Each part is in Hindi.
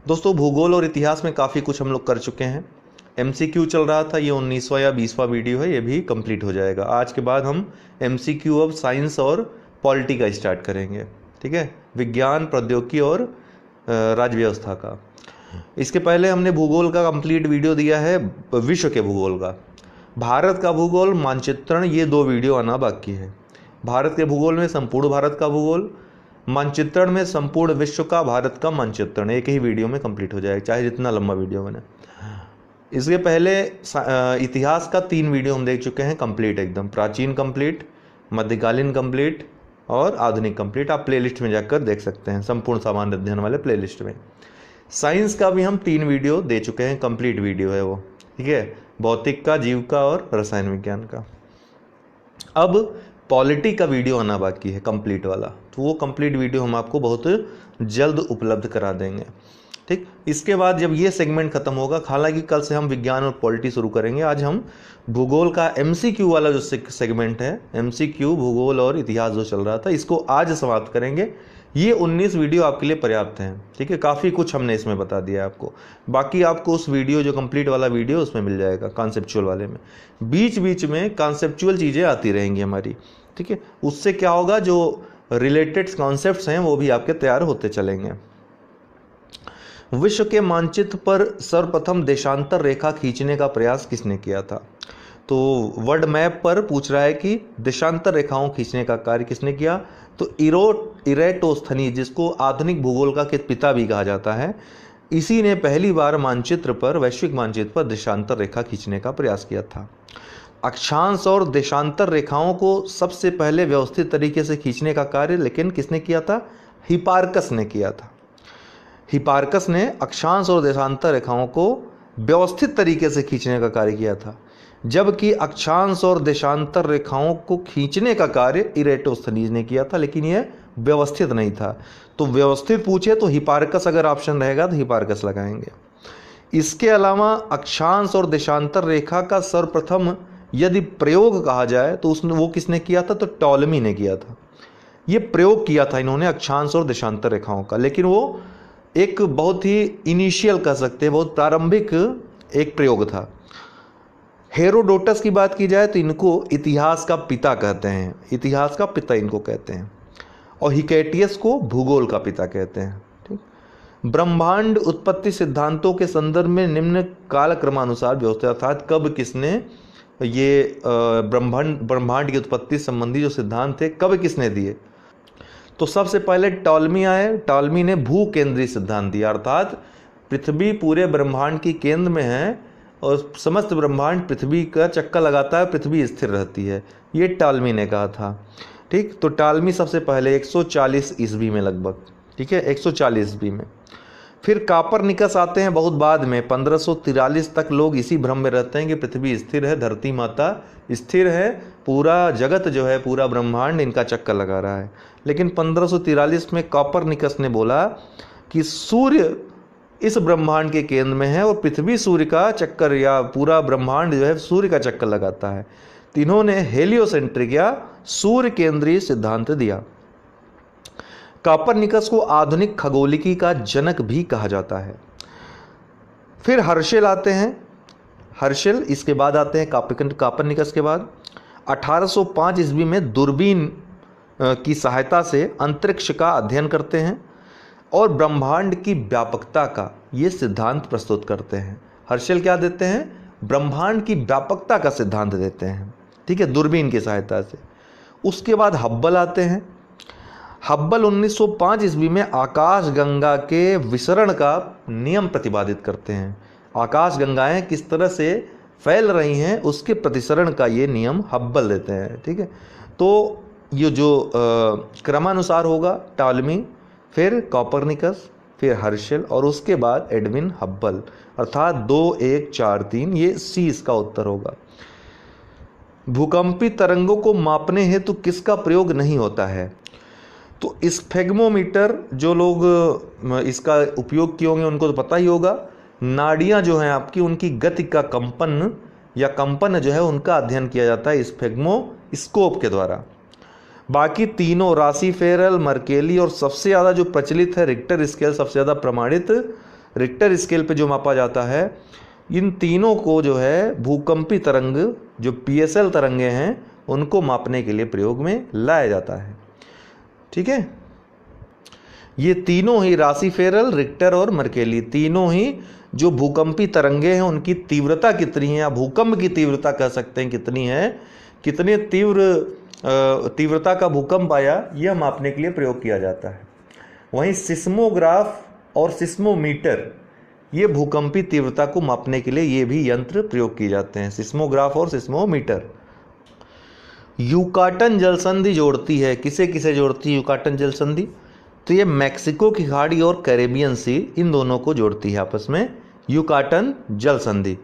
दोस्तों भूगोल और इतिहास में काफ़ी कुछ हम लोग कर चुके हैं। MCQ चल रहा था, ये 19वां या 20वां वीडियो है, ये भी कंप्लीट हो जाएगा। आज के बाद हम MCQ अब साइंस और पॉलिटी का स्टार्ट करेंगे, ठीक है, विज्ञान, प्रौद्योगिकी और राज्य व्यवस्था का। इसके पहले हमने भूगोल का कंप्लीट वीडियो दिया है, विश्व के भूगोल का। भारत का भूगोल मानचित्रण, ये 2 वीडियो आना बाकी है। भारत के भूगोल में संपूर्ण भारत का भूगोल, मानचित्रण में संपूर्ण विश्व का भारत का मानचित्रण, एक ही वीडियो में कंप्लीट हो जाएगा, चाहे जितना लंबा वीडियो बने। इसके पहले इतिहास का 3 वीडियो हम देख चुके हैं कंप्लीट, एकदम प्राचीन कंप्लीट, मध्यकालीन कंप्लीट और आधुनिक कंप्लीट। आप प्लेलिस्ट में जाकर देख सकते हैं, संपूर्ण सामान्य अध्ययन वाले प्लेलिस्ट में। साइंस का भी हम 3 वीडियो दे चुके हैं, कंप्लीट वीडियो है वो, ठीक है, भौतिक का, जीव का और रसायन विज्ञान का। अब पॉलिटी का वीडियो आना बाकी है कंप्लीट वाला, तो वो कंप्लीट वीडियो हम आपको बहुत जल्द उपलब्ध करा देंगे, ठीक। इसके बाद जब ये सेगमेंट खत्म होगा, हालांकि कल से हम विज्ञान और पॉलिटी शुरू करेंगे, आज हम भूगोल का MCQ वाला जो सेगमेंट है, MCQ भूगोल और इतिहास जो चल रहा था, इसको आज समाप्त करेंगे। ये 19 वीडियो आपके लिए पर्याप्त हैं, ठीक है, काफ़ी कुछ हमने इसमें बता दिया है आपको। बाकी आपको उस वीडियो जो कंप्लीट वाला वीडियो उसमें मिल जाएगा, कॉन्सेप्चुअल वाले में। बीच बीच में कॉन्सेप्चुअल चीज़ें आती रहेंगी हमारी, ठीक है। उससे क्या होगा, जो रिलेटेड कॉन्सेप्ट्स हैं वो भी आपके तैयार होते चलेंगे। विश्व के मानचित्र पर सर्वप्रथम देशांतर रेखा खींचने का प्रयास किसने किया था? तो वर्ल्ड मैप पर पूछ रहा है कि देशांतर रेखाओं खींचने का कार्य किसने किया? तो इरेटोस्थनीज, जिसको आधुनिक भूगोल का पिता भी कहा जाता है, इसी ने पहली बार मानचित्र पर, वैश्विक मानचित्र पर देशांतर रेखा खींचने का प्रयास किया था। अक्षांश और देशांतर रेखाओं को सबसे पहले व्यवस्थित तरीके से खींचने का कार्य लेकिन किसने किया था? हिपार्कस ने किया था। हिपार्कस ने अक्षांश और देशांतर रेखाओं को व्यवस्थित तरीके से खींचने का कार्य किया था, जबकि अक्षांश और देशांतर रेखाओं को खींचने का कार्य इरेटोस्थनीज ने किया था, लेकिन यह व्यवस्थित नहीं था। तो व्यवस्थित पूछे तो हिपार्कस, अगर ऑप्शन रहेगा तो हिपार्कस लगाएंगे। इसके अलावा अक्षांश और देशांतर रेखा का सर्वप्रथम यदि प्रयोग कहा जाए तो वो किसने किया था? तो टॉलमी ने किया था। ये प्रयोग किया था इन्होंने अक्षांश और देशांतर रेखाओं का, लेकिन वो एक बहुत ही इनिशियल कह सकते हैं, बहुत प्रारंभिक एक प्रयोग था। हेरोडोटस की बात की जाए तो इनको इतिहास का पिता कहते हैं, इतिहास का पिता इनको कहते हैं, और हिकेटियस को भूगोल का पिता कहते हैं, ठीक। ब्रह्मांड उत्पत्ति सिद्धांतों के संदर्भ में निम्न कालक्रमानुसार व्यवस्थित, अर्थात कब किसने ये ब्रह्मांड की उत्पत्ति संबंधी जो सिद्धांत थे कब किसने दिए? तो सबसे पहले टॉलमी आए। टॉलमी ने भू केंद्रीय सिद्धांत दिया, अर्थात पृथ्वी पूरे ब्रह्मांड की केंद्र में है और समस्त ब्रह्मांड पृथ्वी का चक्कर लगाता है, पृथ्वी स्थिर रहती है, ये टॉलमी ने कहा था, ठीक। तो टॉलमी सबसे पहले 140 ईस्वी में लगभग, ठीक है, 140 ईस्वी में। फिर कापरनिकस आते हैं बहुत बाद में, 1543 तक लोग इसी भ्रम में रहते हैं कि पृथ्वी स्थिर है, धरती माता स्थिर है, पूरा जगत जो है, पूरा ब्रह्मांड इनका चक्कर लगा रहा है। लेकिन 1543 में कापरनिकस ने बोला कि सूर्य इस ब्रह्मांड के केंद्र में है और पृथ्वी सूर्य का चक्कर, या पूरा ब्रह्मांड जो है सूर्य का चक्कर लगाता है। तीनों ने हेलियोसेंट्रिक या सूर्य केंद्रीय सिद्धांत दिया। कापरनिकस को आधुनिक खगोलिकी का जनक भी कहा जाता है। फिर हर्शेल आते हैं, हर्शेल इसके बाद आते हैं कापरनिकस के बाद। 1805 ईस्वी में दूरबीन की सहायता से अंतरिक्ष का अध्ययन करते हैं और ब्रह्मांड की व्यापकता का ये सिद्धांत प्रस्तुत करते हैं। हर्शेल क्या देते हैं? ब्रह्मांड की व्यापकता का सिद्धांत देते हैं, ठीक है, दूरबीन की सहायता से। उसके बाद हब्बल आते हैं। हब्बल 1905 ईस्वी में आकाशगंगा के विसरण का नियम प्रतिपादित करते हैं। आकाशगंगाएं किस तरह से फैल रही हैं उसके प्रतिसरण का ये नियम हब्बल देते हैं, ठीक है। तो ये जो क्रमानुसार होगा, टॉलमी, फिर कॉपरनिकस, फिर हर्शेल और उसके बाद एडविन हब्बल, अर्थात 2 1 4 3, ये सी इसका उत्तर होगा। भूकंपी तरंगों को मापने हेतु किसका प्रयोग नहीं होता है? तो स्फेग्मोमीटर, जो लोग इसका उपयोग किए होंगे उनको तो पता ही होगा। नाड़ियाँ जो हैं आपकी, उनकी गति का कंपन या कंपन जो है उनका अध्ययन किया जाता है स्फेग्मोस्कोप के द्वारा। बाकी तीनों, राशि फेरल, मर्केली और सबसे ज़्यादा जो प्रचलित है रिक्टर स्केल, सबसे ज़्यादा प्रमाणित रिक्टर स्केल पे जो मापा जाता है, इन तीनों को जो है भूकंपी तरंग, जो PSL तरंगे हैं, उनको मापने के लिए प्रयोग में लाया जाता है। ठीक है, ये तीनों ही राशिफेरल, रिक्टर और मर्केली, तीनों ही जो भूकंपी तरंगे हैं उनकी तीव्रता कितनी है, या भूकंप की तीव्रता कह सकते हैं कितनी है, कितने तीव्रता का भूकंप आया, यह मापने के लिए प्रयोग किया जाता है। वहीं सिस्मोग्राफ और सिस्मोमीटर, ये भूकंपी तीव्रता को मापने के लिए ये भी यंत्र प्रयोग किए जाते हैं, सिस्मोग्राफ और सिस्मोमीटर। युकाटन जलसंधि जोड़ती है, किसे किसे जोड़ती है युकाटन जलसंधि? तो ये मैक्सिको की खाड़ी और कैरेबियन सी, इन दोनों को जोड़ती है आपस में युकाटन जलसंधि।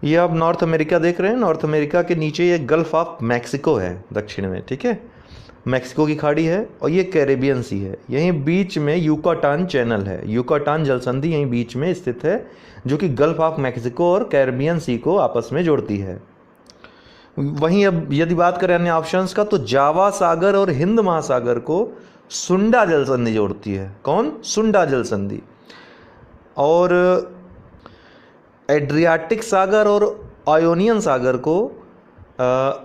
ये आप नॉर्थ अमेरिका देख रहे हैं, नॉर्थ अमेरिका के नीचे ये गल्फ ऑफ मैक्सिको है दक्षिण में। ठीक है, मैक्सिको की खाड़ी है और ये कैरेबियन सी है, यहीं बीच में युकाटान चैनल है, युकाटान जलसंधि यहीं बीच में स्थित है, जो कि गल्फ ऑफ मैक्सिको और कैरेबियन सी को आपस में जोड़ती है। वहीं अब यदि बात करें अन्य ऑप्शंस का, तो जावा सागर और हिंद महासागर को सुंडा जलसंधि जोड़ती है। कौन? सुंडा जलसंधि। और एड्रियाटिक सागर और आयोनियन सागर को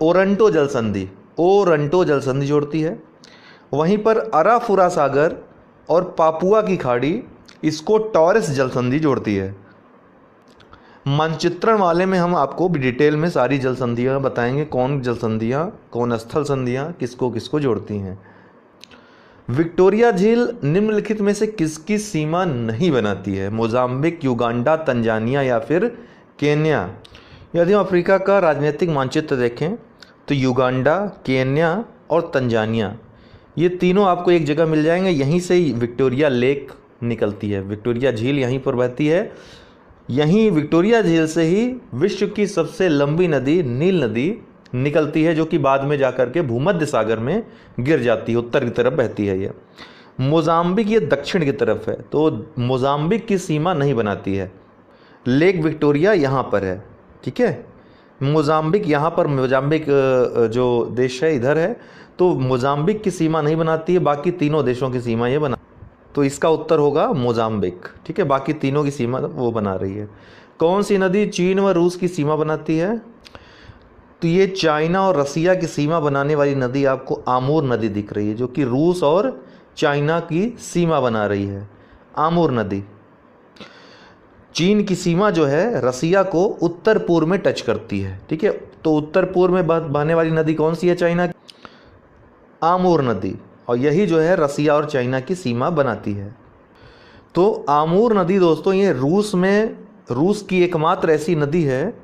ओरंटो जलसंधि, ओरंटो जलसंधि जोड़ती है। वहीं पर अराफुरा सागर और पापुआ की खाड़ी, इसको टॉरस जलसंधि जोड़ती है। मानचित्रण वाले में हम आपको डिटेल में सारी जलसंधियाँ बताएंगे, कौन जलसंधियाँ, कौन स्थल संधियाँ किसको किसको जोड़ती हैं। विक्टोरिया झील निम्नलिखित में से किसकी सीमा नहीं बनाती है? मोजाम्बिक, युगांडा, तंजानिया या फिर केन्या। यदि हम अफ्रीका का राजनीतिक मानचित्र देखें तो युगांडा, केन्या और तंजानिया, ये तीनों आपको एक जगह मिल जाएंगे। यहीं से विक्टोरिया लेक निकलती है, विक्टोरिया झील यहीं पर बहती है। यहीं विक्टोरिया झील से ही विश्व की सबसे लंबी नदी नील नदी निकलती है, जो कि बाद में जाकर के भूमध्य सागर में गिर जाती है, उत्तर की तरफ बहती है। ये मोजाम्बिक ये दक्षिण की तरफ है, तो मोजाम्बिक की सीमा नहीं बनाती है। लेक विक्टोरिया यहाँ पर है। ठीक है, मोजाम्बिक यहाँ पर, मोजाम्बिक जो देश है इधर है, तो मोजाम्बिक की सीमा नहीं बनाती है, बाकी तीनों देशों की सीमा ये बना, तो इसका उत्तर होगा मोजाम्बिक। ठीक है, बाकी तीनों की सीमा वो बना रही है। कौन सी नदी चीन व रूस की सीमा बनाती है? तो ये चाइना और रसिया की सीमा बनाने वाली नदी आपको आमूर नदी दिख रही है, जो कि रूस और चाइना की सीमा बना रही है, आमूर नदी। चीन की सीमा जो है रसिया को उत्तर पूर्व में टच करती है। ठीक है, तो उत्तर पूर्व में बहने वाली नदी कौन सी है चाइना की? आमूर नदी, और यही जो है रसिया और चाइना की सीमा बनाती है। तो आमूर नदी दोस्तों ये रूस की एकमात्र ऐसी नदी है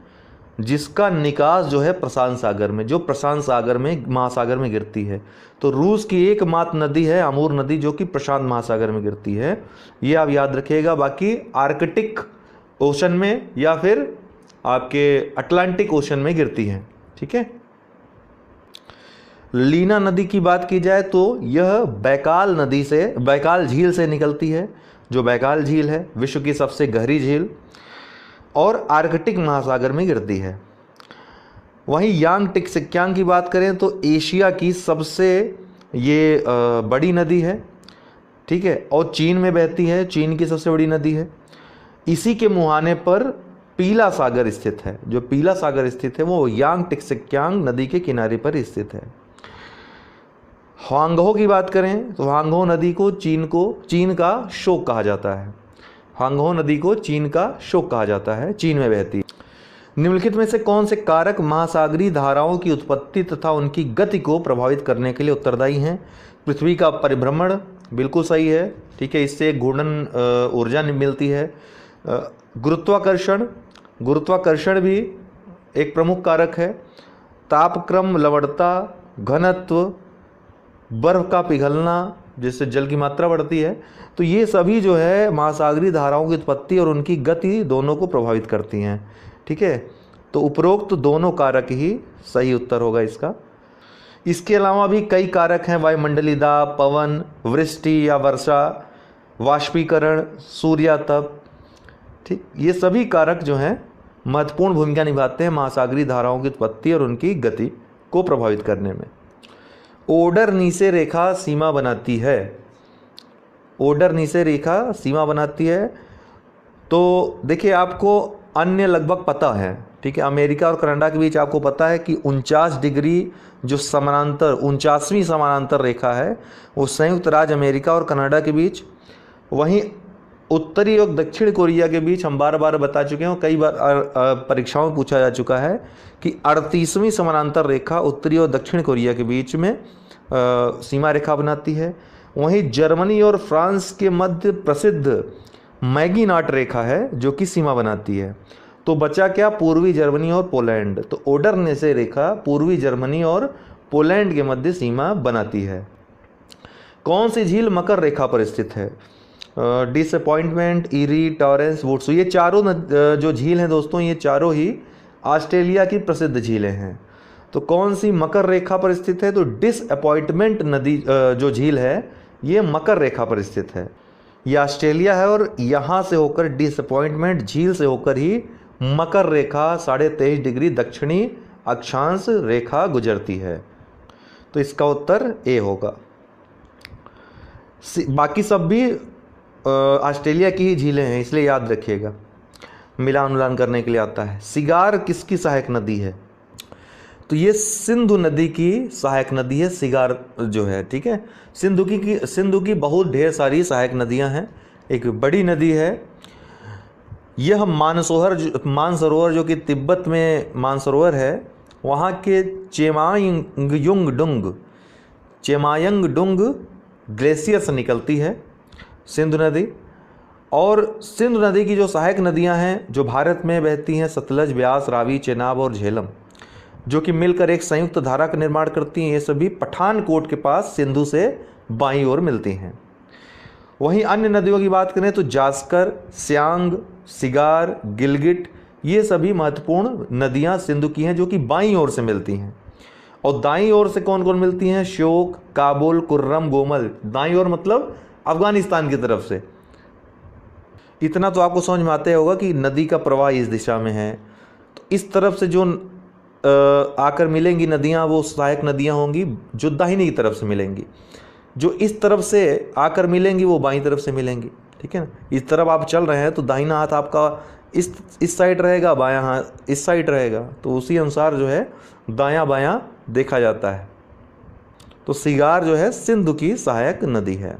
जिसका निकास जो है प्रशांत सागर में, जो प्रशांत सागर में, महासागर में गिरती है। तो रूस की एकमात्र नदी है आमूर नदी, जो कि प्रशांत महासागर में गिरती है, ये आप याद रखिएगा। बाकी आर्कटिक ओशन में या फिर आपके अटलांटिक ओशन में गिरती है। ठीक है, लीना नदी की बात की जाए तो यह बैकाल नदी से, बैकाल झील से निकलती है, जो बैकाल झील है विश्व की सबसे गहरी झील, और आर्कटिक महासागर में गिरती है। वहीं यांग टिकसिक्यांग की बात करें तो एशिया की सबसे ये बड़ी नदी है। ठीक है, और चीन में बहती है, चीन की सबसे बड़ी नदी है। इसी के मुहाने पर पीला सागर स्थित है, जो पीला सागर स्थित है वो यांग टिकसिक्यांग नदी के किनारे पर स्थित है। ह्वांगहो की बात करें तो ह्वांगहो नदी को चीन का शोक कहा जाता है। ह्वांगहो नदी को चीन का शोक कहा जाता है, चीन में बहती है। निम्नलिखित में से कौन से कारक महासागरीय धाराओं की उत्पत्ति तथा उनकी गति को प्रभावित करने के लिए उत्तरदायी हैं? पृथ्वी का परिभ्रमण, बिल्कुल सही है। ठीक है, इससे घूर्णन ऊर्जा मिलती है। गुरुत्वाकर्षण, गुरुत्वाकर्षण भी एक प्रमुख कारक है। तापक्रम, लवणता, घनत्व, बर्फ का पिघलना जिससे जल की मात्रा बढ़ती है, तो ये सभी जो है महासागरीय धाराओं की उत्पत्ति और उनकी गति दोनों को प्रभावित करती हैं। ठीक है, तो उपरोक्त दोनों कारक ही सही उत्तर होगा इसका। इसके अलावा भी कई कारक हैं, वायुमंडलीय दाब, पवन, वृष्टि या वर्षा, वाष्पीकरण, सूर्यातप। ठीक, ये सभी कारक जो हैं महत्वपूर्ण भूमिका निभाते हैं महासागरीय धाराओं की उत्पत्ति और उनकी गति को प्रभावित करने में। ओडरनीसे रेखा सीमा बनाती है। ओडर-नीसे रेखा सीमा बनाती है। तो देखिए आपको अन्य लगभग पता है, ठीक है। अमेरिका और कनाडा के बीच आपको पता है कि 49 डिग्री जो समानांतर 49वीं समानांतर रेखा है वो संयुक्त राज्य अमेरिका और कनाडा के बीच, वहीं उत्तरी और दक्षिण कोरिया के बीच हम बार बार बता चुके हैं और कई बार परीक्षाओं में पूछा जा चुका है कि 38वीं समानांतर रेखा उत्तरी और दक्षिण कोरिया के बीच में सीमा रेखा बनाती है। वहीं जर्मनी और फ्रांस के मध्य प्रसिद्ध मैगीनाट रेखा है जो कि सीमा बनाती है। तो बचा क्या, पूर्वी जर्मनी और पोलैंड। तो ओडर-नेसे रेखा पूर्वी जर्मनी और पोलैंड के मध्य सीमा बनाती है। कौन सी झील मकर रेखा पर स्थित है? Disappointment, Erie, Torrens, Woods. ये चारों जो झील हैं दोस्तों, ये चारों ही ऑस्ट्रेलिया की प्रसिद्ध झीलें हैं। तो कौन सी मकर रेखा पर स्थित है? तो डिसअपॉइंटमेंट नदी जो झील है ये मकर रेखा पर स्थित है। ये ऑस्ट्रेलिया है और यहाँ से होकर डिसअपॉइंटमेंट झील से होकर ही मकर रेखा 23.5 डिग्री दक्षिणी अक्षांश रेखा गुजरती है। तो इसका उत्तर ए होगा। बाकी सब भी ऑस्ट्रेलिया की ही झीलें हैं, इसलिए याद रखिएगा, मिलान उलान करने के लिए आता है। सिगार किसकी सहायक नदी है? तो ये सिंधु नदी की सहायक नदी है सिगार जो है, ठीक है। सिंधु की बहुत ढेर सारी सहायक नदियां हैं। एक बड़ी नदी है, यह मानसरोवर जो कि तिब्बत में मानसरोवर है, वहाँ के चेमायंगडुंग ग्लेशियर से निकलती है सिंधु नदी। और सिंधु नदी की जो सहायक नदियां हैं जो भारत में बहती हैं, सतलज, ब्यास, रावी, चेनाब और झेलम, जो कि मिलकर एक संयुक्त धारा का निर्माण करती हैं। ये सभी पठानकोट के पास सिंधु से बाईं ओर मिलती हैं। वहीं अन्य नदियों की बात करें तो जास्कर, स्यांग, सिगार, गिलगिट, ये सभी महत्वपूर्ण नदियां सिंधु की हैं जो कि बाईं ओर से मिलती हैं। और दाईं ओर से कौन कौन मिलती हैं? श्योक, काबुल, कुर्रम, गोमल। दाईं ओर मतलब अफगानिस्तान की तरफ से। इतना तो आपको समझ में आता होगा कि नदी का प्रवाह इस दिशा में है। तो इस तरफ से जो आकर मिलेंगी नदियां वो सहायक नदियां होंगी जो दाहिनी की तरफ से मिलेंगी। जो इस तरफ से आकर मिलेंगी वो बाईं तरफ से मिलेंगी, ठीक है ना। इस तरफ आप चल रहे हैं तो दाहिना हाथ आपका इस साइड रहेगा, बायां हाथ इस साइड रहेगा, तो उसी अनुसार जो है दायां बायां देखा जाता है। तो सिगार जो है सिंधु की सहायक नदी है।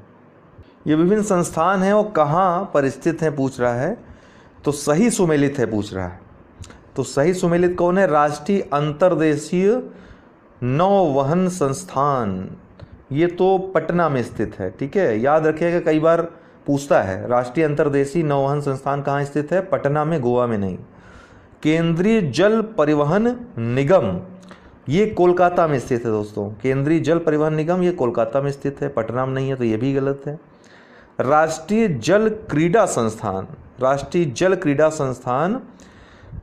ये विभिन्न संस्थान हैं और कहाँ पर स्थित हैं पूछ रहा है, तो सही सुमेलित है पूछ रहा है। तो सही सुमेलित कौन है? राष्ट्रीय अंतर्देशीय नौवहन संस्थान, ये तो पटना में स्थित है, ठीक है। याद रखिएगा, कई बार पूछता है राष्ट्रीय अंतर्देशीय नौवहन संस्थान कहाँ स्थित है? पटना में, गोवा में नहीं। केंद्रीय जल परिवहन निगम, ये कोलकाता में स्थित है दोस्तों। केंद्रीय जल परिवहन निगम ये कोलकाता में स्थित है, पटना में नहीं है, तो ये भी गलत है। राष्ट्रीय जल क्रीड़ा संस्थान, राष्ट्रीय जल क्रीड़ा संस्थान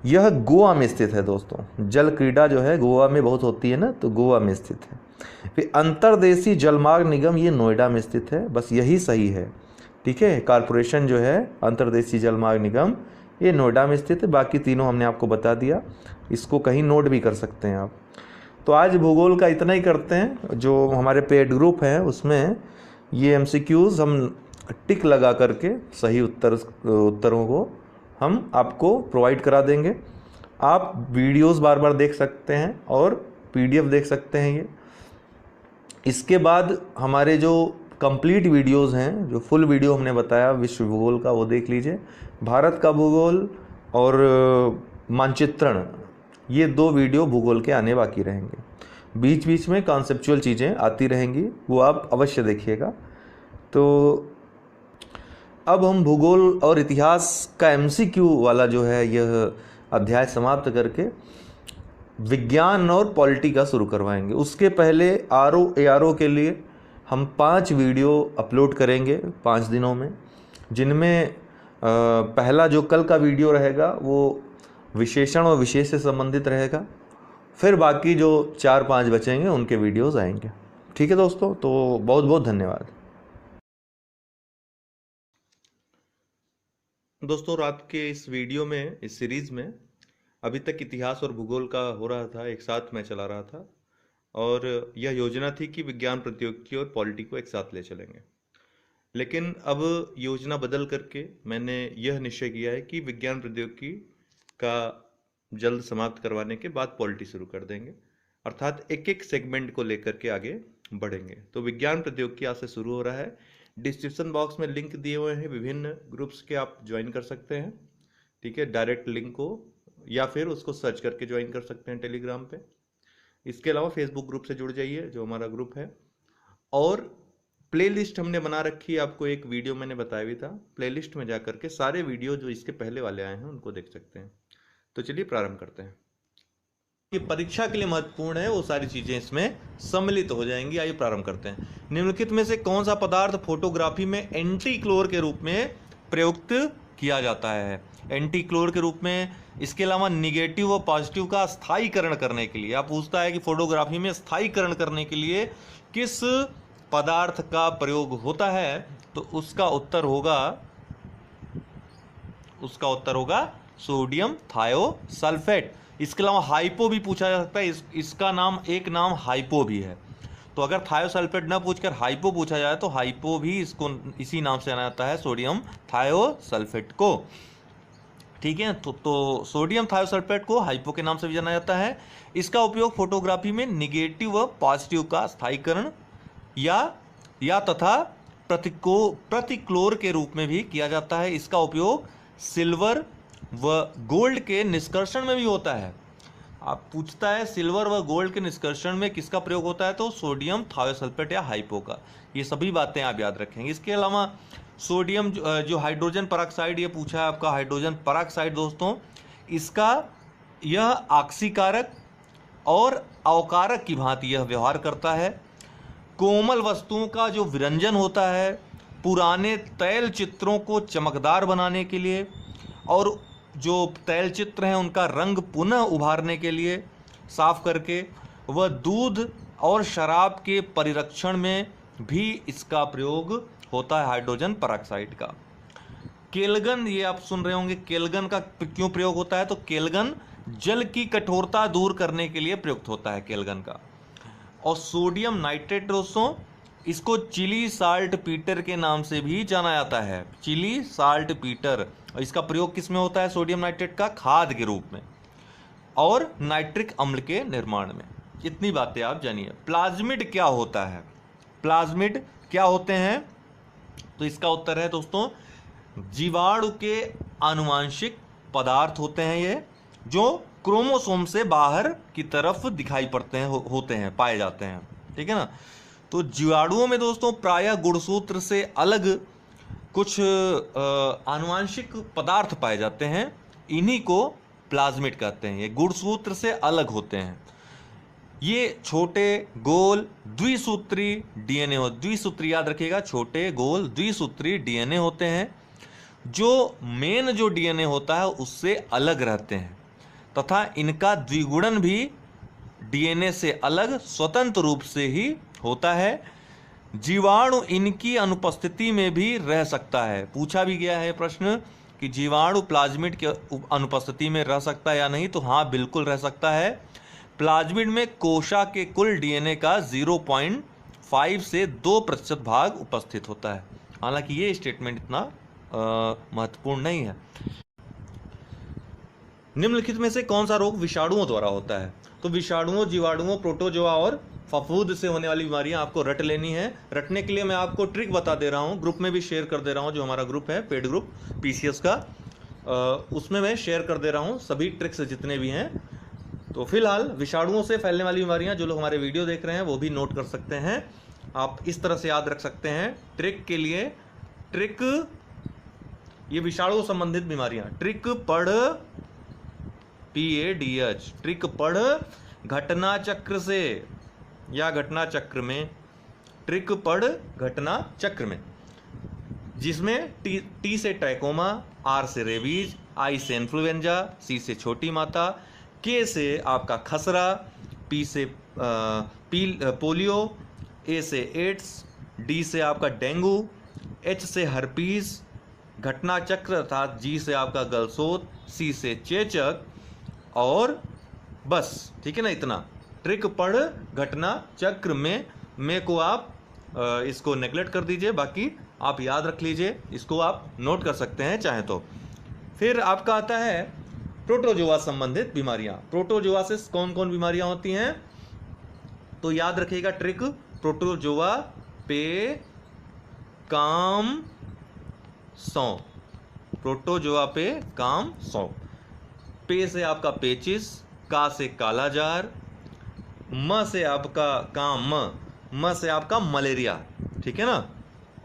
यह गोवा में स्थित है दोस्तों। जल क्रीड़ा जो है गोवा में बहुत होती है ना, तो गोवा में स्थित है। फिर अंतर्देशीय जलमार्ग निगम ये नोएडा में स्थित है, बस यही सही है, ठीक है। कॉरपोरेशन जो है अंतर्देशीय जलमार्ग निगम ये नोएडा में स्थित है। बाकी तीनों हमने आपको बता दिया, इसको कहीं नोट भी कर सकते हैं आप। तो आज भूगोल का इतना ही करते हैं। जो हमारे पेड ग्रुप है उसमें ये MCQs हम टिक लगा करके सही उत्तरों को हम आपको प्रोवाइड करा देंगे। आप वीडियोस बार बार देख सकते हैं और PDF देख सकते हैं। ये इसके बाद हमारे जो कंप्लीट वीडियोस हैं, जो फुल वीडियो हमने बताया विश्व भूगोल का, वो देख लीजिए। भारत का भूगोल और मानचित्रण, ये 2 वीडियो भूगोल के आने बाकी रहेंगे। बीच बीच में कॉन्सेप्चुअल चीज़ें आती रहेंगी, वो आप अवश्य देखिएगा। तो अब हम भूगोल और इतिहास का MCQ वाला जो है यह अध्याय समाप्त करके विज्ञान और पॉलिटी का शुरू करवाएंगे। उसके पहले RO के लिए हम 5 वीडियो अपलोड करेंगे 5 दिनों में, जिनमें पहला जो कल का वीडियो रहेगा वो विशेषण और विशेष से संबंधित रहेगा। फिर बाकी जो 4-5 बचेंगे उनके वीडियोस आएंगे, ठीक है दोस्तों। तो बहुत बहुत धन्यवाद दोस्तों। रात के इस वीडियो में, इस सीरीज़ में अभी तक इतिहास और भूगोल का हो रहा था, एक साथ मैं चला रहा था, और यह योजना थी कि विज्ञान, प्रौद्योगिकी और पॉलिटी को एक साथ ले चलेंगे। लेकिन अब योजना बदल करके मैंने यह निश्चय किया है कि विज्ञान प्रौद्योगिकी का जल्द समाप्त करवाने के बाद पॉलिटी शुरू कर देंगे, अर्थात एक एक सेगमेंट को लेकर के आगे बढ़ेंगे। तो विज्ञान प्रौद्योगिकी आज से शुरू हो रहा है। डिस्क्रिप्शन बॉक्स में लिंक दिए हुए हैं विभिन्न ग्रुप्स के, आप ज्वाइन कर सकते हैं, ठीक है, डायरेक्ट लिंक को, या फिर उसको सर्च करके ज्वाइन कर सकते हैं टेलीग्राम पे। इसके अलावा फेसबुक ग्रुप से जुड़ जाइए जो हमारा ग्रुप है, और प्लेलिस्ट हमने बना रखी है, आपको एक वीडियो मैंने बताया भी था, प्लेलिस्ट में जाकर के सारे वीडियो जो इसके पहले वाले आए हैं उनको देख सकते हैं। तो चलिए प्रारंभ करते हैं। ये परीक्षा के लिए महत्वपूर्ण है, वो सारी चीजें इसमें सम्मिलित हो जाएंगी। आइए प्रारंभ करते हैं। निम्नलिखित में से कौन सा पदार्थ फोटोग्राफी में एंटीक्लोर के रूप में प्रयुक्त किया जाता है? एंटीक्लोर के रूप में। इसके अलावा निगेटिव और पॉजिटिव का स्थायीकरण करने के लिए, आप पूछता है कि फोटोग्राफी में स्थायीकरण करने के लिए किस पदार्थ का प्रयोग होता है, तो उसका उत्तर होगा सोडियम थायोसल्फेट। इसके अलावा हाइपो भी पूछा जा सकता है, इसका नाम एक नाम हाइपो भी है। तो अगर थायोसल्फेट ना पूछकर हाइपो पूछा जाए तो हाइपो भी इसको इसी नाम से जाना जाता है, सोडियम थायोसल्फेट को, ठीक है। तो सोडियम थायोसल्फेट को हाइपो के नाम से भी जाना जाता है। इसका उपयोग फोटोग्राफी में निगेटिव व पॉजिटिव का स्थायीकरण या तथा प्रतिक्लोर के रूप में भी किया जाता है। इसका उपयोग सिल्वर व गोल्ड के निष्कर्षण में भी होता है। आप पूछता है सिल्वर व गोल्ड के निष्कर्षण में किसका प्रयोग होता है, तो सोडियम थायोसल्फेट या हाइपो का। ये सभी बातें आप याद रखेंगे। इसके अलावा सोडियम जो हाइड्रोजन पेरोक्साइड, ये पूछा है आपका हाइड्रोजन पेरोक्साइड दोस्तों, इसका यह आक्सीकारक और अवकारक की भांति यह व्यवहार करता है। कोमल वस्तुओं का जो विरंजन होता है पुराने तैल चित्रों को चमकदार बनाने के लिए, और जो तैल चित्र हैं उनका रंग पुनः उभारने के लिए, साफ करके, वह दूध और शराब के परिरक्षण में भी इसका प्रयोग होता है हाइड्रोजन पेरोक्साइड का। केल्गन, ये आप सुन रहे होंगे, केल्गन का क्यों प्रयोग होता है, तो केल्गन जल की कठोरता दूर करने के लिए प्रयुक्त होता है केल्गन का। और सोडियम नाइट्रेट दोस्तों, इसको चिली साल्ट पीटर के नाम से भी जाना जाता है, चिली साल्ट पीटर। और इसका प्रयोग किस में होता है, सोडियम नाइट्रेट का खाद के रूप में और नाइट्रिक अम्ल के निर्माण में। इतनी बातें आप जानिए। प्लाज्मिड क्या होता है, प्लाज्मिड क्या होते हैं, तो इसका उत्तर है दोस्तों जीवाणु के आनुवांशिक पदार्थ होते हैं ये, जो क्रोमोसोम से बाहर की तरफ दिखाई पड़ते हैं, होते हैं, पाए जाते हैं, ठीक है ना। तो जीवाणुओं में दोस्तों प्रायः गुणसूत्र से अलग कुछ आनुवांशिक पदार्थ पाए जाते हैं, इन्हीं को प्लाज्मिड कहते हैं। ये गुणसूत्र से अलग होते हैं। ये छोटे गोल द्विसूत्री डीएनए हो, द्विसूत्री याद रखिएगा, छोटे गोल द्विसूत्री डीएनए होते हैं, जो मेन जो डीएनए होता है उससे अलग रहते हैं, तथा इनका द्विगुणन भी डीएनए से अलग स्वतंत्र रूप से ही होता है। जीवाणु इनकी अनुपस्थिति में भी रह सकता है। पूछा भी गया है प्रश्न कि जीवाणु प्लाज्मिड के अनुपस्थिति में रह सकता है या नहीं, तो हाँ बिल्कुल रह सकता है। प्लाज्मिड में कोशा के कुल डीएनए का 0.5 से 2% भाग उपस्थित होता है। हालांकि ये स्टेटमेंट इतना महत्वपूर्ण नहीं है। निम्नलिखित में से कौन सा रोग विषाणुओं द्वारा होता है, तो विषाणुओं, जीवाणुओं, प्रोटोजोआ और फफूंद से होने वाली बीमारियां आपको रट लेनी है। रटने के लिए मैं आपको ट्रिक बता दे रहा हूं, ग्रुप में भी शेयर कर दे रहा हूं, जो हमारा ग्रुप है पेड ग्रुप पीसीएस का, उसमें मैं शेयर कर दे रहा हूं सभी ट्रिक्स जितने भी हैं। तो फिलहाल विषाणुओं से फैलने वाली बीमारियां, जो लोग हमारे वीडियो देख रहे हैं वो भी नोट कर सकते हैं, आप इस तरह से याद रख सकते हैं। ट्रिक के लिए ट्रिक, ये विषाणु संबंधित बीमारियां, ट्रिक पढ़ PADH, ट्रिक पढ़ घटना चक्र से या घटना चक्र में, ट्रिक पढ़ घटना चक्र में, जिसमें T से ट्रैकोमा, R से रेबीज, I से इन्फ्लुएंजा, C से छोटी माता, K से आपका खसरा, P से पोलियो, A से एड्स, D से आपका डेंगू, H से हर्पीस, घटना चक्र अर्थात G से आपका गलसोत, C से चेचक, और बस, ठीक है ना, इतना। ट्रिक पढ़ घटना चक्र में को आप इसको नेगलेक्ट कर दीजिए, बाकी आप याद रख लीजिए, इसको आप नोट कर सकते हैं चाहे तो। फिर आपका आता है प्रोटोजोआ संबंधित बीमारियां। प्रोटोजोआ से कौन कौन बीमारियां होती हैं, तो याद रखिएगा ट्रिक, प्रोटोजोआ पे काम सौ, प्रोटोजोआ पे काम सौ। पे से आपका पेचिस, का से कालाजार, म से आपका काम म से आपका मलेरिया, ठीक है ना,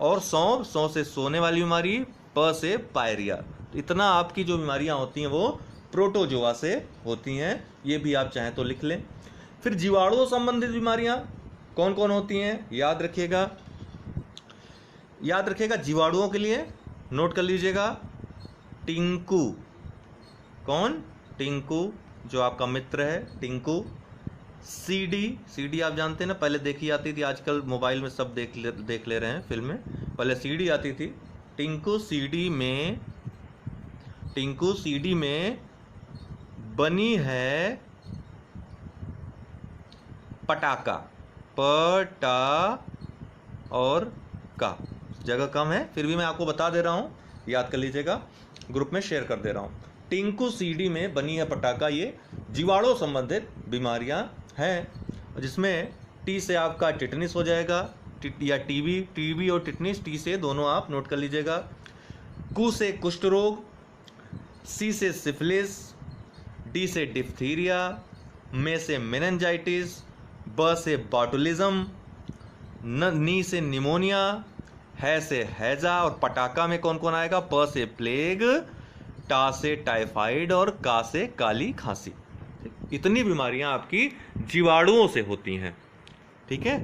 और सौ से सोने वाली बीमारी, प से पायरिया। इतना आपकी जो बीमारियां होती हैं वो प्रोटोजोआ से होती हैं, ये भी आप चाहें तो लिख लें। फिर जीवाणुओं संबंधित बीमारियां कौन कौन होती हैं, याद रखिएगा जीवाणुओं के लिए नोट कर लीजिएगा, टिंकू, कौन, टिंकू जो आपका मित्र है, टिंकू। सीडी आप जानते हैं ना, पहले देखी जाती थी, आजकल मोबाइल में सब देख ले रहे हैं फिल्में, पहले सीडी आती थी। टिंकू सीडी में बनी है पटाका, पटा और का, जगह कम है फिर भी मैं आपको बता दे रहा हूं, याद कर लीजिएगा, ग्रुप में शेयर कर दे रहा हूं। टिंकू सीडी में बनी है पटाका, ये जीवाणु संबंधित बीमारियां हैं, जिसमें टी से आपका टिटनिस हो जाएगा, या टीबी और टिटनिस, टी से दोनों आप नोट कर लीजिएगा। कु से कुष्ठ रोग, सी से सिफिलिस, डी से डिप्थीरिया, में से मेनिंजाइटिस, ब से बॉटुलिज्म, नी से निमोनिया, है से हैजा, और पटाका में कौन कौन आएगा, प से प्लेग, टा से टाइफाइड और का से काली खांसी। इतनी बीमारियां आपकी जीवाणुओं से होती हैं, ठीक है।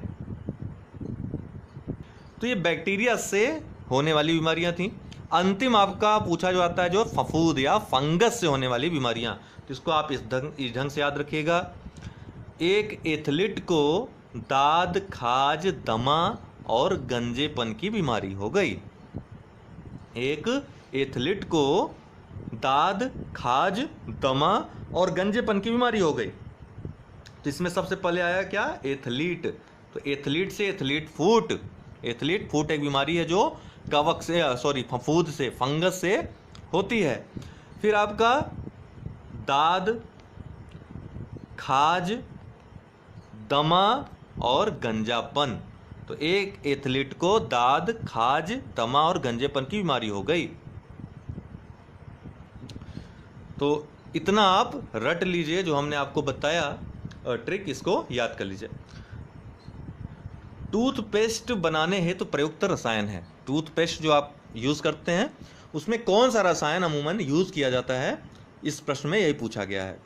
तो ये बैक्टीरिया से होने वाली बीमारियां थी। अंतिम आपका पूछा जो आता है जो फफूंद या फंगस से होने वाली बीमारियां, तो इसको आप इस ढंग से याद रखिएगा। एक एथलीट को दाद, खाज, दमा और गंजेपन की बीमारी हो गई। एक एथलीट को दाद, खाज, दमा और गंजेपन की बीमारी हो गई। तो इसमें सबसे पहले आया क्या, एथलीट। तो एथलीट से एथलीट फूट, एथलीट फूट एक बीमारी है जो कवक से, फफूंद से, फंगस से होती है। फिर आपका दाद, खाज, दमा और गंजापन। तो एक एथलीट को दाद, खाज, दमा और गंजेपन की बीमारी हो गई। तो इतना आप रट लीजिए जो हमने आपको बताया ट्रिक, इसको याद कर लीजिए। टूथपेस्ट बनाने हेतु प्रयुक्त रसायन है। टूथपेस्ट जो आप यूज करते हैं उसमें कौन सा रसायन अमूमन यूज किया जाता है, इस प्रश्न में यही पूछा गया है।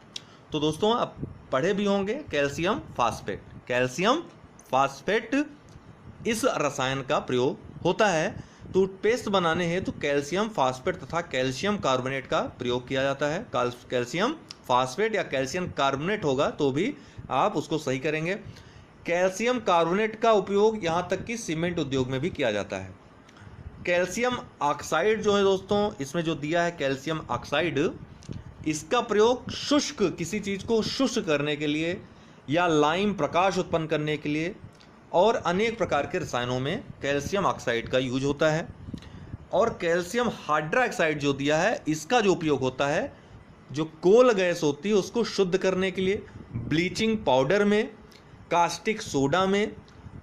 तो दोस्तों आप पढ़े भी होंगे, कैल्शियम फास्फेट। कैल्शियम फास्फेट इस रसायन का प्रयोग होता है। टूथपेस्ट बनाने हेतु कैल्शियम फास्फेट तथा कैल्शियम कार्बोनेट का प्रयोग किया जाता है। कैल्शियम फास्फेट या कैल्शियम कार्बोनेट होगा तो भी आप उसको सही करेंगे। कैल्शियम कार्बोनेट का उपयोग यहाँ तक कि सीमेंट उद्योग में भी किया जाता है। कैल्शियम ऑक्साइड जो है दोस्तों, इसमें जो दिया है कैल्शियम ऑक्साइड, इसका प्रयोग शुष्क, किसी चीज़ को शुष्क करने के लिए या लाइम प्रकाश उत्पन्न करने के लिए और अनेक प्रकार के रसायनों में कैल्शियम ऑक्साइड का यूज होता है। और कैल्शियम हाइड्रोक्साइड जो दिया है, इसका जो उपयोग होता है, जो कोल गैस होती है उसको शुद्ध करने के लिए ब्लीचिंग पाउडर में, कास्टिक सोडा में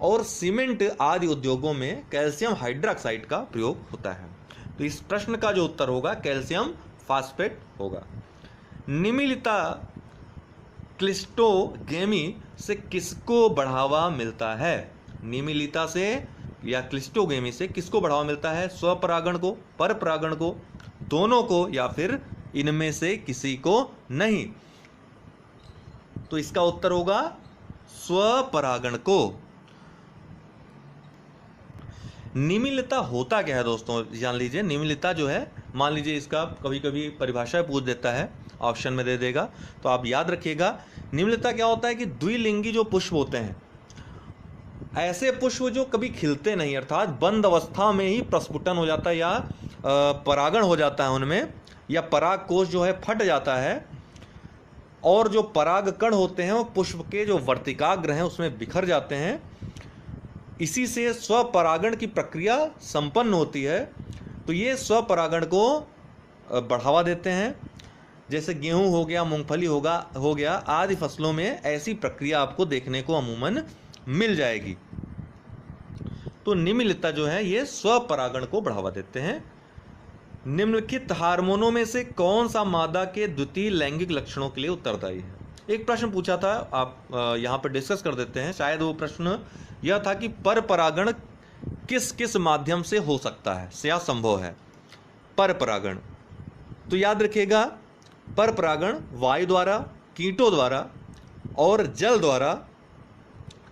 और सीमेंट आदि उद्योगों में कैल्शियम हाइड्रोक्साइड का प्रयोग होता है। तो इस प्रश्न का जो उत्तर होगा कैल्शियम फास्फेट होगा। निम्नलिखित क्लिस्टोगेमी से किसको बढ़ावा मिलता है? निम्नलिखित से या क्लिस्टोगेमी से किसको बढ़ावा मिलता है? स्वपरागण को, परपरागण को, दोनों को, या फिर इनमें से किसी को नहीं? तो इसका उत्तर होगा स्वपरागण को। निम्नलिखित होता क्या है दोस्तों, जान लीजिए। निम्नलिखित जो है, मान लीजिए इसका कभी कभी परिभाषा पूछ देता है, ऑप्शन में दे देगा, तो आप याद रखिएगा। निम्नलिखित क्या होता है कि द्विलिंगी जो पुष्प होते हैं, ऐसे पुष्प जो कभी खिलते नहीं, अर्थात बंद अवस्था में ही प्रस्फुटन हो जाता है या परागण हो जाता है उनमें, या पराग कोश जो है फट जाता है और जो पराग कण होते हैं वो पुष्प के जो वर्तिकाग्र हैं उसमें बिखर जाते हैं, इसी से स्वपरागण की प्रक्रिया संपन्न होती है। तो ये स्वपरागण को बढ़ावा देते हैं। जैसे गेहूं हो गया, मूंगफली हो गया आदि फसलों में ऐसी प्रक्रिया आपको देखने को अमूमन मिल जाएगी। तो निम्नलिखित जो है ये स्वपरागण को बढ़ावा देते हैं। निम्नलिखित हार्मोनों में से कौन सा मादा के द्वितीय लैंगिक लक्षणों के लिए उत्तरदायी है? एक प्रश्न पूछा था, आप यहाँ पर डिस्कस कर देते हैं। शायद वो प्रश्न यह था कि पर परागण किस किस माध्यम से हो सकता है या संभव है? पर परागण तो याद रखिएगा, पर परागण वायु द्वारा, कीटों द्वारा और जल द्वारा,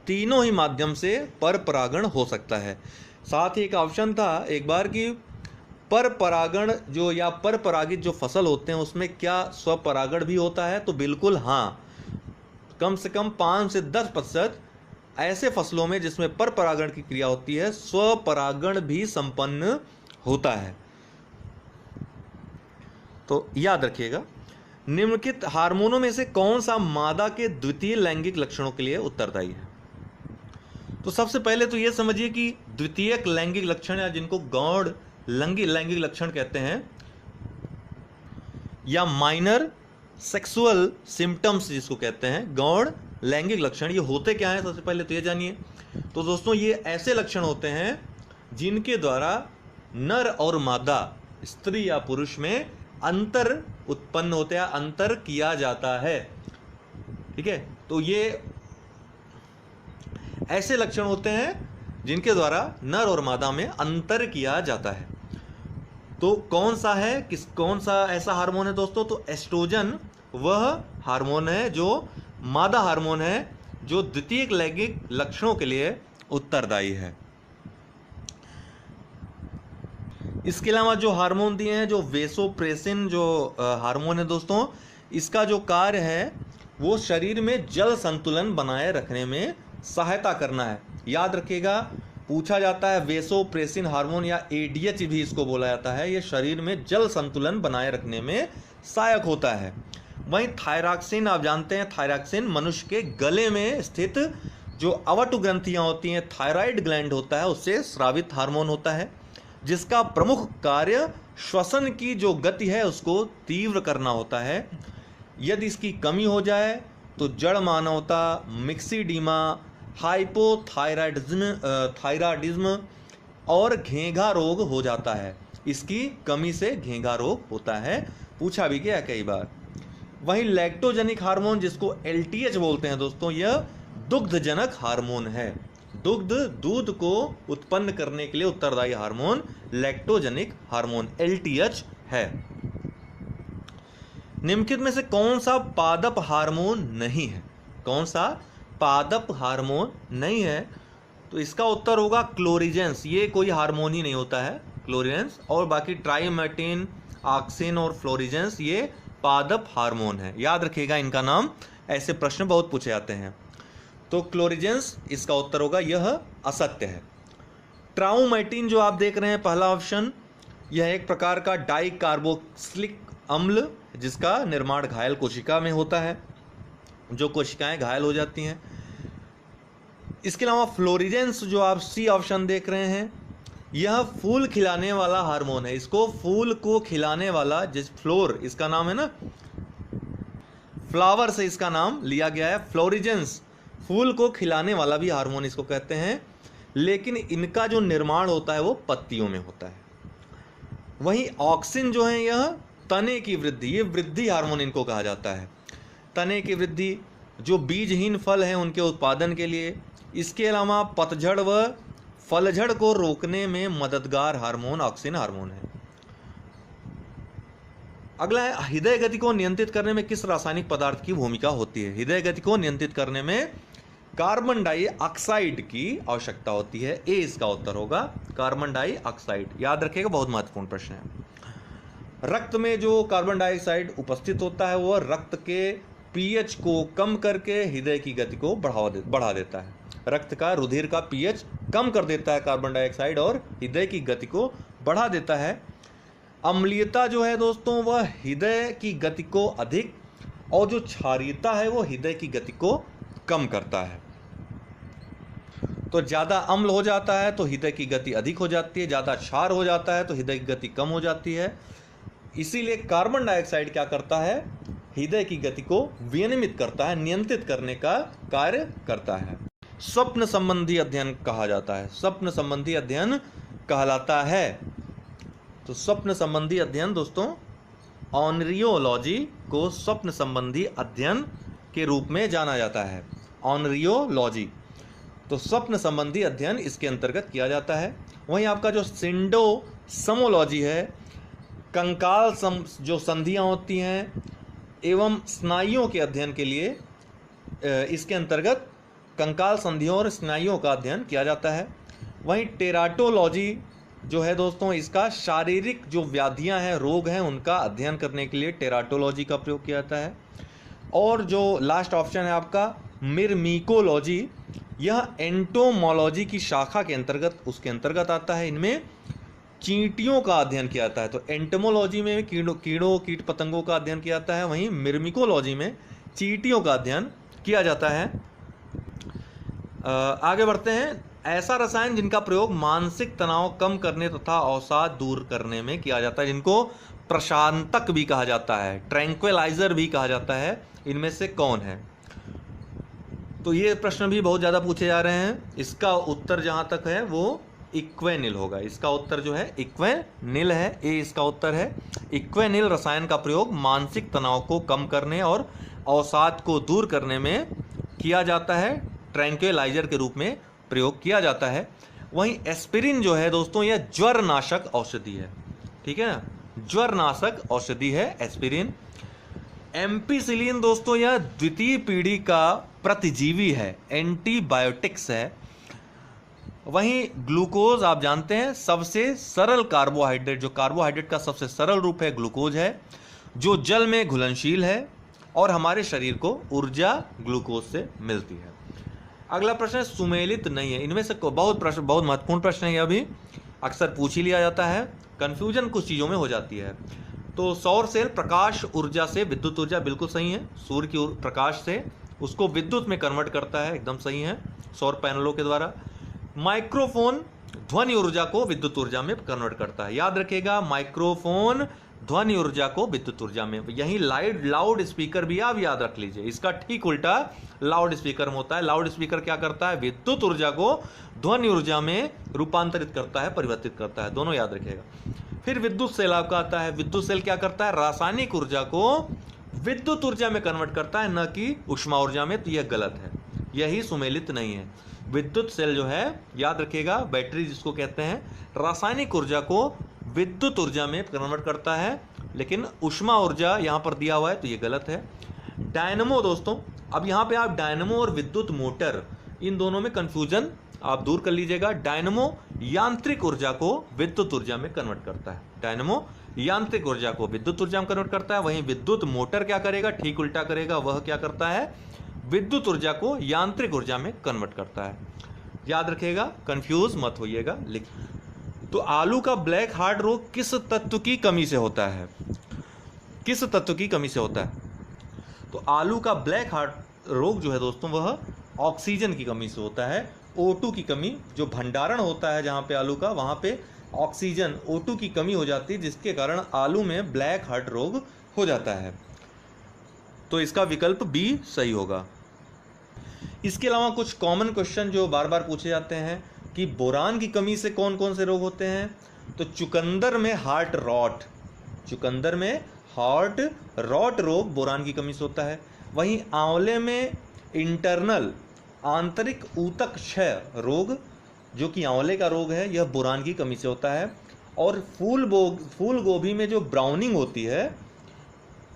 तीनों ही माध्यम से पर परागण हो सकता है। साथ ही एक ऑप्शन था एक बार कि पर परागण जो या पर परागित जो फसल होते हैं उसमें क्या स्वपरागण भी होता है? तो बिल्कुल हाँ, कम से कम 5 से 10% ऐसे फसलों में जिसमें पर परागण की क्रिया होती है स्वपरागण भी संपन्न होता है। तो याद रखिएगा, निम्नलिखित हार्मोनों में से कौन सा मादा के द्वितीय लैंगिक लक्षणों के लिए उत्तरदायी है? तो सबसे पहले तो यह समझिए कि द्वितीयक लैंगिक लक्षण या जिनको गौण लैंगिक लक्षण कहते हैं या माइनर सेक्सुअल सिम्टम्स जिसको कहते हैं, गौण लैंगिक लक्षण, ये होते क्या हैं? सबसे पहले तो ये जानिए। तो दोस्तों ये ऐसे लक्षण होते हैं जिनके द्वारा नर और मादा, स्त्री या पुरुष में अंतर उत्पन्न होता है, अंतर किया जाता है। ठीक है, तो ये ऐसे लक्षण होते हैं जिनके द्वारा नर और मादा में अंतर किया जाता है। तो कौन सा है, कौन सा ऐसा हार्मोन है दोस्तों? तो एस्ट्रोजन वह हार्मोन है जो मादा हार्मोन है जो द्वितीयक लैंगिक लक्षणों के लिए उत्तरदायी है। इसके अलावा जो हार्मोन दिए हैं, जो वेसोप्रेसिन जो हार्मोन है दोस्तों, इसका जो कार्य है वो शरीर में जल संतुलन बनाए रखने में सहायता करना है। याद रखिएगा, पूछा जाता है वेसोप्रेसिन हार्मोन या एडीएच भी इसको बोला जाता है, ये शरीर में जल संतुलन बनाए रखने में सहायक होता है। वहीं थायरॉक्सिन, आप जानते हैं थायरॉक्सिन मनुष्य के गले में स्थित जो अवटु ग्रंथियां होती हैं, थायराइड ग्लैंड होता है, उससे स्रावित हार्मोन होता है, जिसका प्रमुख कार्य श्वसन की जो गति है उसको तीव्र करना होता है। यदि इसकी कमी हो जाए तो जड़ मानवता, मिक्सीडीमा, हाइपोथायराइडिज्म और घेंघा रोग हो जाता है। इसकी कमी से घेंघा रोग होता है, पूछा भी गया कई बार। वहीं लैक्टोजेनिक हार्मोन जिसको एलटीएच बोलते हैं दोस्तों, यह दुग्धजनक हार्मोन है। दूध को उत्पन्न करने के लिए उत्तरदायी हार्मोन लैक्टोजेनिक हार्मोन एलटीएच है। निम्नलिखित में से कौन सा पादप हार्मोन नहीं है? कौन सा पादप हार्मोन नहीं है? तो इसका उत्तर होगा क्लोरिजेंस। ये कोई हार्मोन ही नहीं होता है, क्लोरिजेंस। और बाकी ट्राइमेटिन, ऑक्सिन और फ्लोरिजेंस ये पादप हार्मोन है। याद रखिएगा इनका नाम, ऐसे प्रश्न बहुत पूछे जाते हैं। तो क्लोरिजेंस इसका उत्तर होगा, यह असत्य है। ट्राउमेटिन जो आप देख रहे हैं पहला ऑप्शन, यह एक प्रकार का डाई कार्बोक्सिलिक अम्ल जिसका निर्माण घायल कोशिका में होता है, जो कोशिकाएं घायल हो जाती हैं। इसके अलावा फ्लोरिजेंस जो आप सी ऑप्शन देख रहे हैं, यह फूल खिलाने वाला हार्मोन है। इसको फूल को खिलाने वाला, जिस फ्लोर इसका नाम है ना, फ्लावर से इसका नाम लिया गया है। फ्लोरिजेंस फूल को खिलाने वाला भी हार्मोन इसको कहते हैं, लेकिन इनका जो निर्माण होता है वो पत्तियों में होता है। वहीं ऑक्सिन जो है यह तने की वृद्धि, ये वृद्धि हार्मोन इनको कहा जाता है। तने की वृद्धि, जो बीजहीन फल हैं उनके उत्पादन के लिए। इसके अलावा पतझड़ व फलझड़ को रोकने में मददगार हार्मोन ऑक्सिन हार्मोन है। अगला है, हृदय गति को नियंत्रित करने में किस रासायनिक पदार्थ की भूमिका होती है? हृदय गति को नियंत्रित करने में कार्बन डाइऑक्साइड की आवश्यकता होती है। ए इसका उत्तर होगा, कार्बन डाइऑक्साइड। याद रखिएगा, बहुत महत्वपूर्ण प्रश्न है। रक्त में जो कार्बन डाइऑक्साइड उपस्थित होता है वह रक्त के पीएच को कम करके हृदय की गति को बढ़ा देता है। रक्त का, रुधिर का पीएच कम कर देता है कार्बन डाइऑक्साइड और हृदय की गति को बढ़ा देता है। अम्लीयता जो है दोस्तों वह हृदय की गति को अधिक, और जो क्षारीयता है वो हृदय की गति को कम करता है। तो ज़्यादा अम्ल हो जाता है तो हृदय की गति अधिक हो जाती है, ज़्यादा क्षार हो जाता है तो हृदय की गति कम हो जाती है। इसीलिए कार्बन डाइऑक्साइड क्या करता है, हृदय की गति को विनियमित करता है, नियंत्रित करने का कार्य करता है। स्वप्न संबंधी अध्ययन कहा जाता है, स्वप्न संबंधी अध्ययन कहलाता है। तो स्वप्न संबंधी अध्ययन दोस्तों, ऑनरियोलॉजी को स्वप्न संबंधी अध्ययन के रूप में जाना जाता है, ऑनरियोलॉजी। तो स्वप्न संबंधी अध्ययन इसके अंतर्गत किया जाता है। वहीं आपका जो सिंडोसमोलॉजी है, कंकाल जो संधियां होती हैं एवं स्नायुओं के अध्ययन के लिए इसके अंतर्गत कंकाल संधियों और स्नायुओं का अध्ययन किया जाता है। वहीं टेराटोलॉजी जो है दोस्तों, इसका शारीरिक जो व्याधियां हैं, रोग हैं, उनका अध्ययन करने के लिए टेराटोलॉजी का प्रयोग किया जाता है। और जो लास्ट ऑप्शन है आपका मिर्मिकोलॉजी, यह एंटोमोलॉजी की शाखा के अंतर्गत उसके अंतर्गत आता है। इनमें चींटियों का अध्ययन किया जाता है। तो एंटोमोलॉजी में कीड़ों कीट पतंगों का अध्ययन किया जाता है, वहीं मिर्मिकोलॉजी में चींटियों का अध्ययन किया जाता है। आगे बढ़ते हैं। ऐसा रसायन जिनका प्रयोग मानसिक तनाव कम करने तथा अवसाद दूर करने में किया जाता है, जिनको प्रशांतक भी कहा जाता है, ट्रैंक्विलाइजर भी कहा जाता है, इनमें से कौन है? तो ये प्रश्न भी बहुत ज़्यादा पूछे जा रहे हैं। इसका उत्तर जहाँ तक है वो इक्वेनिल होगा। इसका उत्तर जो है इक्वेनिल है, ये इसका उत्तर है। इक्वेनिल रसायन का प्रयोग मानसिक तनाव को कम करने और अवसाद को दूर करने में किया जाता है, ट्रैंक्विलाइजर के रूप में प्रयोग किया जाता है। वहीं एस्पिरिन जो है दोस्तों, यह ज्वरनाशक औषधि है, ठीक है ना, ज्वरनाशक औषधि है एस्पिरिन। एम्पिसिलिन दोस्तों, यह द्वितीय पीढ़ी का प्रतिजीवी है, एंटीबायोटिक्स है। वहीं ग्लूकोज आप जानते हैं सबसे सरल कार्बोहाइड्रेट, जो कार्बोहाइड्रेट का सबसे सरल रूप है ग्लूकोज है, जो जल में घुलनशील है और हमारे शरीर को ऊर्जा ग्लूकोज से मिलती है। अगला प्रश्न है सुमेलित नहीं है। इनमें से बहुत महत्वपूर्ण प्रश्न है, यह भी अक्सर पूछ ही लिया जाता है, कंफ्यूजन कुछ चीज़ों में हो जाती है। तो सौर सेल प्रकाश ऊर्जा से विद्युत ऊर्जा, बिल्कुल सही है, सूर्य की प्रकाश से उसको विद्युत में कन्वर्ट करता है, एकदम सही है, सौर पैनलों के द्वारा। माइक्रोफोन ध्वनि ऊर्जा को विद्युत ऊर्जा में कन्वर्ट करता है, याद रखिएगा, माइक्रोफोन ध्वनि ऊर्जा को विद्युत ऊर्जा में। यही लाउड स्पीकर भी आप याद रख लीजिए, इसका ठीक उल्टा लाउड स्पीकर में होता है। लाउड स्पीकर क्या करता है, विद्युत ऊर्जा को ध्वनि ऊर्जा में रूपांतरित करता है, परिवर्तित करता है, दोनों याद रखिएगा। फिर विद्युत सेल आपका आता है। विद्युत सेल क्या करता है, रासायनिक ऊर्जा को विद्युत ऊर्जा में कन्वर्ट करता है, न कि ऊष्मा ऊर्जा में। तो यह गलत है, यही सुमेलित नहीं है। विद्युत सेल जो है, याद रखिएगा, बैटरी जिसको कहते हैं, रासायनिक ऊर्जा को विद्युत ऊर्जा में कन्वर्ट करता है, लेकिन ऊष्मा ऊर्जा यहां पर दिया हुआ है, तो ये गलत है। डायनमो दोस्तों, अब यहां पे आप डायनमो और विद्युत मोटर, इन दोनों में कंफ्यूजन आप दूर कर लीजिएगा। डायनमो यांत्रिक ऊर्जा को विद्युत ऊर्जा में कन्वर्ट करता है, डायनमो यांत्रिक ऊर्जा को विद्युत ऊर्जा में कन्वर्ट करता है। वहीं विद्युत मोटर क्या करेगा, ठीक उल्टा करेगा, वह क्या करता है, विद्युत ऊर्जा को यांत्रिक ऊर्जा में कन्वर्ट करता है। याद रखिएगा, कंफ्यूज मत होइएगा। तो आलू का ब्लैक हार्ट रोग किस तत्व की कमी से होता है, किस तत्व की कमी से होता है? तो आलू का ब्लैक हार्ट रोग जो है दोस्तों, वह ऑक्सीजन की कमी से होता है। O2 की कमी, जो भंडारण होता है जहां पे आलू का, वहां पे ऑक्सीजन O2 की कमी हो जाती है, जिसके कारण आलू में ब्लैक हार्ट रोग हो जाता है। तो इसका विकल्प बी सही होगा। इसके अलावा कुछ कॉमन क्वेश्चन जो बार बार पूछे जाते हैं कि बोरान की कमी से कौन कौन से रोग होते हैं। तो चुकंदर में हार्ट रॉट, चुकंदर में हार्ट रॉट रोग बोरान की कमी से होता है। वहीं आंवले में इंटरनल, आंतरिक ऊतक क्षय रोग, जो कि आंवले का रोग है, यह बोरान की कमी से होता है। और फूल गोभी में जो ब्राउनिंग होती है,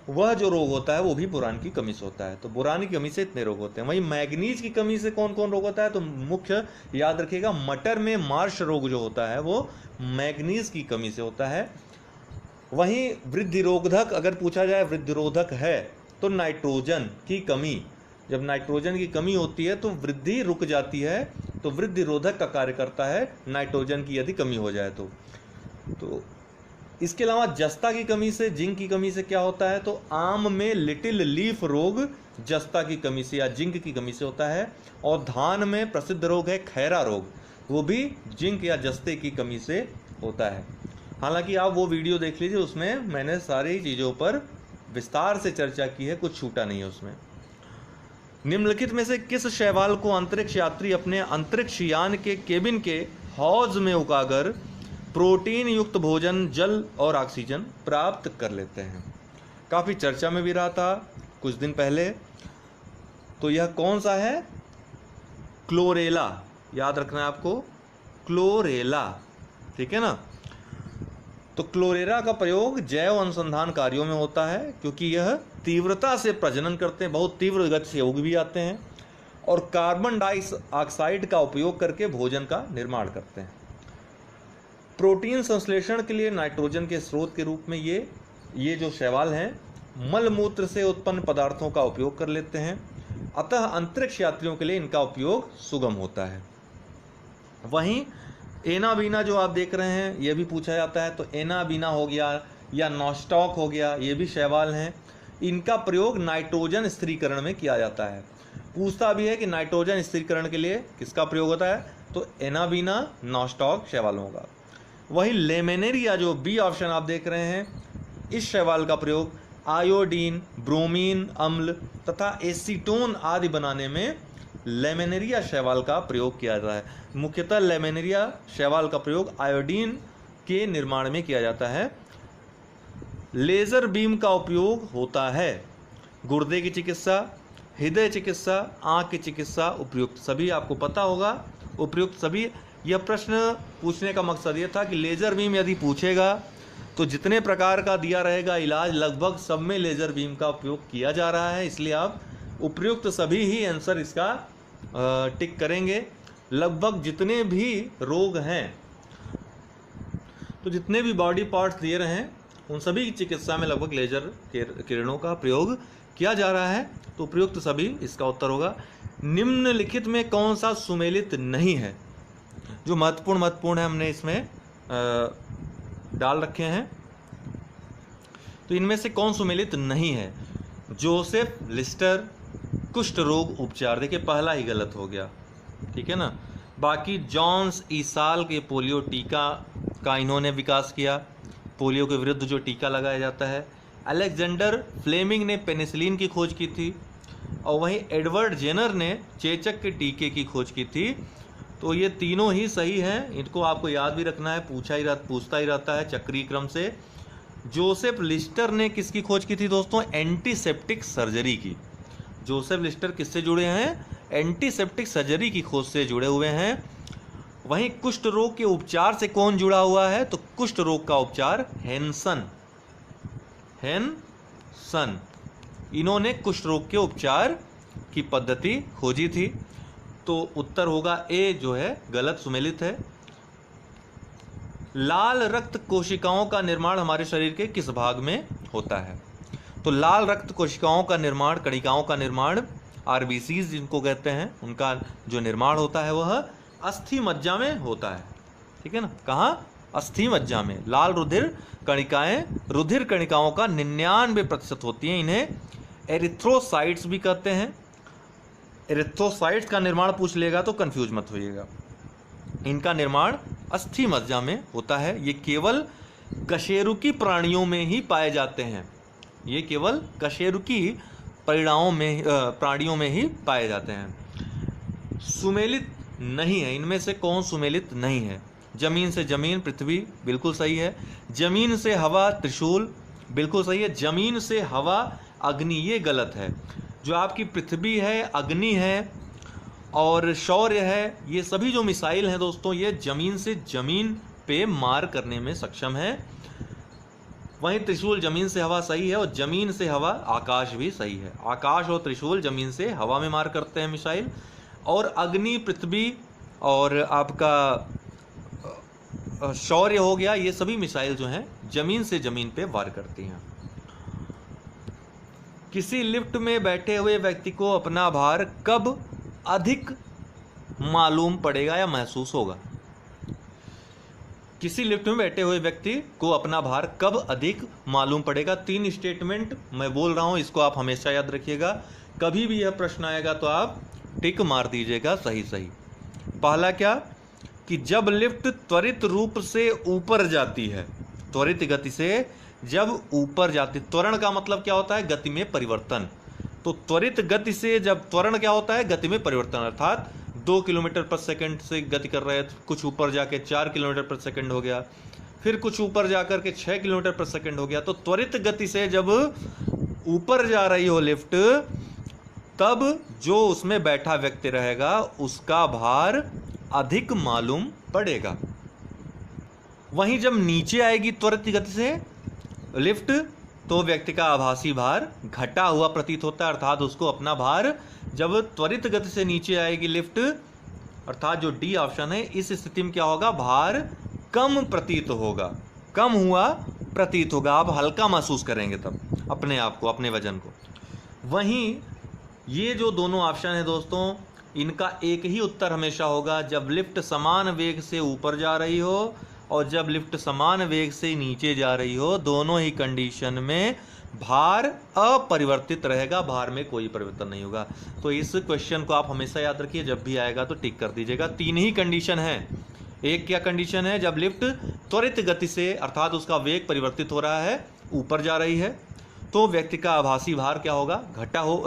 वह जो रोग होता है वो भी बोरान की कमी से होता है। तो बोरान की कमी से इतने रोग होते हैं। वहीं मैग्नीज की कमी से कौन कौन रोग होता है, तो मुख्य याद रखिएगा, मटर में मार्श रोग जो होता है वो मैग्नीज की कमी से होता है। वहीं वृद्धिरोधक, अगर पूछा जाए वृद्धिरोधक है, तो नाइट्रोजन की कमी, जब नाइट्रोजन की कमी होती है तो वृद्धि रुक जाती है, तो वृद्धिरोधक का कार्य करता है नाइट्रोजन की यदि कमी हो जाए तो इसके अलावा जस्ता की कमी से, जिंक की कमी से क्या होता है, तो आम में लिटिल लीफ रोग जस्ता की कमी से या जिंक की कमी से होता है। और धान में प्रसिद्ध रोग है खैरा रोग, वो भी जिंक या जस्ते की कमी से होता है। हालांकि आप वो वीडियो देख लीजिए, उसमें मैंने सारी चीज़ों पर विस्तार से चर्चा की है, कुछ छूटा नहीं है उसमें। निम्नलिखित में से किस शैवाल को अंतरिक्ष यात्री अपने अंतरिक्ष यान के केबिन के हौज में उगाकर प्रोटीन युक्त भोजन, जल और ऑक्सीजन प्राप्त कर लेते हैं? काफ़ी चर्चा में भी रहा था कुछ दिन पहले। तो यह कौन सा है? क्लोरेला, याद रखना है आपको, क्लोरेला, ठीक है ना। तो क्लोरेला का प्रयोग जैव अनुसंधान कार्यों में होता है, क्योंकि यह तीव्रता से प्रजनन करते हैं, बहुत तीव्र गति से उग भी आते हैं, और कार्बन डाइऑक्साइड का उपयोग करके भोजन का निर्माण करते हैं। प्रोटीन संश्लेषण के लिए नाइट्रोजन के स्रोत के रूप में ये जो शैवाल हैं मलमूत्र से उत्पन्न पदार्थों का उपयोग कर लेते हैं, अतः अंतरिक्ष यात्रियों के लिए इनका उपयोग सुगम होता है। वहीं एनाबीना जो आप देख रहे हैं, यह भी पूछा जाता है, तो एनाबीना हो गया या नॉस्टॉक हो गया, ये भी शैवाल हैं। इनका प्रयोग नाइट्रोजन स्थिरीकरण में किया जाता है। पूछता भी है कि नाइट्रोजन स्थिरीकरण के लिए किसका प्रयोग होता है, तो एनाबीना, नॉस्टॉक शैवालों का। वहीं लेमिनेरिया जो बी ऑप्शन आप देख रहे हैं, इस शैवाल का प्रयोग आयोडीन, ब्रोमीन अम्ल तथा एसीटोन आदि बनाने में लेमिनेरिया शैवाल का प्रयोग किया जाता है। मुख्यतः लेमिनेरिया शैवाल का प्रयोग आयोडीन के निर्माण में किया जाता है। लेज़र बीम का उपयोग होता है गुर्दे की चिकित्सा, हृदय चिकित्सा, आँख की चिकित्सा, उपयुक्त सभी आपको पता होगा, उपयुक्त सभी। यह प्रश्न पूछने का मकसद ये था कि लेज़र बीम यदि पूछेगा तो जितने प्रकार का दिया रहेगा इलाज, लगभग सब में लेज़र बीम का उपयोग किया जा रहा है, इसलिए आप उपयुक्त सभी ही आंसर इसका टिक करेंगे। लगभग जितने भी रोग हैं, तो जितने भी बॉडी पार्ट्स दिए रहे हैं, उन सभी की चिकित्सा में लगभग लेजर किरणों का प्रयोग किया जा रहा है, तो उपयुक्त सभी इसका उत्तर होगा। निम्नलिखित में कौन सा सुमेलित नहीं है? जो महत्वपूर्ण है हमने इसमें डाल रखे हैं, तो इनमें से कौन सुमेलित नहीं है? जोसेफ लिस्टर कुष्ठ रोग उपचार, देखिए पहला ही गलत हो गया, ठीक है ना। बाकी जॉन्स ईसाल के पोलियो टीका का इन्होंने विकास किया, पोलियो के विरुद्ध जो टीका लगाया जाता है। अलेक्जेंडर फ्लेमिंग ने पेनिसिलिन की खोज की थी, और वहीं एडवर्ड जेनर ने चेचक के टीके की खोज की थी। तो ये तीनों ही सही हैं, इनको आपको याद भी रखना है, पूछता ही रहता है चक्रीय क्रम से। जोसेफ लिस्टर ने किसकी खोज की थी दोस्तों? एंटीसेप्टिक सर्जरी की। जोसेफ लिस्टर किससे जुड़े हैं? एंटीसेप्टिक सर्जरी की खोज से जुड़े हुए हैं। वहीं कुष्ठ रोग के उपचार से कौन जुड़ा हुआ है? तो कुष्ठ रोग का उपचार हेनसन, इन्होंने कुष्ठ रोग के उपचार की पद्धति खोजी थी। तो उत्तर होगा ए जो है गलत, सुमेलित है। लाल रक्त कोशिकाओं का निर्माण हमारे शरीर के किस भाग में होता है? तो लाल रक्त कोशिकाओं का निर्माण, कणिकाओं का निर्माण, आरबीसीज जिनको कहते हैं, उनका जो निर्माण होता है वह अस्थि मज्जा में होता है, ठीक है ना। कहाँ? अस्थि मज्जा में। लाल रुधिर कणिकाएं रुधिर कणिकाओं का 99% होती हैं। इन्हें एरिथ्रोसाइट्स भी कहते हैं। एरिथ्रोसाइट्स का निर्माण पूछ लेगा तो कंफ्यूज मत होइएगा। इनका निर्माण अस्थि मज्जा में होता है। ये केवल कशेरुकी प्राणियों में ही पाए जाते हैं। ये केवल कशेरुकी प्राणियों में ही पाए जाते हैं। सुमेलित नहीं है, इनमें से कौन सुमेलित नहीं है? जमीन से जमीन, पृथ्वी, बिल्कुल सही है। जमीन से हवा, त्रिशूल, बिल्कुल सही है। जमीन से हवा, अग्नि, ये गलत है। जो आपकी पृथ्वी है, अग्नि है और शौर्य है, ये सभी जो मिसाइल हैं दोस्तों, ये जमीन से जमीन पे मार करने में सक्षम है। वहीं त्रिशूल जमीन से हवा सही है, और जमीन से हवा आकाश भी सही है। आकाश और त्रिशूल जमीन से हवा में मार करते हैं मिसाइल, और अग्नि, पृथ्वी और आपका शौर्य हो गया, ये सभी मिसाइल जो हैं जमीन से जमीन पे वार करती हैं। किसी लिफ्ट में बैठे हुए व्यक्ति को अपना भार कब अधिक मालूम पड़ेगा या महसूस होगा? किसी लिफ्ट में बैठे हुए व्यक्ति को अपना भार कब अधिक मालूम पड़ेगा। 3 स्टेटमेंट मैं बोल रहा हूं, इसको आप हमेशा याद रखिएगा। कभी भी यह प्रश्न आएगा तो आप टिक मार दीजिएगा सही सही। पहला क्या कि जब लिफ्ट त्वरित रूप से ऊपर जाती है, त्वरित गति से जब ऊपर जाती, त्वरण का मतलब क्या होता है, गति में परिवर्तन। तो त्वरित गति से जब, त्वरण क्या होता है, गति में परिवर्तन, अर्थात 2 किलोमीटर पर सेकंड से गति कर रहे हैं, कुछ ऊपर जाके 4 किलोमीटर पर सेकंड हो गया, फिर कुछ ऊपर जाकर के 6 किलोमीटर पर सेकंड हो गया। तो त्वरित गति से जब ऊपर जा रही हो लिफ्ट, तब जो उसमें बैठा व्यक्ति रहेगा उसका भार अधिक मालूम पड़ेगा। वहीं जब नीचे आएगी त्वरित गति से लिफ्ट, तो व्यक्ति का आभासी भार घटा हुआ प्रतीत होता है, अर्थात उसको अपना भार, जब त्वरित गति से नीचे आएगी लिफ्ट, अर्थात जो डी ऑप्शन है, इस स्थिति में क्या होगा, भार कम प्रतीत होगा, कम हुआ प्रतीत होगा, आप हल्का महसूस करेंगे तब अपने आप को, अपने वजन को। वहीं ये जो दोनों ऑप्शन है दोस्तों, इनका एक ही उत्तर हमेशा होगा, जब लिफ्ट समान वेग से ऊपर जा रही हो और जब लिफ्ट समान वेग से नीचे जा रही हो, दोनों ही कंडीशन में भार अपरिवर्तित रहेगा, भार में कोई परिवर्तन नहीं होगा। तो इस क्वेश्चन को आप हमेशा याद रखिए, जब भी आएगा तो टिक कर दीजिएगा। 3 ही कंडीशन है। एक क्या कंडीशन है, जब लिफ्ट त्वरित गति से, अर्थात उसका वेग परिवर्तित हो रहा है, ऊपर जा रही है, तो व्यक्ति का आभासी भार क्या होगा, घटा हो,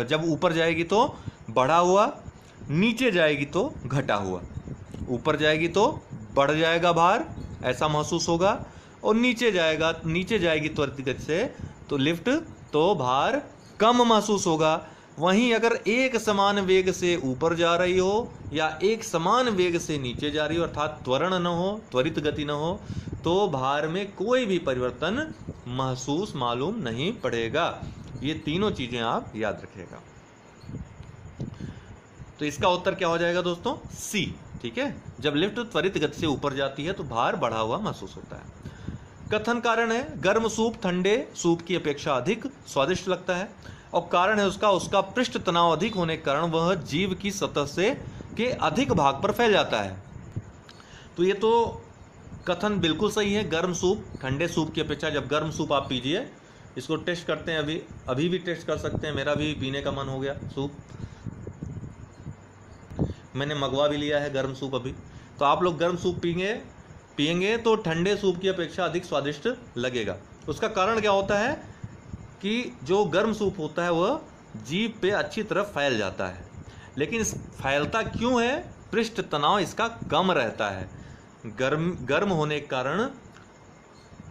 जब ऊपर जाएगी तो बढ़ा हुआ, नीचे जाएगी तो घटा हुआ। ऊपर जाएगी तो बढ़ जाएगा भार, ऐसा महसूस होगा, और नीचे जाएगी त्वरित गति से तो लिफ्ट, तो भार कम महसूस होगा। वहीं अगर एक समान वेग से ऊपर जा रही हो या एक समान वेग से नीचे जा रही हो, अर्थात त्वरण न हो, त्वरित गति न हो, तो भार में कोई भी परिवर्तन महसूस मालूम नहीं पड़ेगा। ये तीनों चीजें आप याद रखिएगा। तो इसका उत्तर क्या हो जाएगा दोस्तों, सी। ठीक है, जब लिफ्ट त्वरित गति से ऊपर जाती है तो भार बढ़ा हुआ महसूस होता है। कथन कारण है, गर्म सूप ठंडे सूप की अपेक्षा अधिक स्वादिष्ट लगता है, और कारण है उसका पृष्ठ तनाव अधिक होने के कारण वह जीव की सतह से के अधिक भाग पर फैल जाता है। तो ये तो कथन बिल्कुल सही है। गर्म सूप ठंडे सूप की अपेक्षा, जब गर्म सूप आप पीजिए, इसको टेस्ट करते हैं, अभी भी टेस्ट कर सकते हैं, मेरा भी पीने का मन हो गया सूप, मैंने मंगवा भी लिया है गर्म सूप अभी। तो आप लोग गर्म सूप पिएंगे तो ठंडे सूप की अपेक्षा अधिक स्वादिष्ट लगेगा। उसका कारण क्या होता है कि जो गर्म सूप होता है वह जीभ पे अच्छी तरह फैल जाता है, लेकिन फैलता क्यों है, पृष्ठ तनाव इसका कम रहता है। गर्म होने के कारण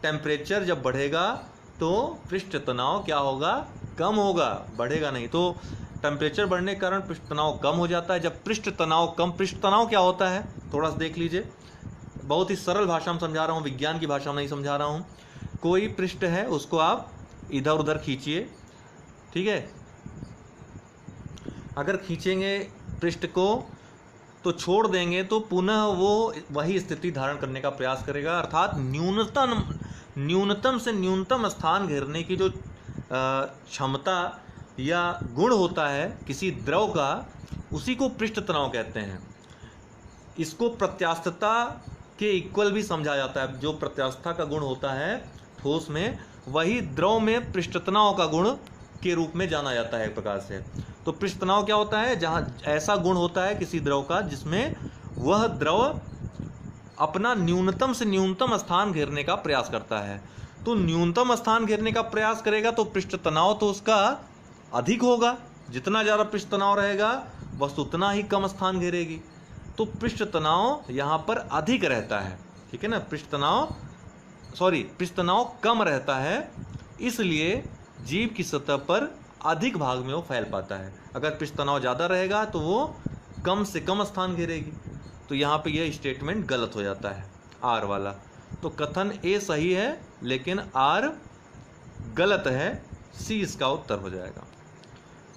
टेम्परेचर जब बढ़ेगा तो पृष्ठ तनाव क्या होगा, कम होगा, बढ़ेगा नहीं। तो टेम्परेचर बढ़ने के कारण पृष्ठ तनाव कम हो जाता है। जब पृष्ठ तनाव कम, पृष्ठ तनाव क्या होता है थोड़ा सा देख लीजिए, बहुत ही सरल भाषा में समझा रहा हूँ, विज्ञान की भाषा में नहीं समझा रहा हूँ। कोई पृष्ठ है, उसको आप इधर उधर खींचिए, ठीक है, अगर खींचेंगे पृष्ठ को तो छोड़ देंगे तो पुनः वो वही स्थिति धारण करने का प्रयास करेगा, अर्थात न्यूनतम से न्यूनतम स्थान घेरने की जो क्षमता या गुण होता है किसी द्रव का, उसी को पृष्ठ तनाव कहते हैं। इसको प्रत्यास्थता के इक्वल भी समझा जाता है। जो प्रत्यास्था का गुण होता है ठोस में, वही द्रव में पृष्ठ तनाव का गुण के रूप में जाना जाता है एक प्रकार से। तो पृष्ठ तनाव क्या होता है, जहां ऐसा गुण होता है किसी द्रव का जिसमें वह द्रव अपना न्यूनतम से न्यूनतम स्थान घेरने का प्रयास करता है। तो न्यूनतम स्थान घेरने का प्रयास करेगा तो पृष्ठ तनाव तो उसका अधिक होगा। जितना ज़्यादा पृष्ठ तनाव रहेगा वस्तु उतना ही कम स्थान घेरेगी। तो पृष्ठ तनाव यहाँ पर अधिक रहता है, ठीक है ना, पृष्ठ तनाव कम रहता है, इसलिए जीव की सतह पर अधिक भाग में वो फैल पाता है। अगर पृष्ठ तनाव ज़्यादा रहेगा तो वो कम से कम स्थान घेरेगी। तो यहाँ पे यह स्टेटमेंट गलत हो जाता है, आर वाला। तो कथन ए सही है लेकिन आर गलत है, सी इसका उत्तर हो जाएगा।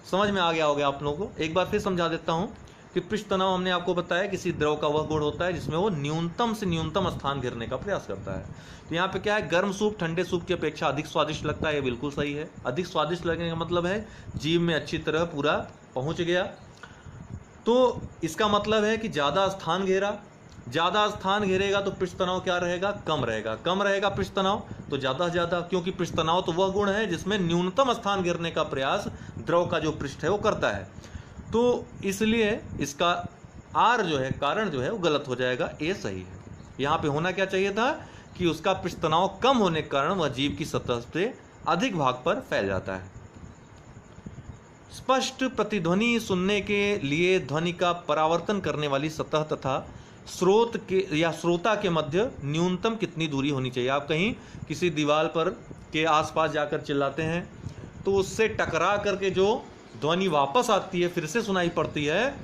समझ में आ गया होगा आप लोगों को। एक बार फिर समझा देता हूँ कि पृष्ठ तनाव हमने आपको बताया किसी द्रव का वह गुण होता है जिसमें वो न्यूनतम से न्यूनतम स्थान घेरने का प्रयास करता है। तो यहाँ पे क्या है, गर्म सूप ठंडे सूप की अपेक्षा अधिक स्वादिष्ट लगता है, ये बिल्कुल सही है। अधिक स्वादिष्ट लगने का मतलब है जीभ में अच्छी तरह पूरा पहुँच गया। तो इसका मतलब है कि ज़्यादा स्थान घेरा, ज़्यादा स्थान घेरेगा तो पृष्ठ तनाव क्या रहेगा, कम रहेगा। कम रहेगा पृष्ठ तनाव तो ज़्यादा से ज़्यादा, क्योंकि पृष्ठ तनाव तो वह गुण है जिसमें न्यूनतम स्थान घेरने का प्रयास द्रव का जो पृष्ठ है वो करता है। तो इसलिए इसका आर जो है, कारण जो है वो गलत हो जाएगा, ए सही है। यहाँ पे होना क्या चाहिए था कि उसका पृष्ठ तनाव कम होने के कारण वह जीव की सतह से अधिक भाग पर फैल जाता है। स्पष्ट प्रतिध्वनि सुनने के लिए ध्वनि का परावर्तन करने वाली सतह तथा स्रोत के या श्रोता के मध्य न्यूनतम कितनी दूरी होनी चाहिए। आप कहीं किसी दीवार पर के आसपास जाकर चिल्लाते हैं तो उससे टकरा करके जो ध्वनि वापस आती है, फिर से सुनाई पड़ती है,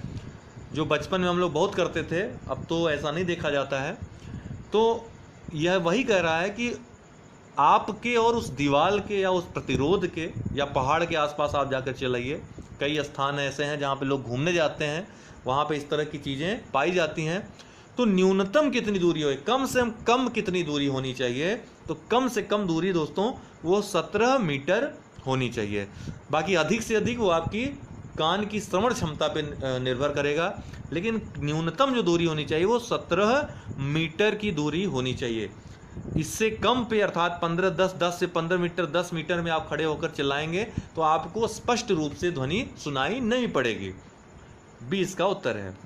जो बचपन में हम लोग बहुत करते थे, अब तो ऐसा नहीं देखा जाता है। तो यह वही कह रहा है कि आपके और उस दीवार के या उस प्रतिरोध के या पहाड़ के आसपास आप जाकर चिल्लाइए। कई स्थान ऐसे हैं जहाँ पे लोग घूमने जाते हैं, वहाँ पे इस तरह की चीज़ें पाई जाती हैं। तो न्यूनतम कितनी दूरी हो, कम से कम कितनी दूरी होनी चाहिए, तो कम से कम दूरी दोस्तों वो 17 मीटर होनी चाहिए। बाकी अधिक से अधिक वो आपकी कान की श्रवण क्षमता पे निर्भर करेगा, लेकिन न्यूनतम जो दूरी होनी चाहिए वो 17 मीटर की दूरी होनी चाहिए। इससे कम पे अर्थात 10 से 15 मीटर, 10 मीटर में आप खड़े होकर चिल्लाएंगे तो आपको स्पष्ट रूप से ध्वनि सुनाई नहीं पड़ेगी। बी इसका उत्तर है।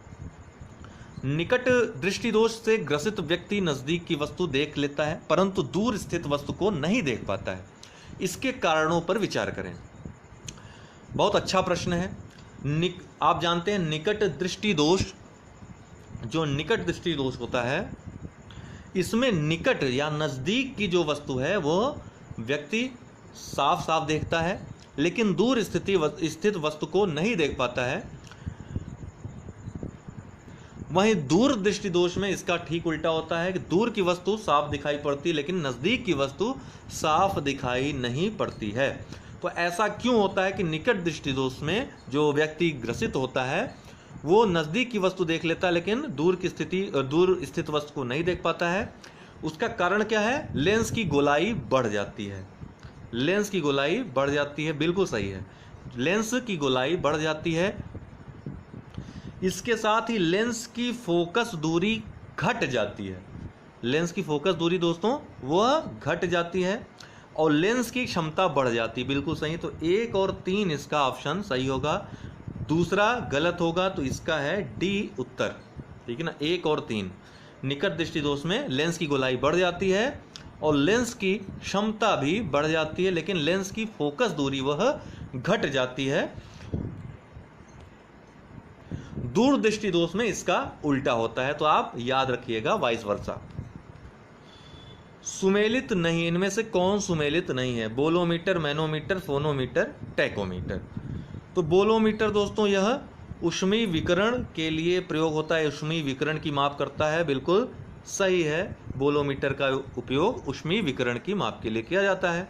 निकट दृष्टि दोष से ग्रसित व्यक्ति नजदीक की वस्तु देख लेता है परंतु दूर स्थित वस्तु को नहीं देख पाता है, इसके कारणों पर विचार करें। बहुत अच्छा प्रश्न है। आप जानते हैं निकट दृष्टि दोष, जो निकट दृष्टि दोष होता है, इसमें निकट या नजदीक की जो वस्तु है वो व्यक्ति साफ साफ देखता है, लेकिन दूर स्थित वस्तु को नहीं देख पाता है। वहीं दूर दृष्टि दोष में इसका ठीक उल्टा होता है कि दूर की वस्तु साफ दिखाई पड़ती लेकिन नजदीक की वस्तु साफ दिखाई नहीं पड़ती है। तो ऐसा क्यों होता है कि निकट दृष्टि दोष में जो व्यक्ति ग्रसित होता है वो नजदीक की वस्तु देख लेता है लेकिन दूर स्थित वस्तु को नहीं देख पाता है? उसका कारण क्या है? लेंस की गोलाई बढ़ जाती है। लेंस की गोलाई बढ़ जाती है, बिल्कुल सही है, लेंस की गोलाई बढ़ जाती है। इसके साथ ही लेंस की फोकस दूरी घट जाती है। लेंस की फोकस दूरी दोस्तों वह घट जाती है और लेंस की क्षमता बढ़ जाती है, बिल्कुल सही। तो 1 और 3 इसका ऑप्शन सही होगा, दूसरा गलत होगा। तो इसका है डी उत्तर, ठीक है ना, 1 और 3। निकट दृष्टि दोष में लेंस की गोलाई बढ़ जाती है और लेंस की क्षमता भी बढ़ जाती है, लेकिन लेंस की फोकस दूरी वह घट जाती है। दूर दृष्टि दोष में इसका उल्टा होता है, तो आप याद रखिएगा वाइस वर्सा। सुमेलित नहीं, इनमें से कौन सुमेलित नहीं है? Bolometer, manometer, phonometer, tachometer. तो बोलोमीटर दोस्तों यह ऊष्मीय विकिरण के लिए प्रयोग होता है, ऊष्मीय विकिरण की माप करता है, बिल्कुल सही है। बोलोमीटर का उपयोग ऊष्मीय विकिरण की माप के लिए किया जाता है।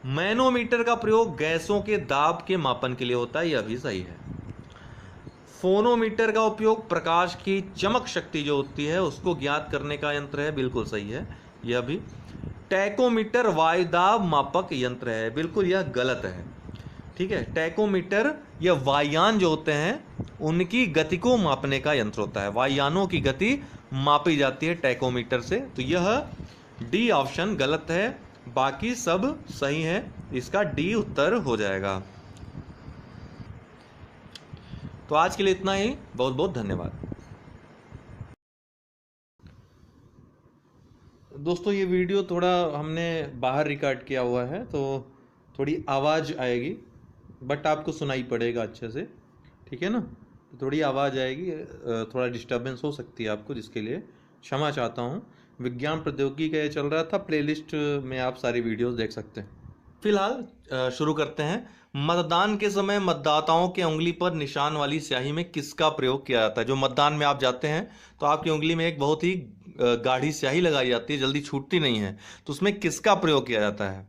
मैनोमीटर का प्रयोग गैसों के दाब के मापन के लिए होता है, यह भी सही है। फोनोमीटर का उपयोग प्रकाश की चमक शक्ति जो होती है उसको ज्ञात करने का यंत्र है, बिल्कुल सही है यह भी। टैकोमीटर वायुदाब मापक यंत्र है, बिल्कुल यह गलत है, ठीक है। टैकोमीटर या वायुयान जो होते हैं उनकी गति को मापने का यंत्र होता है, वायुयानों की गति मापी जाती है टैकोमीटर से। तो यह डी ऑप्शन गलत है, बाकी सब सही है, इसका डी उत्तर हो जाएगा। तो आज के लिए इतना ही, बहुत बहुत धन्यवाद दोस्तों। ये वीडियो थोड़ा हमने बाहर रिकॉर्ड किया हुआ है तो थोड़ी आवाज़ आएगी, बट आपको सुनाई पड़ेगा अच्छे से, ठीक है ना। तो थोड़ी आवाज़ आएगी, थोड़ा डिस्टर्बेंस हो सकती है आपको, जिसके लिए क्षमा चाहता हूँ। विज्ञान प्रौद्योगिकी का ये चल रहा था, प्लेलिस्ट में आप सारी वीडियोस देख सकते हैं। फिलहाल शुरू करते हैं। मतदान के समय मतदाताओं के उंगली पर निशान वाली स्याही में किसका प्रयोग किया जाता है? जो मतदान में आप जाते हैं तो आपकी उंगली में एक बहुत ही गाढ़ी स्याही लगाई जाती है, जल्दी छूटती नहीं है, तो उसमें किसका प्रयोग किया जाता है?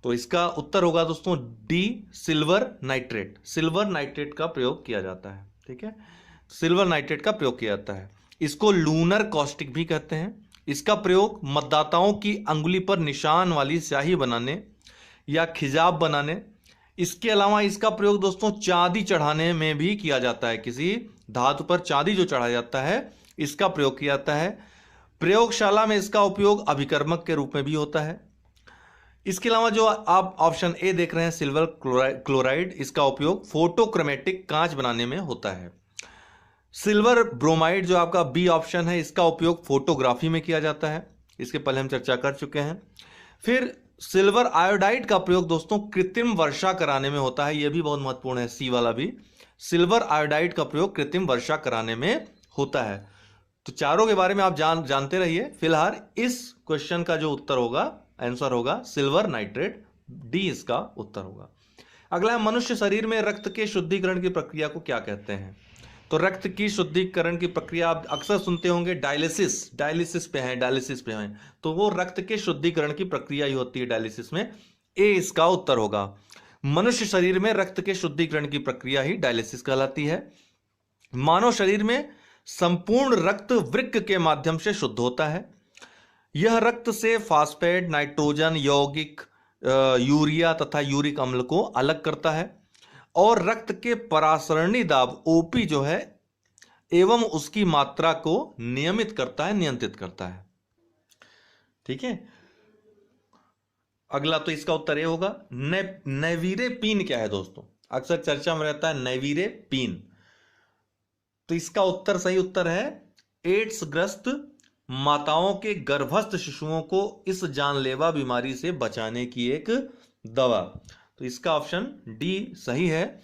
तो इसका उत्तर होगा दोस्तों D, silver nitrate. Silver nitrate का प्रयोग किया जाता है, ठीक है, सिल्वर नाइट्रेट का प्रयोग किया जाता है। इसको लूनर कॉस्टिक भी कहते हैं। इसका प्रयोग मतदाताओं की अंगुली पर निशान वाली स्याही बनाने या खिजाब बनाने इसके अलावा इसका प्रयोग दोस्तों चांदी चढ़ाने में भी किया जाता है। किसी धातु पर चांदी जो चढ़ाया जाता है इसका प्रयोग किया जाता है। प्रयोगशाला में इसका उपयोग अभिकर्मक के रूप में भी होता है। इसके अलावा जो आप ऑप्शन ए देख रहे हैं सिल्वर क्लोराइड, इसका उपयोग फोटोक्रोमेटिक कांच बनाने में होता है। सिल्वर ब्रोमाइड जो आपका बी ऑप्शन है, इसका उपयोग फोटोग्राफी में किया जाता है। इसके पहले हम चर्चा कर चुके हैं। फिर सिल्वर आयोडाइड का प्रयोग दोस्तों कृत्रिम वर्षा कराने में होता है। यह भी बहुत महत्वपूर्ण है, सी वाला भी। सिल्वर आयोडाइड का प्रयोग कृत्रिम वर्षा कराने में होता है। तो चारों के बारे में आप जानते रहिए। फिलहाल इस क्वेश्चन का जो उत्तर होगा, आंसर होगा सिल्वर नाइट्रेट, डी इसका उत्तर होगा। अगला है मनुष्य शरीर में रक्त के शुद्धिकरण की प्रक्रिया को क्या कहते हैं। तो रक्त की शुद्धिकरण की प्रक्रिया आप अक्सर सुनते होंगे डायलिसिस पे हैं, तो वो रक्त के शुद्धिकरण की प्रक्रिया ही होती है डायलिसिस में। ए इसका उत्तर होगा। मनुष्य शरीर में रक्त के शुद्धिकरण की प्रक्रिया ही डायलिसिस कहलाती है। मानव शरीर में संपूर्ण रक्त वृक्क के माध्यम से शुद्ध होता है। यह रक्त से फास्फेट, नाइट्रोजन, यौगिक, यूरिया तथा यूरिक अम्ल को अलग करता है और रक्त के परासरणी दाब ओपी जो है एवं उसकी मात्रा को नियंत्रित करता है। ठीक है, अगला तो इसका उत्तर ये होगा। नेविरेपिन क्या है दोस्तों, अक्सर चर्चा में रहता है नेविरेपिन। तो इसका उत्तर सही उत्तर है एड्स ग्रस्त माताओं के गर्भस्थ शिशुओं को इस जानलेवा बीमारी से बचाने की एक दवा। तो इसका ऑप्शन डी सही है।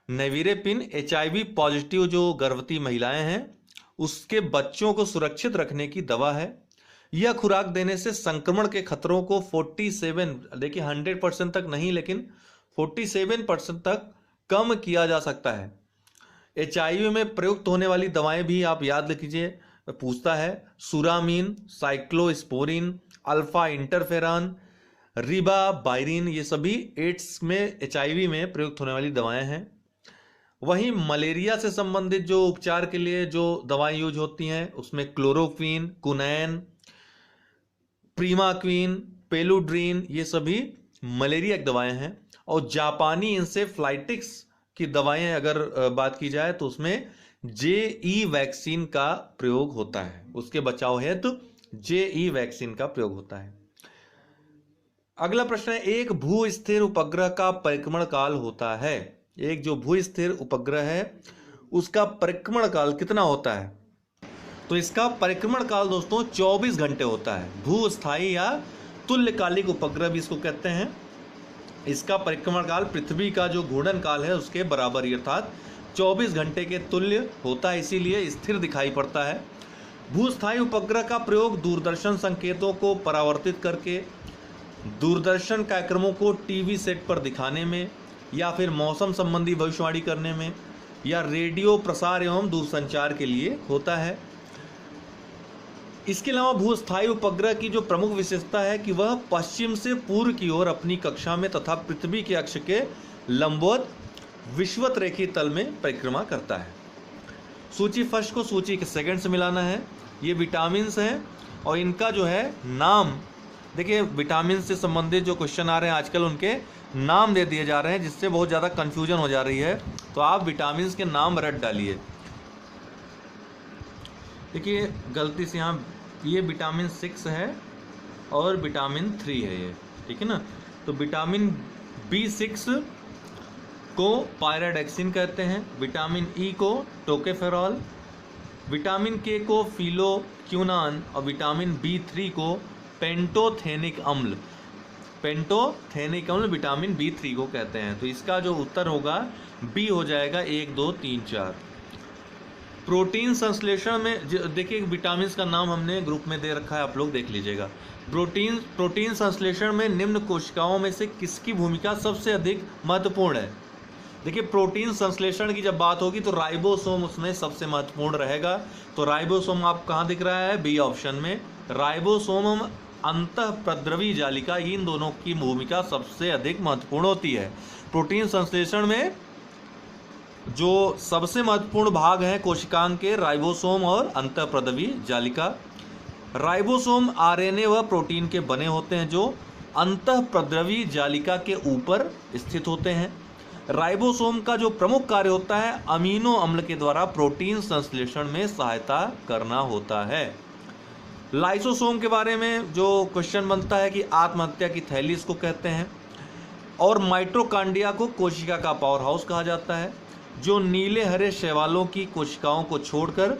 नेविरेपिन HIV पॉजिटिव जो गर्भवती महिलाएं हैं उसके बच्चों को सुरक्षित रखने की दवा है। यह खुराक देने से संक्रमण के खतरों को 47, देखिए 100% तक नहीं लेकिन 47% तक कम किया जा सकता है। HIV में प्रयुक्त होने वाली दवाएं भी आप याद लीजिए, पूछता है सुरामीन, साइक्लोस्पोरिन, अल्फा इंटरफेरॉन, रिबावायरिन, ये सभी एड्स में HIV में प्रयुक्त होने वाली दवाएं हैं। वहीं मलेरिया से संबंधित जो उपचार के लिए जो दवाएं यूज होती हैं उसमें क्लोरोक्विन, कुनैन, प्रीमाक्विन, पेलुड्रीन, ये सभी मलेरिया की दवाएं हैं। और जापानी इंसेफ्लाइटिस की दवाएं अगर बात की जाए तो उसमें JE वैक्सीन का प्रयोग होता है, उसके बचाव हेतु JE वैक्सीन का प्रयोग होता है। अगला प्रश्न है एक भू स्थिर उपग्रह का परिक्रमण काल होता है। एक जो भू स्थिर उपग्रह है उसका परिक्रमण काल कितना होता है। तो इसका परिक्रमण काल दोस्तों 24 घंटे होता है। भू स्थायी या तुल्यकालिक उपग्रह भी इसको कहते हैं। इसका परिक्रमण काल पृथ्वी का जो घूर्णन काल है उसके बराबर अर्थात 24 घंटे के तुल्य होता है, इसीलिए स्थिर दिखाई पड़ता है। भूस्थायी उपग्रह का प्रयोग दूरदर्शन संकेतों को परावर्तित करके दूरदर्शन कार्यक्रमों को टीवी सेट पर दिखाने में या फिर मौसम संबंधी भविष्यवाणी करने में या रेडियो प्रसार एवं दूरसंचार के लिए होता है। इसके अलावा भूस्थायी उपग्रह की जो प्रमुख विशेषता है कि वह पश्चिम से पूर्व की ओर अपनी कक्षा में तथा पृथ्वी के अक्ष के लंबवत विषुवत रेखीय तल में परिक्रमा करता है। सूची फर्स्ट को सूची के सेकंड से मिलाना है। ये विटामिन हैं और इनका जो है नाम, देखिए विटामिन से संबंधित जो क्वेश्चन आ रहे हैं आजकल उनके नाम दे दिए जा रहे हैं जिससे बहुत ज़्यादा कंफ्यूजन हो जा रही है। तो आप विटामिन के नाम रट डालिए। देखिए गलती से यहाँ ये विटामिन 6 है और विटामिन 3 है ये, ठीक है ना। तो विटामिन B6 को पायराडाक्सिन कहते हैं, विटामिन E को टोकेफेरॉल, विटामिन K को फिलोक्यूनान और विटामिन B3 को पेंटोथेनिक अम्ल विटामिन B3 को कहते हैं। तो इसका जो उत्तर होगा बी हो जाएगा 1 2 3 4। प्रोटीन संश्लेषण में देखिए विटामिन का नाम हमने ग्रुप में दे रखा है, आप लोग देख लीजिएगा। प्रोटीन संश्लेषण में निम्न कोशिकाओं में से किसकी भूमिका सबसे अधिक महत्वपूर्ण है। देखिए प्रोटीन संश्लेषण की जब बात होगी तो राइबोसोम उसमें सबसे महत्वपूर्ण रहेगा। तो राइबोसोम आप कहाँ दिख रहा है, बी ऑप्शन में। राइबोसोम अंतःप्रद्रवी जालिका, इन दोनों की भूमिका सबसे अधिक महत्वपूर्ण होती है। प्रोटीन संश्लेषण में जो सबसे महत्वपूर्ण भाग है कोशिकांग के राइबोसोम और अंतःप्रद्रवी जालिका। राइबोसोम RNA व प्रोटीन के बने होते हैं जो अंतःप्रद्रवी जालिका के ऊपर स्थित होते हैं। राइबोसोम का जो प्रमुख कार्य होता है अमीनो अम्ल के द्वारा प्रोटीन संश्लेषण में सहायता करना होता है। लाइसोसोम के बारे में जो क्वेश्चन बनता है कि आत्महत्या की थैली इसको कहते हैं। और माइटोकॉन्ड्रिया को कोशिका का पावर हाउस कहा जाता है, जो नीले हरे शैवालों की कोशिकाओं को छोड़कर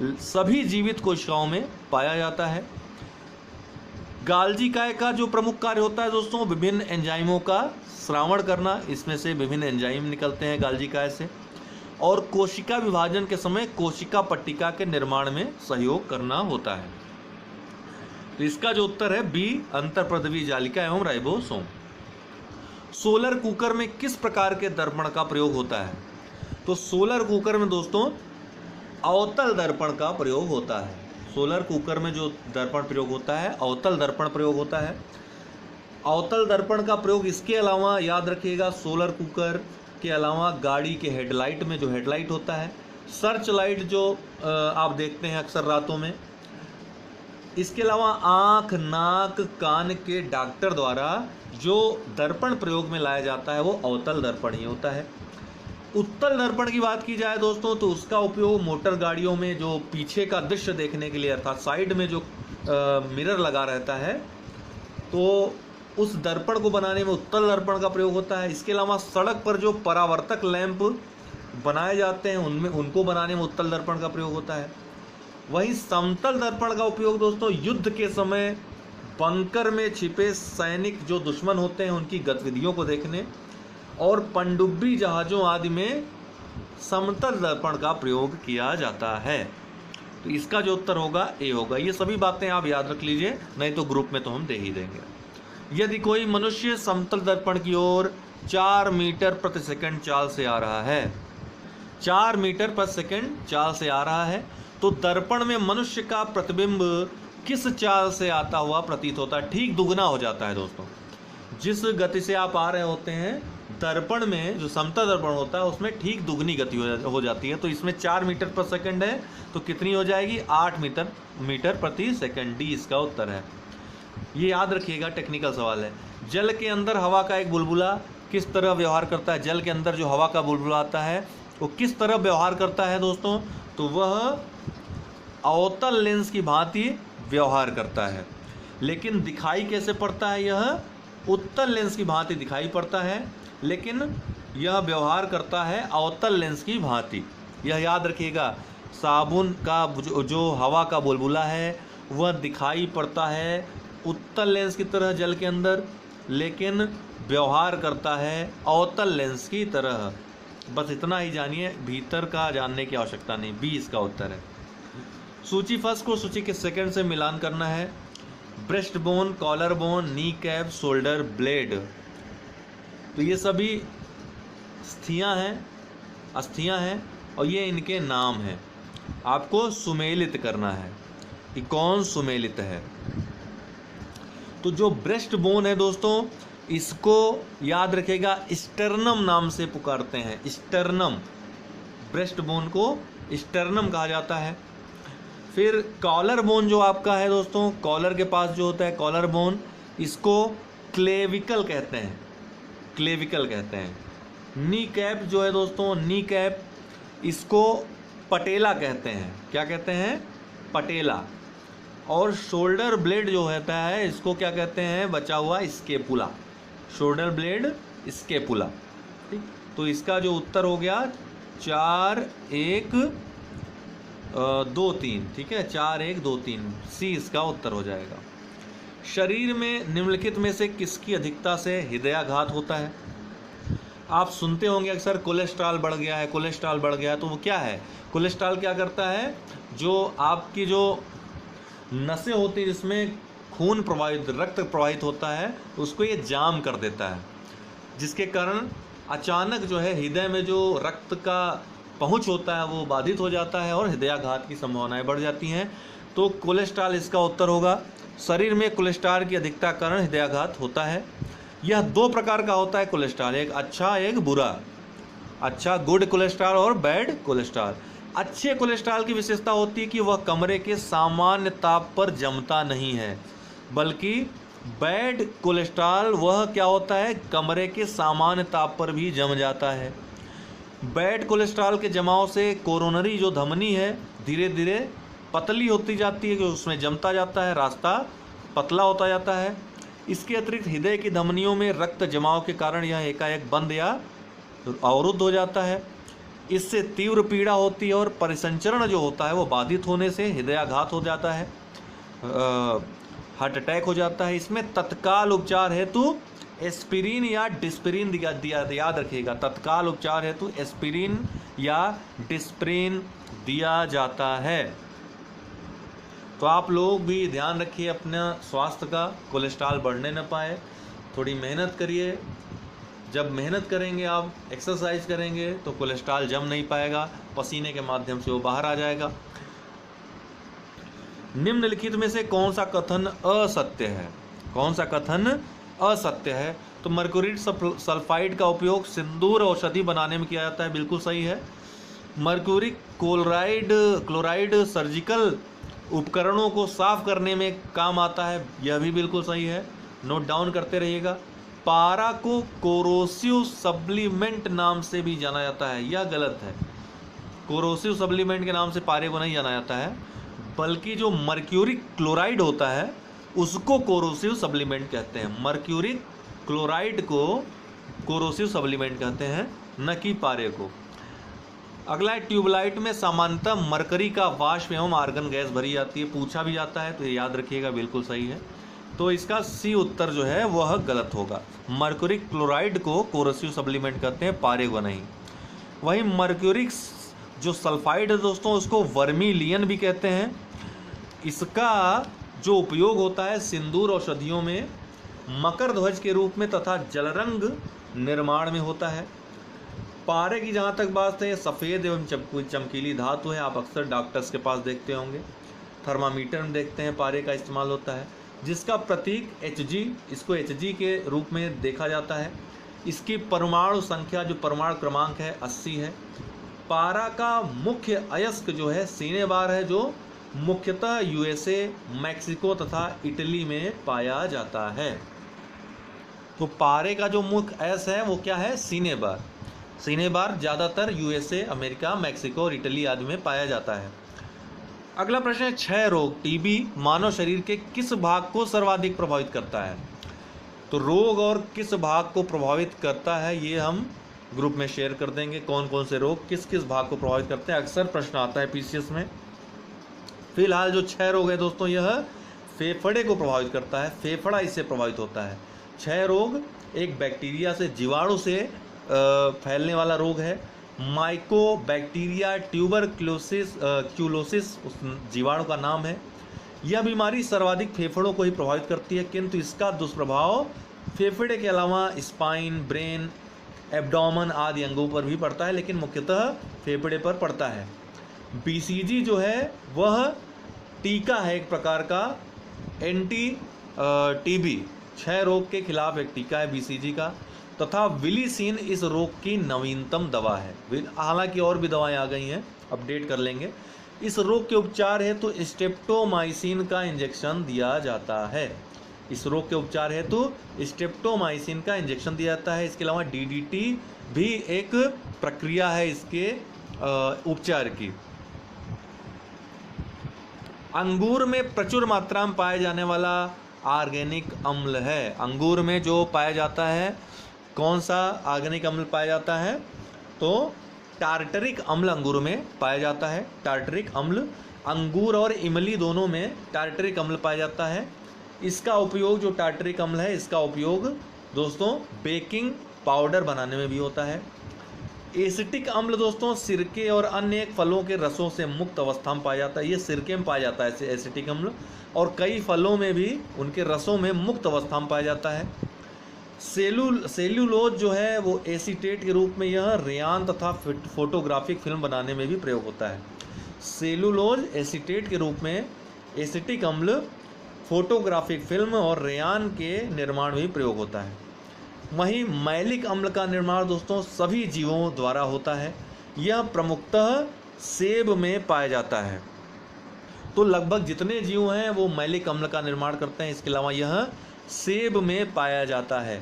सभी जीवित कोशिकाओं में पाया जाता है। गाल्जी काय का जो प्रमुख कार्य होता है दोस्तों विभिन्न एंजाइमों का श्रावण करना, इसमें से विभिन्न एंजाइम निकलते हैं गाल्जी काय से। और कोशिका विभाजन के समय कोशिका पट्टिका के निर्माण में सहयोग करना होता है। तो इसका जो उत्तर है बी, अंतःप्रद्रवी जालिका एवं राइबोसोम। सोलर कुकर में किस प्रकार के दर्पण का प्रयोग होता है? तो सोलर कुकर में दोस्तों अवतल दर्पण का प्रयोग होता है। सोलर कुकर में जो दर्पण प्रयोग होता है अवतल दर्पण प्रयोग होता है। अवतल दर्पण का प्रयोग इसके अलावा याद रखिएगा, सोलर कुकर के अलावा गाड़ी के हेडलाइट में जो हेडलाइट होता है, सर्च लाइट जो आप देखते हैं अक्सर रातों में, इसके अलावा आँख नाक कान के डॉक्टर द्वारा जो दर्पण प्रयोग में लाया जाता है वो अवतल दर्पण ही होता है। उत्तल दर्पण की बात की जाए दोस्तों तो उसका उपयोग मोटर गाड़ियों में जो पीछे का दृश्य देखने के लिए अर्थात साइड में जो मिरर लगा रहता है तो उस दर्पण को बनाने में उत्तल दर्पण का प्रयोग होता है। इसके अलावा सड़क पर जो परावर्तक लैंप बनाए जाते हैं उनमें उनको बनाने में उत्तल दर्पण का प्रयोग होता है। वहीं समतल दर्पण का उपयोग दोस्तों युद्ध के समय बंकर में छिपे सैनिक जो दुश्मन होते हैं उनकी गतिविधियों को देखने और पनडुब्बी जहाज़ों आदि में समतल दर्पण का प्रयोग किया जाता है। तो इसका जो उत्तर होगा ए होगा। ये सभी बातें आप याद रख लीजिए, नहीं तो ग्रुप में तो हम दे ही देंगे। यदि कोई मनुष्य समतल दर्पण की ओर 4 मीटर प्रति सेकंड चाल से आ रहा है, 4 मीटर प्रति सेकंड चाल से आ रहा है, तो दर्पण में मनुष्य का प्रतिबिंब किस चाल से आता हुआ प्रतीत होता है? ठीक दुगना हो जाता है दोस्तों। जिस गति से आप आ रहे होते हैं दर्पण में जो समतल दर्पण होता है उसमें ठीक दुगनी गति हो जाती है। तो इसमें 4 मीटर प्रति सेकंड है तो कितनी हो जाएगी? 8 मीटर प्रति सेकंड। डी इसका उत्तर है। ये याद रखिएगा, टेक्निकल सवाल है। जल के अंदर हवा का एक बुलबुला किस तरह व्यवहार करता है? जल के अंदर जो हवा का बुलबुला आता है वो किस तरह व्यवहार करता है दोस्तों? तो वह अवतल लेंस की भांति व्यवहार करता है। लेकिन दिखाई कैसे पड़ता है? यह उत्तल लेंस की भांति दिखाई पड़ता है, लेकिन यह व्यवहार करता है अवतल लेंस की भांति। यह याद रखिएगा, साबुन का जो हवा का बुलबुला है वह दिखाई पड़ता है उत्तल लेंस की तरह जल के अंदर, लेकिन व्यवहार करता है अवतल लेंस की तरह। बस इतना ही जानिए, भीतर का जानने की आवश्यकता नहीं। बी इसका उत्तर है। सूची फर्स्ट को सूची के सेकंड से मिलान करना है। Breast bone, collar bone, knee cap, shoulder blade, तो ये सभी अस्थियां हैं और ये इनके नाम हैं। आपको सुमेलित करना है कि कौन सुमेलित है। तो जो ब्रेस्ट बोन है दोस्तों इसको याद रखेगा स्टर्नम नाम से पुकारते हैं। स्टर्नम, ब्रेस्ट बोन को स्टर्नम कहा जाता है। फिर कॉलर बोन जो आपका है दोस्तों, कॉलर के पास जो होता है कॉलर बोन, इसको क्लेविकल कहते हैं, क्लेविकल कहते हैं। नी कैप जो है दोस्तों, नी कैप, इसको पटेला कहते हैं। क्या कहते हैं? पटेला। और शोल्डर ब्लेड जो होता है इसको क्या कहते हैं? बचा हुआ स्केपुला। Shoulder blade, scapula. ठीक, तो इसका जो उत्तर हो गया 4 1 2 3। ठीक है, 4 1 2 3, सी इसका उत्तर हो जाएगा। शरीर में निम्नलिखित में से किसकी अधिकता से हृदयाघात होता है? आप सुनते होंगे अक्सर कोलेस्ट्रॉल बढ़ गया है, कोलेस्ट्रॉल बढ़ गया है। तो वो क्या है? कोलेस्ट्रॉल क्या करता है? जो आपकी जो नसें होती हैं जिसमें खून प्रवाहित, रक्त प्रवाहित होता है, उसको ये जाम कर देता है, जिसके कारण अचानक जो है हृदय में जो रक्त का पहुंच होता है वो बाधित हो जाता है और हृदयाघात की संभावनाएं बढ़ जाती हैं। तो कोलेस्ट्रॉल इसका उत्तर होगा। शरीर में कोलेस्ट्रॉल की अधिकता कारण हृदयाघात होता है। यह 2 प्रकार का होता है कोलेस्ट्रॉल, एक अच्छा एक बुरा। अच्छा, गुड कोलेस्ट्रॉल और बैड कोलेस्ट्रॉल। अच्छे कोलेस्ट्रॉल की विशेषता होती है कि वह कमरे के सामान्य ताप पर जमता नहीं है, बल्कि बैड कोलेस्ट्रॉल वह क्या होता है, कमरे के सामान्य ताप पर भी जम जाता है। बैड कोलेस्ट्रॉल के जमाव से कोरोनरी जो धमनी है धीरे धीरे पतली होती जाती है, जो उसमें जमता जाता है, रास्ता पतला होता जाता है। इसके अतिरिक्त हृदय की धमनियों में रक्त जमाव के कारण यह एकाएक बंद या अवरुद्ध हो जाता है। इससे तीव्र पीड़ा होती है और परिसंचरण जो होता है वो बाधित होने से हृदयाघात हो जाता है, हार्ट अटैक हो जाता है। इसमें तत्काल उपचार हेतु एस्पिरिन या डिस्पिरिन याद रखिएगा, तत्काल उपचार हेतु एस्पिरिन या डिस्पिरिन दिया जाता है। तो आप लोग भी ध्यान रखिए अपना स्वास्थ्य का, कोलेस्ट्रॉल बढ़ने न पाए। थोड़ी मेहनत करिए, जब मेहनत करेंगे आप, एक्सरसाइज करेंगे तो कोलेस्ट्रॉल जम नहीं पाएगा, पसीने के माध्यम से वो बाहर आ जाएगा। निम्नलिखित में से कौन सा कथन असत्य है? कौन सा कथन असत्य है? तो मर्क्यूरी सल्फाइड का उपयोग सिंदूर औषधि बनाने में किया जाता है, बिल्कुल सही है। मर्क्यूरी क्लोराइड सर्जिकल उपकरणों को साफ करने में काम आता है, यह भी बिल्कुल सही है, नोट डाउन करते रहिएगा। पारा को कोरोसिव सप्लीमेंट नाम से भी जाना जाता है, यह गलत है। कोरोसिव सप्लीमेंट के नाम से पारे को नहीं जाना जाता है, बल्कि जो मर्क्यूरी क्लोराइड होता है उसको कोरोसिव सप्लीमेंट कहते हैं। मर्क्यूरी क्लोराइड को कोरोसिव सप्लीमेंट कहते हैं, न कि पारे को। अगला है, ट्यूबलाइट में सामान्यतः मरकरी का वाष्प एवं आर्गन गैस भरी जाती है, पूछा भी जाता है, तो ये याद रखिएगा, बिल्कुल सही है। तो इसका सी उत्तर जो है वह गलत होगा। मर्क्यूरी क्लोराइड को कोरोसिव सप्लीमेंट कहते हैं, पारे को नहीं। वहीं मर्क्यूरिक जो सल्फाइड है दोस्तों, उसको वर्मीलियन भी कहते हैं। इसका जो उपयोग होता है सिंदूर औषधियों में मकर ध्वज के रूप में तथा जलरंग निर्माण में होता है। पारे की जहाँ तक बात है, सफ़ेद एवं चमकीली धातु है, आप अक्सर डॉक्टर्स के पास देखते होंगे, थर्मामीटर में देखते हैं पारे का इस्तेमाल होता है, जिसका प्रतीक Hg, इसको Hg के रूप में देखा जाता है। इसकी परमाणु संख्या जो परमाणु क्रमांक है 80 है। पारा का मुख्य अयस्क जो है सिनेबार है, जो मुख्यतः USA, मैक्सिको तथा इटली में पाया जाता है। तो पारे का जो मुख्य अयस्क है वो क्या है? सिनेबार। सिनेबार ज़्यादातर USA, अमेरिका, मैक्सिको और इटली आदि में पाया जाता है। अगला प्रश्न है, क्षय रोग टीबी मानव शरीर के किस भाग को सर्वाधिक प्रभावित करता है? तो रोग और किस भाग को प्रभावित करता है ये हम ग्रुप में शेयर कर देंगे, कौन कौन से रोग किस किस भाग को प्रभावित करते हैं, अक्सर प्रश्न आता है PCS में। फिलहाल जो क्षय रोग है दोस्तों, यह फेफड़े को प्रभावित करता है, फेफड़ा इससे प्रभावित होता है। क्षय रोग एक बैक्टीरिया से, जीवाणु से फैलने वाला रोग है। माइकोबैक्टीरिया ट्यूबरक्लोसिस उस जीवाणु का नाम है। यह बीमारी सर्वाधिक फेफड़ों को ही प्रभावित करती है, किंतु इसका दुष्प्रभाव फेफड़े के अलावा स्पाइन, ब्रेन, एब्डोमेन आदि अंगों पर भी पड़ता है, लेकिन मुख्यतः फेफड़े पर पड़ता है। BCG जो है वह टीका है, एक प्रकार का एंटी टीबी क्षय रोग के खिलाफ एक टीका है BCG का, तथा विलिसिन इस रोग की नवीनतम दवा है। हालांकि और भी दवाएं आ गई हैं, अपडेट कर लेंगे। इस रोग के उपचार हेतु स्ट्रेप्टोमाइसिन का इंजेक्शन दिया जाता है। इस रोग के उपचार हेतु स्ट्रेप्टोमाइसिन का इंजेक्शन दिया जाता है। इसके अलावा DDT भी एक प्रक्रिया है इसके उपचार की। अंगूर में प्रचुर मात्रा में पाया जाने वाला ऑर्गेनिक अम्ल है। अंगूर में जो पाया जाता है, कौन सा ऑर्गेनिक अम्ल पाया जाता है? तो टार्टरिक अम्ल अंगूर में पाया जाता है। टार्टरिक अम्ल, अंगूर और इमली दोनों में टार्टरिक अम्ल पाया जाता है। इसका उपयोग, जो टार्टरिक अम्ल है, इसका उपयोग दोस्तों बेकिंग पाउडर बनाने में भी होता है। एसिटिक अम्ल दोस्तों सिरके और अन्य फलों के रसों से मुक्त अवस्था में पाया जाता है। ये सिरके में पाया जाता है एसिटिक अम्ल, और कई फलों में भी उनके रसों में मुक्त अवस्था में पाया जाता है। सेल्यूलोज जो है वो एसीटेट के रूप में यह रेयान तथा फोटोग्राफिक फिल्म बनाने में भी प्रयोग होता है। सेल्यूलोज एसीटेट के रूप में एसिटिक अम्ल फोटोग्राफिक फिल्म और रेयान के निर्माण में भी प्रयोग होता है। वहीं मैलिक अम्ल का निर्माण दोस्तों सभी जीवों द्वारा होता है। यह प्रमुखतः सेब में पाया जाता है। तो लगभग जितने जीव हैं वो मैलिक अम्ल का निर्माण करते हैं। इसके अलावा यह सेब में पाया जाता है।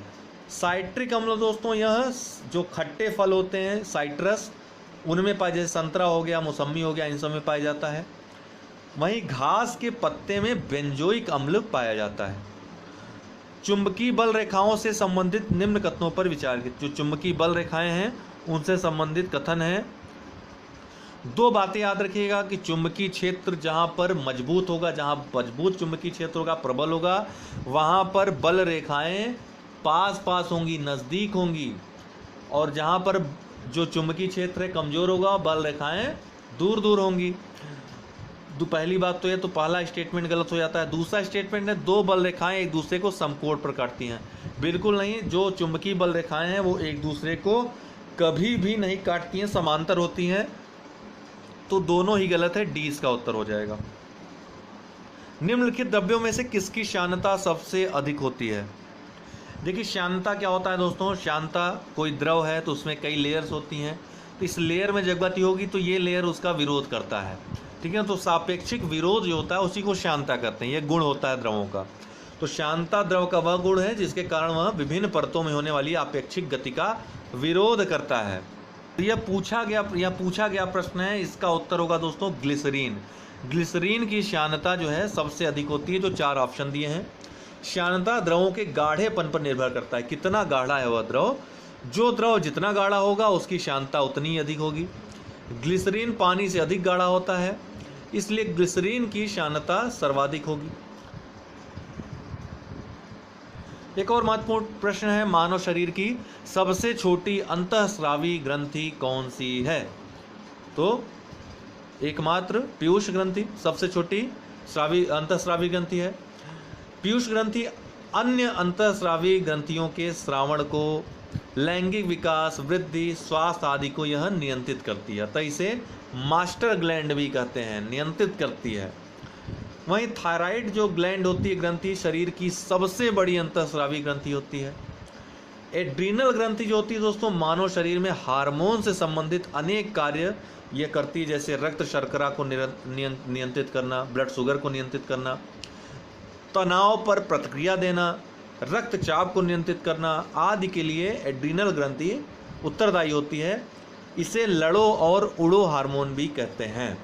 साइट्रिक अम्ल दोस्तों यह जो खट्टे फल होते हैं साइट्रस, उनमें पाया, जैसे संतरा हो गया, मौसम्मी हो गया, इन सब में पाया जाता है। वहीं घास के पत्ते में बेंजोइक अम्ल पाया जाता है। चुंबकीय बल रेखाओं से संबंधित निम्न कथनों पर विचार कीजिए। जो चुंबकीय बल रेखाएं हैं उनसे संबंधित कथन है। दो बातें याद रखिएगा कि चुंबकीय क्षेत्र जहां पर मजबूत होगा, जहां मजबूत चुंबकीय क्षेत्र होगा, प्रबल होगा, वहां पर बल रेखाएं पास पास होंगी, नज़दीक होंगी, और जहां पर जो चुंबकीय क्षेत्र है कमज़ोर होगा, बल रेखाएं दूर दूर होंगी। पहली बात तो ये, तो पहला स्टेटमेंट गलत हो जाता है। दूसरा स्टेटमेंट है दो बल रेखाएं एक दूसरे को समकोण पर काटती हैं। बिल्कुल नहीं, जो चुंबकीय बल रेखाएं हैं वो एक दूसरे को कभी भी नहीं काटती हैं, समांतर होती हैं। तो दोनों ही गलत है, डी इसका उत्तर हो जाएगा। निम्नलिखित द्रव्यों में से किसकी श्यानता सबसे अधिक होती है? देखिए श्यानता क्या होता है दोस्तों, श्यानता कोई द्रव है तो उसमें कई लेयर्स होती हैं, तो इस लेयर में जब गति होगी तो ये लेयर उसका विरोध करता है, ठीक है। तो सापेक्षिक विरोध जो होता है उसी को श्यानता कहते हैं, ये गुण होता है द्रवों का। तो श्यानता द्रव का वह गुण है जिसके कारण वह विभिन्न परतों में होने वाली अपेक्षिक गति का विरोध करता है। यह पूछा गया प्रश्न है, इसका उत्तर होगा दोस्तों ग्लिसरीन। ग्लिसरीन की श्यानता जो है सबसे अधिक होती है, जो 4 ऑप्शन दिए हैं। श्यानता द्रवों के गाढ़ेपन पर निर्भर करता है, कितना गाढ़ा है वह द्रव। जो द्रव जितना गाढ़ा होगा उसकी श्यानता उतनी अधिक होगी। ग्लिसरीन पानी से अधिक गाढ़ा होता है, इसलिए ग्लिसरीन की श्यानता सर्वाधिक होगी। एक और महत्वपूर्ण प्रश्न है, मानव शरीर की सबसे छोटी अंतःस्रावी ग्रंथि कौन सी है? तो एकमात्र पीयूष ग्रंथि सबसे छोटी अंतःस्रावी ग्रंथि है। पीयूष ग्रंथि अन्य अंतःस्रावी ग्रंथियों के श्रावण को, लैंगिक विकास, वृद्धि, स्वास्थ्य आदि को यह नियंत्रित करती है, तो इसे मास्टर ग्लैंड भी कहते हैं, नियंत्रित करती है। वहीं थायराइड जो ग्लैंड होती है, ग्रंथि, शरीर की सबसे बड़ी अंतःस्रावी ग्रंथि होती है। एड्रीनल ग्रंथि जो होती है दोस्तों, मानव शरीर में हार्मोन से संबंधित अनेक कार्य यह करती है, जैसे रक्त शर्करा को नियंत्रित करना, ब्लड शुगर को नियंत्रित करना, तनाव पर प्रतिक्रिया देना, रक्तचाप को नियंत्रित करना आदि के लिए एड्रीनल ग्रंथि उत्तरदायी होती है। इसे लड़ो और उड़ो हार्मोन भी कहते हैं।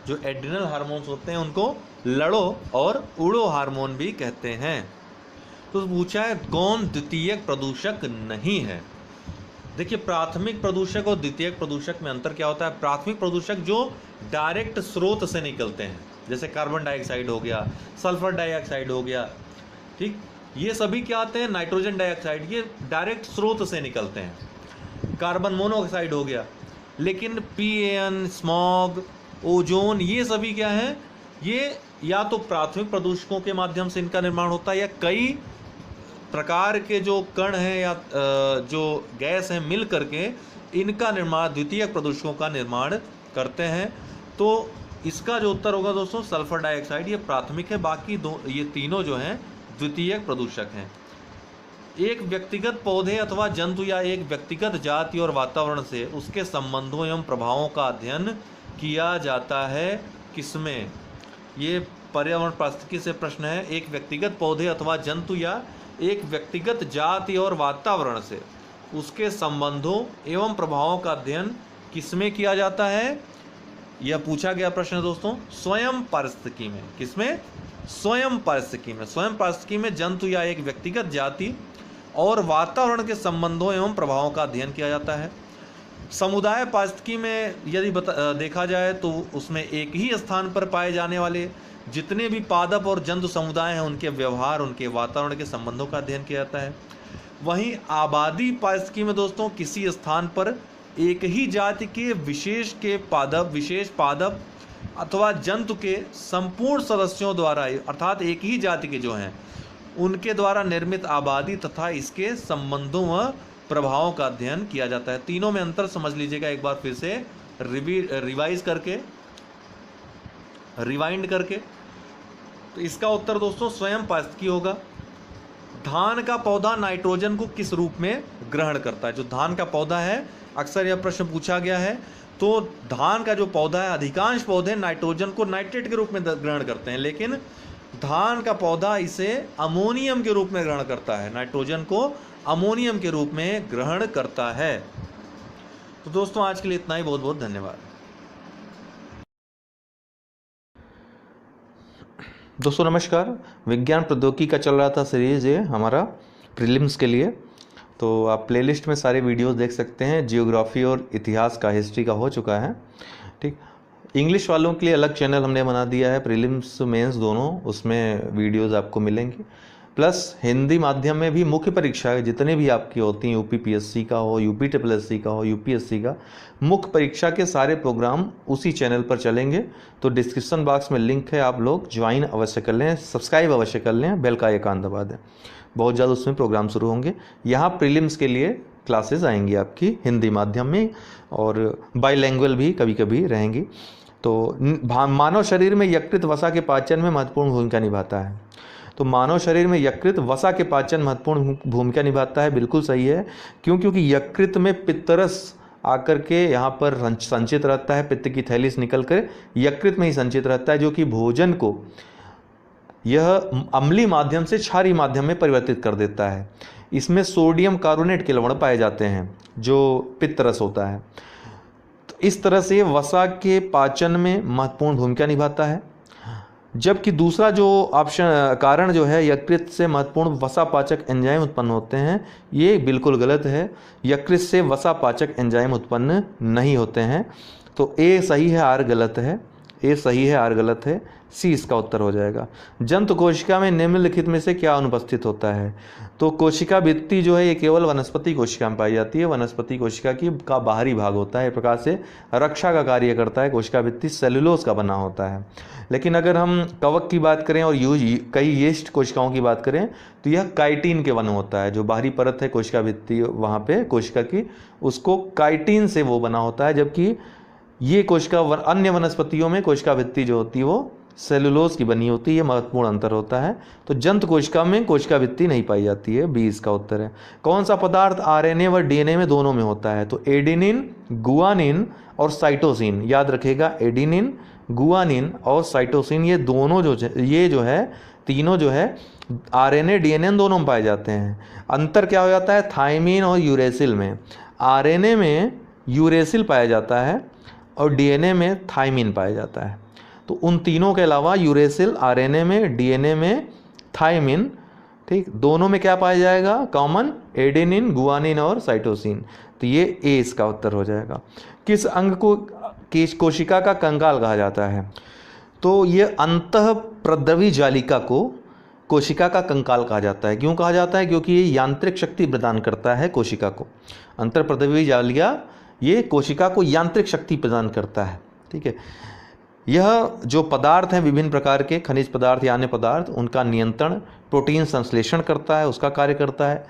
जो एड्रीनल हार्मोन्स होते हैं उनको लड़ो और उड़ो हार्मोन भी कहते हैं। तो पूछा है कौन द्वितीयक प्रदूषक नहीं है? देखिए प्राथमिक प्रदूषक और द्वितीयक प्रदूषक में अंतर क्या होता है। प्राथमिक प्रदूषक जो डायरेक्ट स्रोत से निकलते हैं, जैसे कार्बन डाइऑक्साइड हो गया, सल्फर डाइऑक्साइड हो गया, ठीक, ये सभी क्या आते हैं, नाइट्रोजन डाइऑक्साइड, ये डायरेक्ट स्रोत से निकलते हैं। कार्बन मोनोऑक्साइड हो गया। लेकिन पीएन, स्मॉग, ओजोन, ये सभी क्या है, ये या तो प्राथमिक प्रदूषकों के माध्यम से इनका निर्माण होता है, या कई प्रकार के जो कण हैं या जो गैस हैं मिल करके इनका निर्माण, द्वितीयक प्रदूषकों का निर्माण करते हैं। तो इसका जो उत्तर होगा दोस्तों सल्फर डाइऑक्साइड, ये प्राथमिक है, बाकी दो, ये तीनों जो हैं द्वितीयक प्रदूषक हैं। एक व्यक्तिगत पौधे अथवा जंतु या एक व्यक्तिगत जाति और वातावरण से उसके संबंधों एवं प्रभावों का अध्ययन किया जाता है किसमें? ये पर्यावरण पारिस्थितिकी से प्रश्न है। एक व्यक्तिगत पौधे अथवा जंतु या एक व्यक्तिगत जाति और वातावरण से उसके संबंधों एवं प्रभावों का अध्ययन किसमें किया जाता है? यह पूछा गया प्रश्न है दोस्तों स्वयं पारिस्थितिकी में। किसमें? स्वयं पारिस्थितिकी में। स्वयं पारिस्थितिकी में जंतु या एक व्यक्तिगत जाति और वातावरण के संबंधों एवं प्रभावों का अध्ययन किया जाता है। समुदाय पारिस्थितिकी में यदि देखा जाए तो उसमें एक ही स्थान पर पाए जाने वाले जितने भी पादप और जंतु समुदाय हैं उनके व्यवहार, उनके वातावरण के संबंधों का अध्ययन किया जाता है। वहीं आबादी पारिस्थितिकी में दोस्तों किसी स्थान पर एक ही जाति के विशेष पादप अथवा जंतु के संपूर्ण सदस्यों द्वारा, अर्थात एक ही जाति के जो हैं उनके द्वारा निर्मित आबादी तथा इसके संबंधों व प्रभावों का अध्ययन किया जाता है। तीनों में अंतर समझ लीजिएगा एक बार फिर से रिवाइंड करके। तो इसका उत्तर दोस्तों स्वयं पारिस्थितिकी होगा। धान का पौधा नाइट्रोजन को किस रूप में ग्रहण करता है? जो धान का पौधा है, अक्सर यह प्रश्न पूछा गया है। तो धान का जो पौधा है, अधिकांश पौधे नाइट्रोजन को नाइट्रेट के रूप में ग्रहण करते हैं, लेकिन धान का पौधा इसे अमोनियम के रूप में ग्रहण करता है, नाइट्रोजन को अमोनियम के रूप में ग्रहण करता है। तो दोस्तों आज के लिए इतना ही, बहुत बहुत धन्यवाद। दोस्तों नमस्कार, विज्ञान प्रौद्योगिकी का चल रहा था सीरीज ये हमारा प्रीलिम्स के लिए, तो आप प्लेलिस्ट में सारे वीडियोस देख सकते हैं। जियोग्राफी और इतिहास का, हिस्ट्री का हो चुका है, ठीक। इंग्लिश वालों के लिए अलग चैनल हमने बना दिया है, प्रीलिम्स मेंस दोनों, उसमें वीडियोस आपको मिलेंगे। प्लस हिंदी माध्यम में भी मुख्य परीक्षा जितने भी आपकी होती हैं, यूपीपीएससी का हो, यूपीएससी का हो, यूपीएससी का, मुख्य परीक्षा के सारे प्रोग्राम उसी चैनल पर चलेंगे। तो डिस्क्रिप्शन बॉक्स में लिंक है, आप लोग ज्वाइन अवश्य कर लें, सब्सक्राइब अवश्य कर लें, बेल का आइकन दबा दें, बहुत जल्द उसमें प्रोग्राम शुरू होंगे। यहाँ प्रीलिम्स के लिए क्लासेस आएंगी आपकी हिंदी माध्यम में, और बाईलैंग्वेज भी कभी कभी रहेंगी। तो मानव शरीर में यकृत वसा के पाचन में महत्वपूर्ण भूमिका निभाता है। तो मानव शरीर में यकृत वसा के पाचन महत्वपूर्ण भूमिका निभाता है, बिल्कुल सही है। क्यों? क्योंकि यकृत में पित्तरस आकर के यहाँ पर संचित रहता है, पित्त की थैली से निकल कर यकृत में ही संचित रहता है, जो कि भोजन को यह अम्लीय माध्यम से क्षारीय माध्यम में परिवर्तित कर देता है। इसमें सोडियम कार्बोनेट के लवण पाए जाते हैं, जो पित्तरस होता है। तो इस तरह से वसा के पाचन में महत्वपूर्ण भूमिका निभाता है। जबकि दूसरा जो ऑप्शन कारण जो है, यकृत से महत्वपूर्ण वसा पाचक एंजाइम उत्पन्न होते हैं, ये बिल्कुल गलत है। यकृत से वसा पाचक एंजाइम उत्पन्न नहीं होते हैं। तो ए सही है, आर गलत है। ए सही है, आर गलत है, सी इसका उत्तर हो जाएगा। जंतु कोशिका में निम्नलिखित में से क्या अनुपस्थित होता है? तो कोशिका भित्ति जो है ये केवल वनस्पति कोशिका में पाई जाती है। वनस्पति कोशिका का बाहरी भाग होता है, एक प्रकार से रक्षा का कार्य करता है। कोशिका भित्ति सेलुलोज का बना होता है। लेकिन अगर हम कवक की बात करें और कई यीस्ट कोशिकाओं की बात करें तो यह काइटिन के बना होता है। जो बाहरी परत है कोशिका भित्ति वहाँ पे कोशिका की, उसको काइटिन से वो बना होता है। जबकि ये कोशिका अन्य वनस्पतियों में कोशिका भित्ति जो होती है वो सेलुलोज की बनी होती है। ये महत्वपूर्ण अंतर होता है। तो जंतु कोशिका में कोशिका भित्ति नहीं पाई जाती है, बी इसका उत्तर है। कौन सा पदार्थ आरएनए व डीएनए में दोनों में होता है? तो एडेनिन, गुआनिन और साइटोसिन, याद रखेगा, एडेनिन, गुआनिन और साइटोसिन, ये दोनों जो है तीनों जो है आरएनए डीएनए दोनों में पाए जाते हैं। अंतर क्या हो जाता है? थायमिन और यूरेसिल में। आरएनए में यूरेसिल पाया जाता है और डीएनए में थायमिन पाया जाता है। तो उन तीनों के अलावा यूरेसिल आरएनए में, डीएनए में थायमिन, ठीक, दोनों में क्या पाया जाएगा कॉमन? एडेनिन, गुआनिन और साइटोसिन। तो ये ए इसका उत्तर हो जाएगा। किस अंग को कोशिका का कंकाल कहा जाता है? तो ये अंतःप्रद्रवी जालिका को कोशिका का कंकाल कहा जाता है। क्यों कहा जाता है? क्योंकि ये यांत्रिक शक्ति प्रदान करता है कोशिका को। अंतःप्रद्रवी जालिका ये कोशिका को यांत्रिक शक्ति प्रदान करता है, ठीक है। यह जो पदार्थ हैं, विभिन्न प्रकार के खनिज पदार्थ या अन्य पदार्थ, उनका नियंत्रण, प्रोटीन संश्लेषण करता है, उसका कार्य करता है।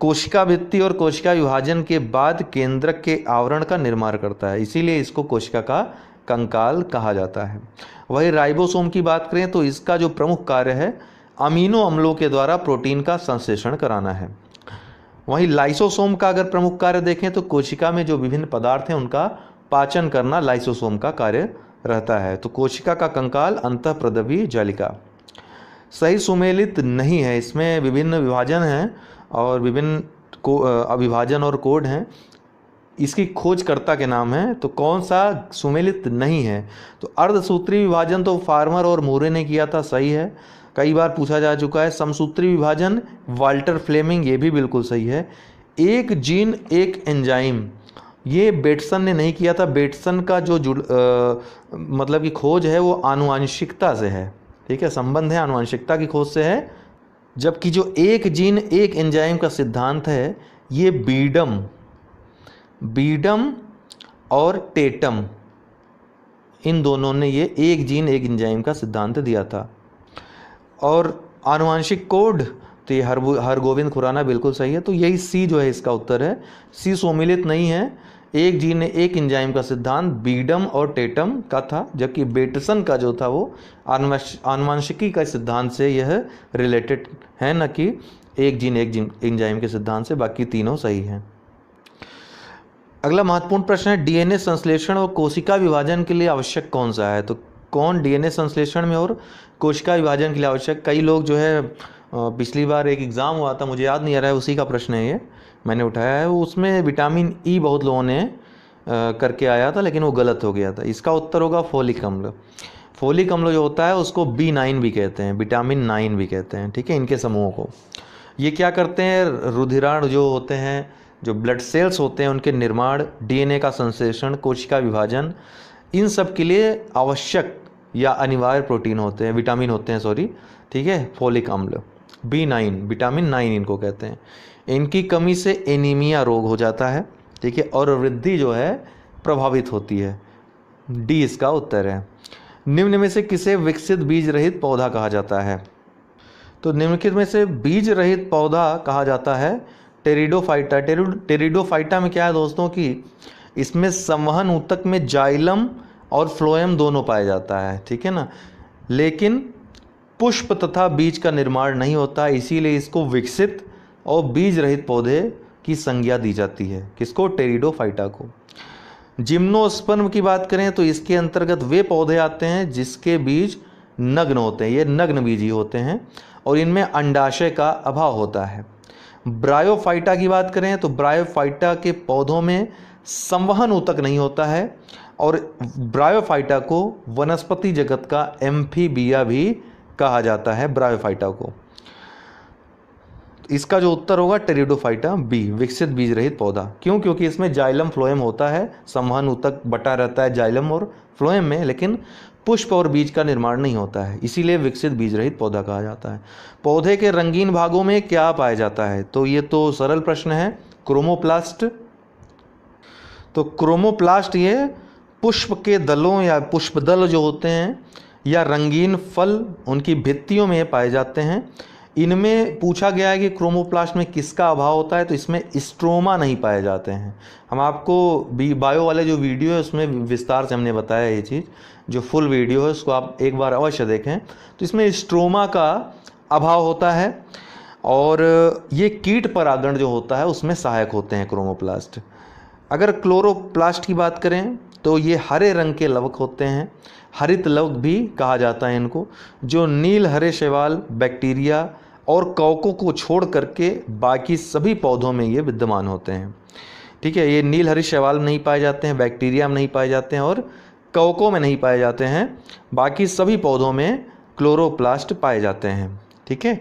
कोशिका भित्ति और कोशिका विभाजन के बाद केंद्रक के आवरण का निर्माण करता है, इसीलिए इसको कोशिका का कंकाल कहा जाता है। वही राइबोसोम की बात करें तो इसका जो प्रमुख कार्य है, अमीनो अम्लों के द्वारा प्रोटीन का संश्लेषण कराना है। वहीं लाइसोसोम का अगर प्रमुख कार्य देखें तो कोशिका में जो विभिन्न पदार्थ हैं उनका पाचन करना लाइसोसोम का कार्य रहता है। तो कोशिका का कंकाल अंतःप्रद्रवी जालिका। सही सुमेलित नहीं है, इसमें विभिन्न विभाजन हैं और विभिन्न अविभाजन और कोड हैं। इसकी खोजकर्ता के नाम है, तो कौन सा सुमेलित नहीं है? तो अर्धसूत्री विभाजन तो फार्मर और मूरे ने किया था, सही है, कई बार पूछा जा चुका है। समसूत्री विभाजन वाल्टर फ्लेमिंग, ये भी बिल्कुल सही है। एक जीन एक एंजाइम, ये बेटसन ने नहीं किया था। बेटसन का जो मतलब कि खोज है वो आनुवांशिकता से है, ठीक है, संबंध है आनुवांशिकता की खोज से है। जबकि जो एक जीन एक एंजाइम का सिद्धांत है ये बीडम और टेटम, इन दोनों ने ये एक जीन एक एंजाइम का सिद्धांत दिया था। और आनुवांशिक कोड तो ये हरगोविंद खुराना, बिल्कुल सही है। तो यही सी जो है इसका उत्तर है। सी सुमेलित नहीं है। एक जीन ने एक एंजाइम का सिद्धांत बीडम और टेटम का था, जबकि बेटसन का जो था वो आनुवांशिकी का सिद्धांत से यह रिलेटेड है, न कि एक जीन एक एंजाइम के सिद्धांत से। बाकी तीनों सही हैं। अगला महत्वपूर्ण प्रश्न है, डीएनए संश्लेषण और कोशिका विभाजन के लिए आवश्यक कौन सा है? तो कौन डीएनए संश्लेषण में और कोशिका विभाजन के लिए आवश्यक। कई लोग जो है पिछली बार एक एग्ज़ाम हुआ था, मुझे याद नहीं आ रहा है, उसी का प्रश्न है ये, मैंने उठाया है, उसमें विटामिन ई बहुत लोगों ने करके आया था, लेकिन वो गलत हो गया था। इसका उत्तर होगा फोलिक अम्ल। फोलिक अम्ल जो होता है उसको B9 भी कहते हैं, विटामिन 9 भी कहते हैं, ठीक है, इनके समूहों को। ये क्या करते हैं, रुधिराणु जो होते हैं, जो ब्लड सेल्स होते हैं, उनके निर्माण, डीएनए का संश्लेषण, कोशिका विभाजन, इन सब के लिए आवश्यक या अनिवार्य प्रोटीन होते हैं, विटामिन होते हैं, सॉरी, ठीक है, फोलिक अम्ल B9, विटामिन 9 इनको कहते हैं। इनकी कमी से एनीमिया रोग हो जाता है, ठीक है, और वृद्धि जो है प्रभावित होती है। डी इसका उत्तर है। निम्न में से किसे विकसित बीज रहित पौधा कहा जाता है? तो निम्नलिखित में से बीज रहित पौधा कहा जाता है टेरिडोफाइटा। टेरिडोफाइटा में क्या है दोस्तों कि इसमें संवहन ऊतक में जाइलम और फ्लोएम दोनों पाया जाता है, ठीक है ना, लेकिन पुष्प तथा बीज का निर्माण नहीं होता, इसीलिए इसको विकसित और बीज रहित पौधे की संज्ञा दी जाती है। किसको? टेरिडोफाइटा को। जिम्नोस्पर्म की बात करें तो इसके अंतर्गत वे पौधे आते हैं जिसके बीज नग्न होते हैं, ये नग्न बीजी होते हैं और इनमें अंडाशय का अभाव होता है। ब्रायोफाइटा की बात करें तो ब्रायोफाइटा के पौधों में संवहन ऊतक नहीं होता है और ब्रायोफाइटा को वनस्पति जगत का एम्फीबिया भी कहा जाता है, ब्रायोफाइटा को। इसका जो उत्तर होगा टेरिडोफाइटा बी, विकसित बीज रहित पौधा। क्यों? क्योंकि इसमें जाइलम फ्लोएम होता है, संवहन ऊतक बटा रहता है जाइलम और फ्लोएम में, लेकिन पुष्प और बीज का निर्माण नहीं होता है, इसीलिए विकसित बीज रहित पौधा कहा जाता है। पौधे के रंगीन भागों में क्या पाया जाता है? तो ये तो सरल प्रश्न है, क्रोमोप्लास्ट। तो क्रोमोप्लास्ट ये पुष्प के दलों या पुष्पदल जो होते हैं या रंगीन फल, उनकी भित्तियों में पाए जाते हैं। इनमें पूछा गया है कि क्रोमोप्लास्ट में किसका अभाव होता है, तो इसमें स्ट्रोमा नहीं पाए जाते हैं। हम आपको बायो वाले जो वीडियो है उसमें विस्तार से हमने बताया ये चीज़, जो फुल वीडियो है उसको आप एक बार अवश्य देखें। तो इसमें स्ट्रोमा का अभाव होता है और ये कीट परागण जो होता है उसमें सहायक होते हैं क्रोमोप्लास्ट। अगर क्लोरोप्लास्ट की बात करें तो ये हरे रंग के लवक होते हैं, हरित लवक भी कहा जाता है इनको, जो नील हरे शैवाल, बैक्टीरिया और कवकों को छोड़ करके बाकी सभी पौधों में ये विद्यमान होते हैं, ठीक है। ये नील हरे शैवाल में नहीं पाए जाते हैं, बैक्टीरिया में नहीं पाए जाते हैं और कवकों में नहीं पाए जाते हैं, बाकी सभी पौधों में क्लोरोप्लास्ट पाए जाते हैं, ठीक है।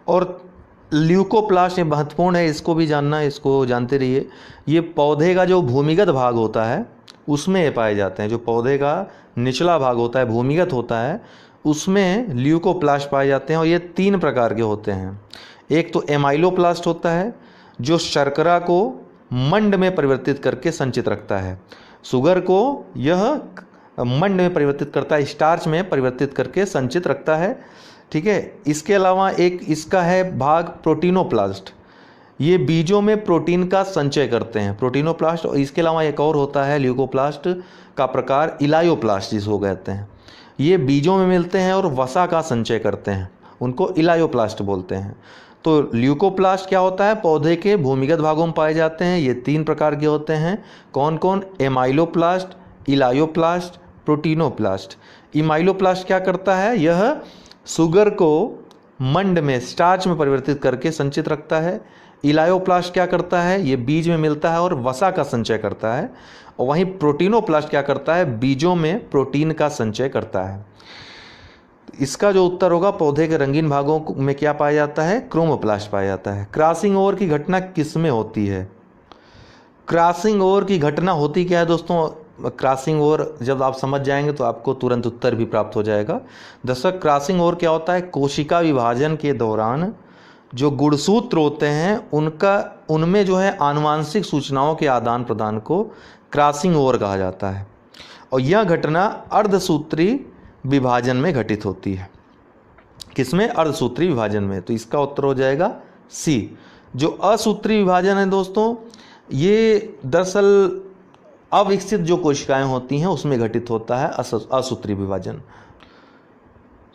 और ल्यूकोप्लास्ट ये महत्वपूर्ण है, इसको भी जानना, इसको जानते रहिए। ये पौधे का जो भूमिगत भाग होता है उसमें ये पाए जाते हैं, जो पौधे का निचला भाग होता है, भूमिगत होता है, उसमें ल्यूकोप्लास्ट पाए जाते हैं और ये 3 प्रकार के होते हैं। एक तो एमाइलोप्लास्ट होता है जो शर्करा को मंड में परिवर्तित करके संचित रखता है, शुगर को यह मंड में परिवर्तित करता है, स्टार्च में परिवर्तित करके संचित रखता है, ठीक है। इसके अलावा एक इसका है भाग प्रोटीनोप्लास्ट, ये बीजों में प्रोटीन का संचय करते हैं, प्रोटीनोप्लास्ट। और इसके अलावा एक और होता है ल्यूकोप्लास्ट का प्रकार, इलायोप्लास्ट जिसको कहते हैं, ये बीजों में मिलते हैं और वसा का संचय करते हैं, उनको इलायोप्लास्ट बोलते हैं। तो ल्यूकोप्लास्ट क्या होता है? पौधे के भूमिगत भागों में पाए जाते हैं, ये 3 प्रकार के होते हैं। कौन कौन? Amyloplast, elaioplast, प्रोटीनोप्लास्ट। इमाइलोप्लास्ट क्या करता है? यह शुगर को मंड में, स्टार्च में परिवर्तित करके संचित रखता है। इलायोप्लास्ट क्या करता है? ये बीज में मिलता है और वसा का संचय करता है। और वहीं प्रोटीनोप्लास्ट क्या करता है? बीजों में प्रोटीन का संचय करता है। इसका जो उत्तर होगा, पौधे के रंगीन भागों में क्या पाया जाता है? क्रोमोप्लास्ट पाया जाता है। क्रॉसिंग ओवर की घटना किस में होती है? क्रॉसिंग ओवर की घटना होती क्या है दोस्तों? क्रॉसिंग ओवर जब आप समझ जाएंगे तो आपको तुरंत उत्तर भी प्राप्त हो जाएगा। दर्शक, क्रॉसिंग ओवर क्या होता है? कोशिका विभाजन के दौरान जो गुणसूत्र होते हैं उनमें जो है आनुवांशिक सूचनाओं के आदान प्रदान को क्रॉसिंग ओवर कहा जाता है और यह घटना अर्धसूत्री विभाजन में घटित होती है। किसमें? अर्धसूत्री विभाजन में। तो इसका उत्तर हो जाएगा सी। जो असूत्री विभाजन है दोस्तों, ये दरअसल अविकसित जो कोशिकाएं होती हैं उसमें घटित होता है असूत्री विभाजन।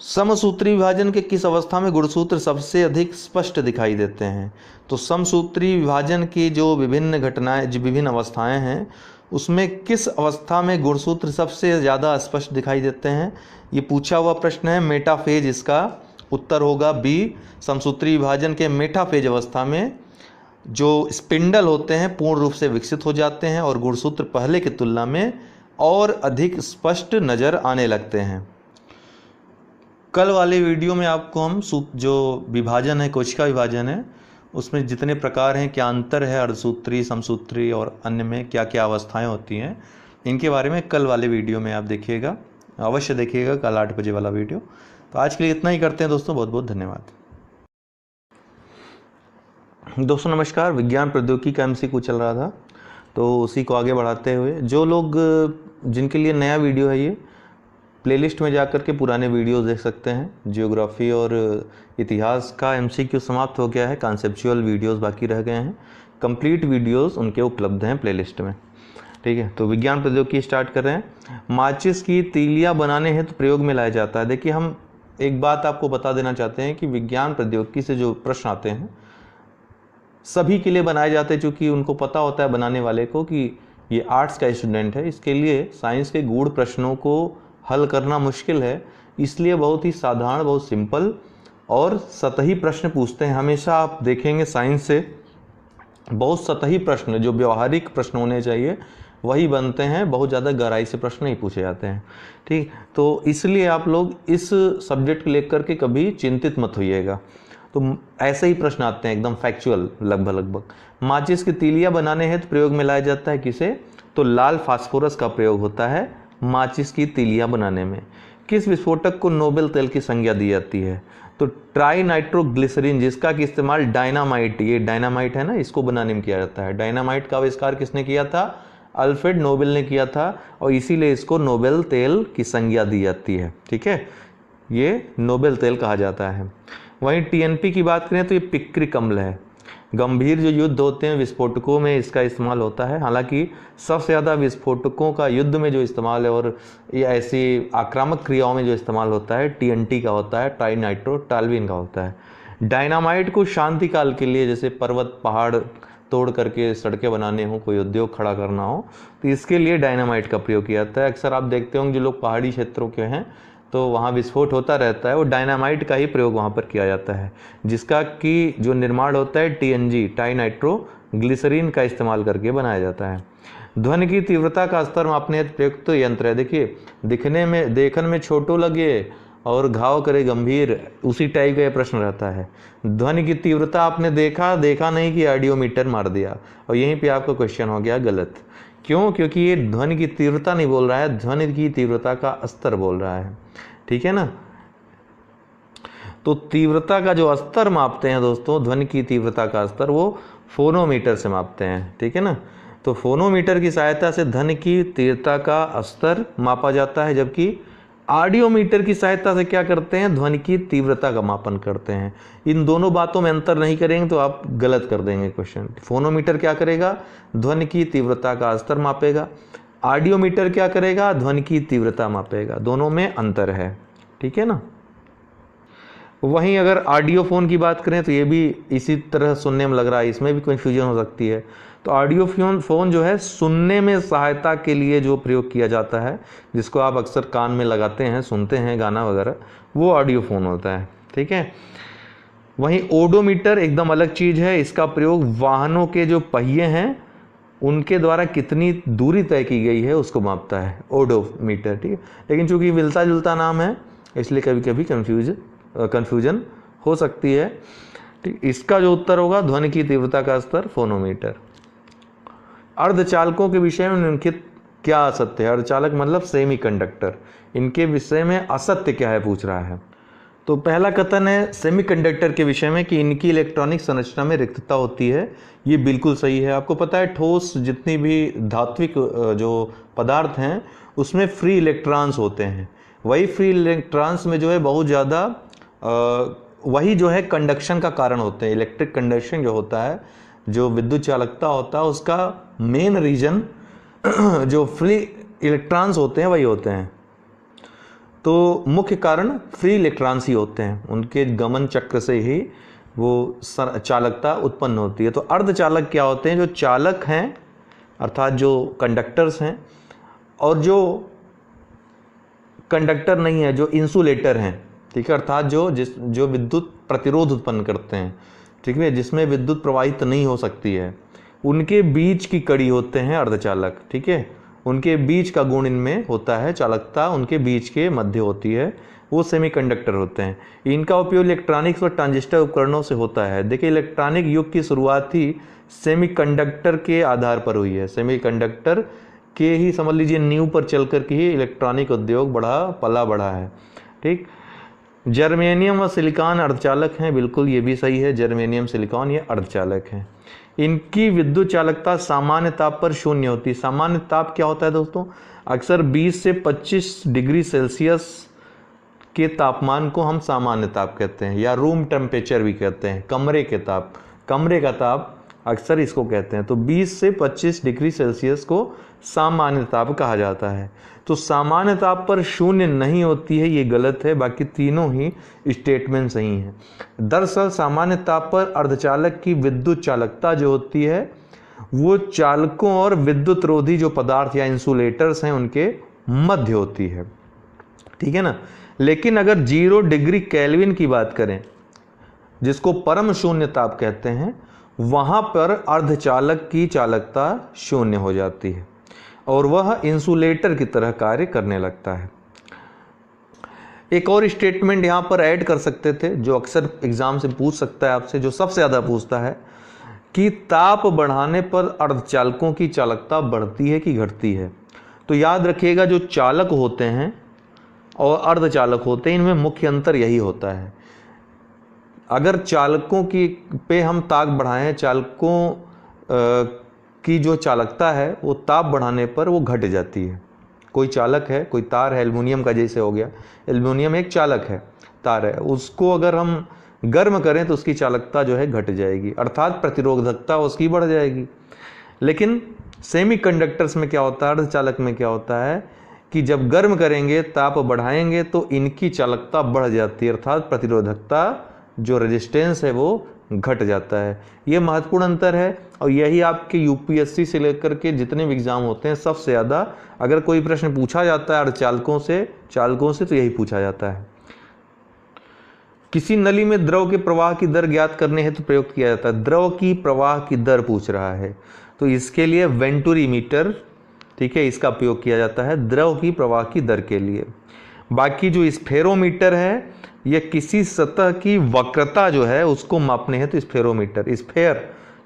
समसूत्री विभाजन के किस अवस्था में गुणसूत्र सबसे अधिक स्पष्ट दिखाई देते हैं? तो समसूत्री विभाजन की जो विभिन्न घटनाएं, जो विभिन्न अवस्थाएं हैं, उसमें किस अवस्था में गुणसूत्र सबसे ज़्यादा स्पष्ट दिखाई देते हैं? ये पूछा हुआ प्रश्न है। मेटाफेज इसका उत्तर होगा बी। समसूत्री विभाजन के मेटाफेज अवस्था में जो स्पिंडल होते हैं पूर्ण रूप से विकसित हो जाते हैं और गुणसूत्र पहले की तुलना में और अधिक स्पष्ट नज़र आने लगते हैं। कल वाले वीडियो में आपको हम जो विभाजन है, कोशिका विभाजन है, उसमें जितने प्रकार हैं, क्या अंतर है अर्धसूत्री, समसूत्री और अन्य में क्या क्या अवस्थाएं होती हैं, इनके बारे में कल वाले वीडियो में आप देखिएगा, अवश्य देखिएगा कल 8 बजे वाला वीडियो। तो आज के लिए इतना ही करते हैं दोस्तों, बहुत बहुत धन्यवाद। दोस्तों नमस्कार। विज्ञान प्रौद्योगिकी का MCQ चल रहा था, तो उसी को आगे बढ़ाते हुए जो लोग जिनके लिए नया वीडियो है, ये प्लेलिस्ट में जाकर के पुराने वीडियोस देख सकते हैं। जियोग्राफी और इतिहास का MCQ समाप्त हो गया है, कॉन्सेप्चुअल वीडियोस बाकी रह गए हैं। कंप्लीट वीडियोस उनके उपलब्ध हैं प्लेलिस्ट में, ठीक है। तो विज्ञान प्रौद्योगिकी स्टार्ट कर रहे हैं। माचिस की तीलियां बनाने हेतु प्रयोग में लाया जाता है। देखिए, हम एक बात आपको बता देना चाहते हैं कि विज्ञान प्रौद्योगिकी से जो प्रश्न आते हैं सभी के लिए बनाए जाते हैं, क्योंकि उनको पता होता है बनाने वाले को कि ये आर्ट्स का स्टूडेंट है, इसके लिए साइंस के गूढ़ प्रश्नों को हल करना मुश्किल है, इसलिए बहुत ही साधारण, बहुत सिंपल और सतही प्रश्न पूछते हैं। हमेशा आप देखेंगे साइंस से बहुत सतही प्रश्न, जो व्यवहारिक प्रश्न होने चाहिए वही बनते हैं, बहुत ज़्यादा गहराई से प्रश्न नहीं पूछे जाते हैं, ठीक। तो इसलिए आप लोग इस सब्जेक्ट को लेकर के कभी चिंतित मत होइएगा। तो ऐसे ही प्रश्न आते हैं एकदम फैक्चुअल लगभग। माचिस की तीलियां बनाने हेतु प्रयोग में लाया जाता है किसे? तो लाल फास्फोरस का प्रयोग होता है माचिस की तीलियां बनाने में। किस विस्फोटक को नोबेल तेल की संज्ञा दी जाती है? तो ट्राई नाइट्रोग्लिसरीन, जिसका कि इस्तेमाल डायनामाइट, ये डायनामाइट है ना, इसको बनाने में किया जाता है। डायनामाइट का आविष्कार किसने किया था? अल्फ्रेड नोबेल ने किया था, और इसीलिए इसको नोबेल तेल की संज्ञा दी जाती है, ठीक है। ये नोबेल तेल कहा जाता है। वहीं TNP की बात करें तो ये पिक्रिक अम्ल है। गंभीर जो युद्ध होते हैं विस्फोटकों में इसका इस्तेमाल होता है। हालांकि सबसे ज़्यादा विस्फोटकों का युद्ध में जो इस्तेमाल है और ये ऐसी आक्रामक क्रियाओं में जो इस्तेमाल होता है TNT का होता है, ट्राइनाइट्रोटॉल्यूइन का होता है। डायनामाइट को शांति काल के लिए, जैसे पर्वत पहाड़ तोड़ करके सड़कें बनाने हो, कोई उद्योग खड़ा करना हो, तो इसके लिए डायनामाइट का प्रयोग किया जाता है। अक्सर आप देखते होंगे जो लोग पहाड़ी क्षेत्रों के हैं तो वहाँ विस्फोट होता रहता है, वो डायनामाइट का ही प्रयोग वहाँ पर किया जाता है, जिसका कि जो निर्माण होता है TNG, टाइनाइट्रोग्लिसरीन का इस्तेमाल करके बनाया जाता है। ध्वनि की तीव्रता का स्तर मापने प्रयुक्त यंत्र है। देखिए, देखन में छोटो लगे और घाव करे गंभीर, उसी टाइप का ये प्रश्न रहता है। ध्वनि की तीव्रता आपने देखा नहीं कि ऑडियोमीटर मार दिया, और यहीं पे आपका क्वेश्चन हो गया गलत। क्यों? क्योंकि ये ध्वनि की तीव्रता नहीं बोल रहा है, ध्वनि की तीव्रता का स्तर बोल रहा है, ठीक है ना। तो तीव्रता का जो स्तर मापते हैं दोस्तों, ध्वनि की तीव्रता का स्तर, वो फोनोमीटर से मापते हैं, ठीक है ना। तो फोनोमीटर की सहायता से ध्वनि की तीव्रता का स्तर मापा जाता है, जबकि ऑडियोमीटर की सहायता से क्या करते हैं? ध्वनि की तीव्रता का मापन करते हैं। इन दोनों बातों में अंतर नहीं करेंगे तो आप गलत कर देंगे क्वेश्चन। फोनोमीटर क्या करेगा? ध्वनि की तीव्रता का स्तर मापेगा। ऑडियोमीटर क्या करेगा? ध्वनि की तीव्रता मापेगा। दोनों में अंतर है, ठीक है ना। वहीं अगर ऑडियो फोन की बात करें तो ये भी इसी तरह सुनने में लग रहा है, इसमें भी कन्फ्यूजन हो सकती है। तो ऑडियो फोन जो है सुनने में सहायता के लिए जो प्रयोग किया जाता है, जिसको आप अक्सर कान में लगाते हैं, सुनते हैं गाना वगैरह, वो ऑडियो फोन होता है, ठीक है। वहीं ओडोमीटर एकदम अलग चीज़ है। इसका प्रयोग वाहनों के जो पहिए हैं उनके द्वारा कितनी दूरी तय की गई है उसको मापता है ओडोमीटर, ठीक है। लेकिन चूंकि मिलता जुलता नाम है इसलिए कभी कभी कन्फ्यूजन हो सकती है, ठीक। इसका जो उत्तर होगा ध्वनि की तीव्रता का स्तर, फोनोमीटर। अर्धचालकों के विषय में निम्नलिखित क्या असत्य है? अर्धचालक मतलब सेमीकंडक्टर, इनके विषय में असत्य क्या है पूछ रहा है। तो पहला कथन है सेमीकंडक्टर के विषय में कि इनकी इलेक्ट्रॉनिक संरचना में रिक्तता होती है। ये बिल्कुल सही है। आपको पता है ठोस जितनी भी धात्विक जो पदार्थ हैं उसमें फ्री इलेक्ट्रॉन्स होते हैं। वही फ्री इलेक्ट्रॉन्स में जो है बहुत ज़्यादा वही जो है कंडक्शन का कारण होते हैं। इलेक्ट्रिक कंडक्शन जो होता है, जो विद्युत चालकता होता है, उसका मेन रीजन जो फ्री इलेक्ट्रॉन्स होते हैं वही होते हैं। तो मुख्य कारण फ्री इलेक्ट्रॉन्स ही होते हैं, उनके गमन चक्र से ही वो चालकता उत्पन्न होती है। तो अर्धचालक क्या होते हैं? जो चालक हैं अर्थात जो कंडक्टर्स हैं और जो कंडक्टर नहीं है, जो इंसुलेटर हैं, ठीक है, अर्थात जो विद्युत प्रतिरोध उत्पन्न करते हैं, ठीक है, जिसमें विद्युत प्रवाहित नहीं हो सकती है, उनके बीच की कड़ी होते हैं अर्धचालक, ठीक है। उनके बीच का गुण इनमें होता है, चालकता उनके बीच के मध्य होती है, वो सेमीकंडक्टर होते हैं। इनका उपयोग इलेक्ट्रॉनिक्स और ट्रांजिस्टर उपकरणों से होता है। देखिए, इलेक्ट्रॉनिक युग की शुरुआत ही सेमीकंडक्टर के आधार पर हुई है। सेमीकंडक्टर के ही समझ लीजिए नींव पर चल कर के ही इलेक्ट्रॉनिक उद्योग पला बढ़ा है, ठीक। जर्मेनियम व सिलिकॉन अर्धचालक हैं, बिल्कुल ये भी सही है, जर्मेनियम सिलिकॉन ये अर्धचालक हैं। इनकी विद्युत चालकता सामान्य ताप पर शून्य होती है। सामान्य ताप क्या होता है दोस्तों? अक्सर 20 से 25 डिग्री सेल्सियस के तापमान को हम सामान्य ताप कहते हैं, या रूम टेम्परेचर भी कहते हैं, कमरे के ताप, कमरे का ताप अक्सर इसको कहते हैं। तो 20 से 25 डिग्री सेल्सियस को सामान्य ताप कहा जाता है। तो सामान्य ताप पर शून्य नहीं होती है, ये गलत है, बाकी तीनों ही स्टेटमेंट सही हैं। दरअसल सामान्य ताप पर अर्धचालक की विद्युत चालकता जो होती है वो चालकों और विद्युत रोधी जो पदार्थ या इंसुलेटर्स हैं उनके मध्य होती है, ठीक है ना। लेकिन अगर 0 डिग्री केल्विन की बात करें, जिसको परम शून्य ताप कहते हैं, वहां पर अर्धचालक की चालकता शून्य हो जाती है और वह इंसुलेटर की तरह कार्य करने लगता है। एक और स्टेटमेंट यहां पर ऐड कर सकते थे, जो अक्सर एग्जाम से पूछ सकता है आपसे, जो सबसे ज़्यादा पूछता है कि ताप बढ़ाने पर अर्धचालकों की चालकता बढ़ती है कि घटती है। तो याद रखिएगा, जो चालक होते हैं और अर्धचालक होते हैं, इनमें मुख्य अंतर यही होता है। अगर चालकों की पे हम ताप बढ़ाएं, चालकों की जो चालकता है वो ताप बढ़ाने पर वो घट जाती है। कोई चालक है, कोई तार है, एल्युमिनियम का जैसे हो गया, एल्युमिनियम एक चालक है, तार है, उसको अगर हम गर्म करें तो उसकी चालकता जो है घट जाएगी, अर्थात प्रतिरोधकता उसकी बढ़ जाएगी। लेकिन सेमीकंडक्टर्स में क्या होता है, अर्धचालक में क्या होता है कि जब गर्म करेंगे, ताप बढ़ाएंगे तो इनकी चालकता बढ़ जाती है, अर्थात प्रतिरोधकता जो रेजिस्टेंस है वो घट जाता है। ये महत्वपूर्ण अंतर है और यही आपके यूपीएससी से लेकर के जितने भी एग्जाम होते हैं सबसे ज़्यादा अगर कोई प्रश्न पूछा जाता है अर्धचालकों से तो यही पूछा जाता है। किसी नली में द्रव के प्रवाह की दर ज्ञात करने हेतु प्रयोग किया जाता है। द्रव की प्रवाह की दर पूछ रहा है तो इसके लिए वेंटुरीमीटर, ठीक है, इसका उपयोग किया जाता है द्रव की प्रवाह की दर के लिए। बाकी जो स्फेरोमीटर है यह किसी सतह की वक्रता जो है उसको मापने हैं तो स्फेरोमीटर,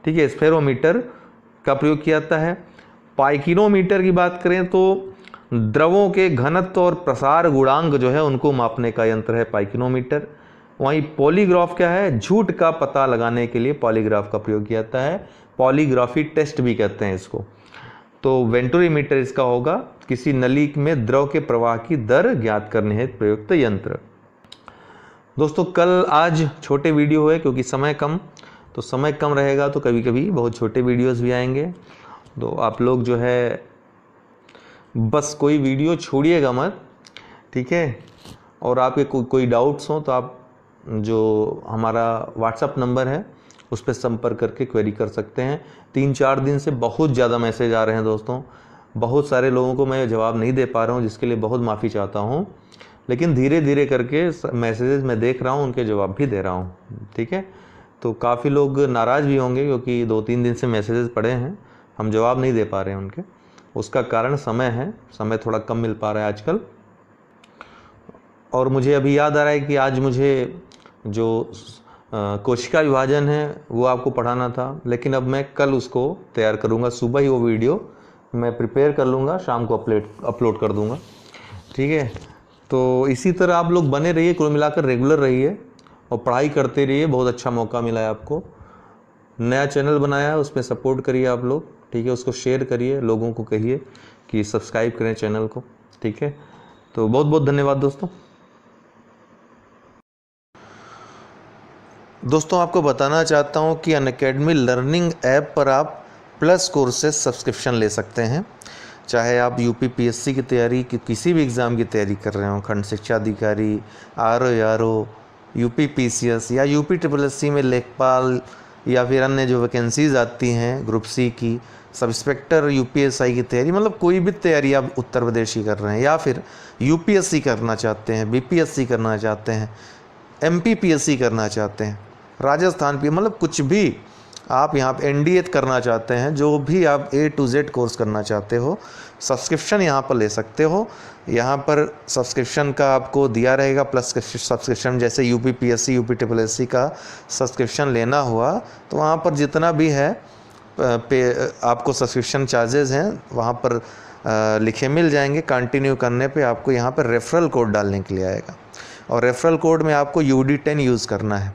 ठीक है, स्फेरोमीटर का प्रयोग किया जाता है। पाइकिनोमीटर की बात करें तो द्रवों के घनत्व और प्रसार गुणांक जो है उनको मापने का यंत्र है पाइकिनोमीटर। वहीं पॉलीग्राफ क्या है, झूठ का पता लगाने के लिए पॉलीग्राफ का प्रयोग किया जाता है, पॉलीग्राफी टेस्ट भी कहते हैं इसको। तो वेंटुरीमीटर इसका होगा, किसी नली में द्रव के प्रवाह की दर ज्ञात करने हेतु प्रयुक्त यंत्र। दोस्तों आज छोटे वीडियो हुए क्योंकि समय कम रहेगा तो कभी कभी बहुत छोटे वीडियोस भी आएंगे। तो आप लोग जो है बस कोई वीडियो छोड़िएगा मत, ठीक है। और आपके कोई डाउट्स हो तो आप जो हमारा व्हाट्सएप नंबर है उस पर संपर्क करके क्वेरी कर सकते हैं। 3-4 दिन से बहुत ज़्यादा मैसेज आ रहे हैं दोस्तों, बहुत सारे लोगों को मैं जवाब नहीं दे पा रहा हूँ, जिसके लिए बहुत माफ़ी चाहता हूँ। लेकिन धीरे धीरे करके मैसेजेस मैं देख रहा हूँ, उनके जवाब भी दे रहा हूँ, ठीक है। तो काफ़ी लोग नाराज़ भी होंगे क्योंकि 2-3 दिन से मैसेजेस पड़े हैं, हम जवाब नहीं दे पा रहे हैं उनके। उसका कारण समय है, समय थोड़ा कम मिल पा रहा है आजकल। और मुझे अभी याद आ रहा है कि आज मुझे जो कोशिका विभाजन है वो आपको पढ़ाना था, लेकिन अब मैं कल उसको तैयार करूँगा, सुबह ही वो वीडियो मैं प्रिपेयर कर लूँगा, शाम को अपलोड कर दूँगा, ठीक है। तो इसी तरह आप लोग बने रहिए, कुल मिलाकर रेगुलर रहिए और पढ़ाई करते रहिए। बहुत अच्छा मौका मिला है आपको, नया चैनल बनाया है, उसमें सपोर्ट करिए आप लोग, ठीक है। उसको शेयर करिए, लोगों को कहिए कि सब्सक्राइब करें चैनल को, ठीक है। तो बहुत बहुत धन्यवाद दोस्तों आपको बताना चाहता हूँ कि अनअकैडमी लर्निंग ऐप पर आप प्लस कोर्सेस सब्सक्रिप्शन ले सकते हैं। चाहे आप यूपीपीएससी की तैयारी की किसी भी एग्ज़ाम की तैयारी कर रहे हो, खंड शिक्षा अधिकारी, आरओ, यूपीपीसीएस या यूपी ट्रिपल एससी में लेखपाल या फिर अन्य जो वैकेंसीज़ आती हैं ग्रुप सी की, सब इंस्पेक्टर यूपीएसआई की तैयारी, मतलब कोई भी तैयारी आप उत्तर प्रदेश की कर रहे हैं, या फिर यूपीएससी करना चाहते हैं, बीपीएससी करना चाहते हैं, एमपीपीएससी करना चाहते हैं, राजस्थान पी, मतलब कुछ भी आप यहाँ पे एनडीए करना चाहते हैं, जो भी आप A to Z कोर्स करना चाहते हो, सब्सक्रिप्शन यहाँ पर ले सकते हो। यहाँ पर सब्सक्रिप्शन का आपको दिया रहेगा, प्लस सब्सक्रिप्शन जैसे यूपीपीएससी यूपीएससी का सब्सक्रिप्शन लेना हुआ तो वहाँ पर जितना भी है आपको सब्सक्रिप्शन चार्जेस हैं वहाँ पर लिखे मिल जाएंगे। कंटिन्यू करने पे आपको यहाँ पर रेफरल कोड डालने के लिए आएगा, और रेफरल कोड में आपको UD10 यूज़ करना है।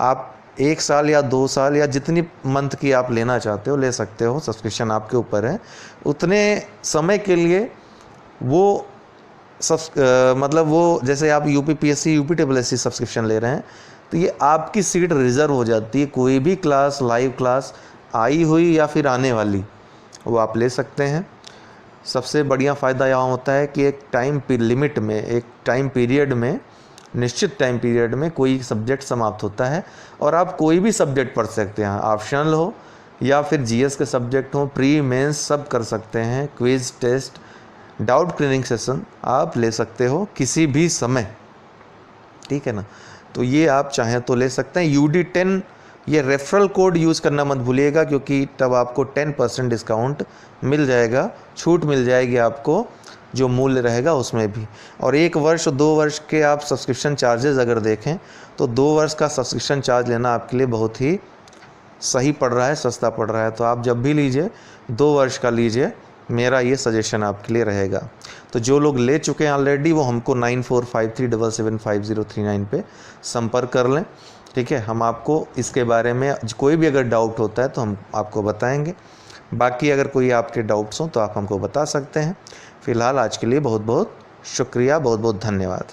आप 1 साल या 2 साल या जितनी मंथ की आप लेना चाहते हो ले सकते हो, सब्सक्रिप्शन आपके ऊपर है। उतने समय के लिए वो मतलब वो जैसे आप यूपीपीएससी यूपीएससी सब्सक्रिप्शन ले रहे हैं तो ये आपकी सीट रिज़र्व हो जाती है। कोई भी क्लास, लाइव क्लास आई हुई या फिर आने वाली, वो आप ले सकते हैं। सबसे बढ़िया फ़ायदा यहाँ होता है कि एक टाइम लिमिट में, एक टाइम पीरियड में, निश्चित टाइम पीरियड में कोई सब्जेक्ट समाप्त होता है और आप कोई भी सब्जेक्ट पढ़ सकते हैं, ऑप्शनल हो या फिर जीएस के सब्जेक्ट हो, प्री मेंस सब कर सकते हैं। Quiz, test, doubt clearing session आप ले सकते हो किसी भी समय, ठीक है ना। तो ये आप चाहें तो ले सकते हैं। UD10 ये रेफरल कोड यूज़ करना मत भूलिएगा, क्योंकि तब आपको 10% डिस्काउंट मिल जाएगा, छूट मिल जाएगी आपको जो मूल्य रहेगा उसमें भी। और 1 वर्ष 2 वर्ष के आप सब्सक्रिप्शन चार्जेस अगर देखें तो 2 वर्ष का सब्सक्रिप्शन चार्ज लेना आपके लिए बहुत ही सही पड़ रहा है, सस्ता पड़ रहा है। तो आप जब भी लीजिए 2 वर्ष का लीजिए, मेरा ये सजेशन आपके लिए रहेगा। तो जो लोग ले चुके हैं ऑलरेडी वो हमको 9453775039 पे संपर्क कर लें, ठीक है। हम आपको इसके बारे में कोई भी अगर डाउट होता है तो हम आपको बताएंगे। बाकी अगर कोई आपके डाउट्स हों तो आप हमको बता सकते हैं। फ़िलहाल आज के लिए बहुत बहुत शुक्रिया, बहुत बहुत धन्यवाद।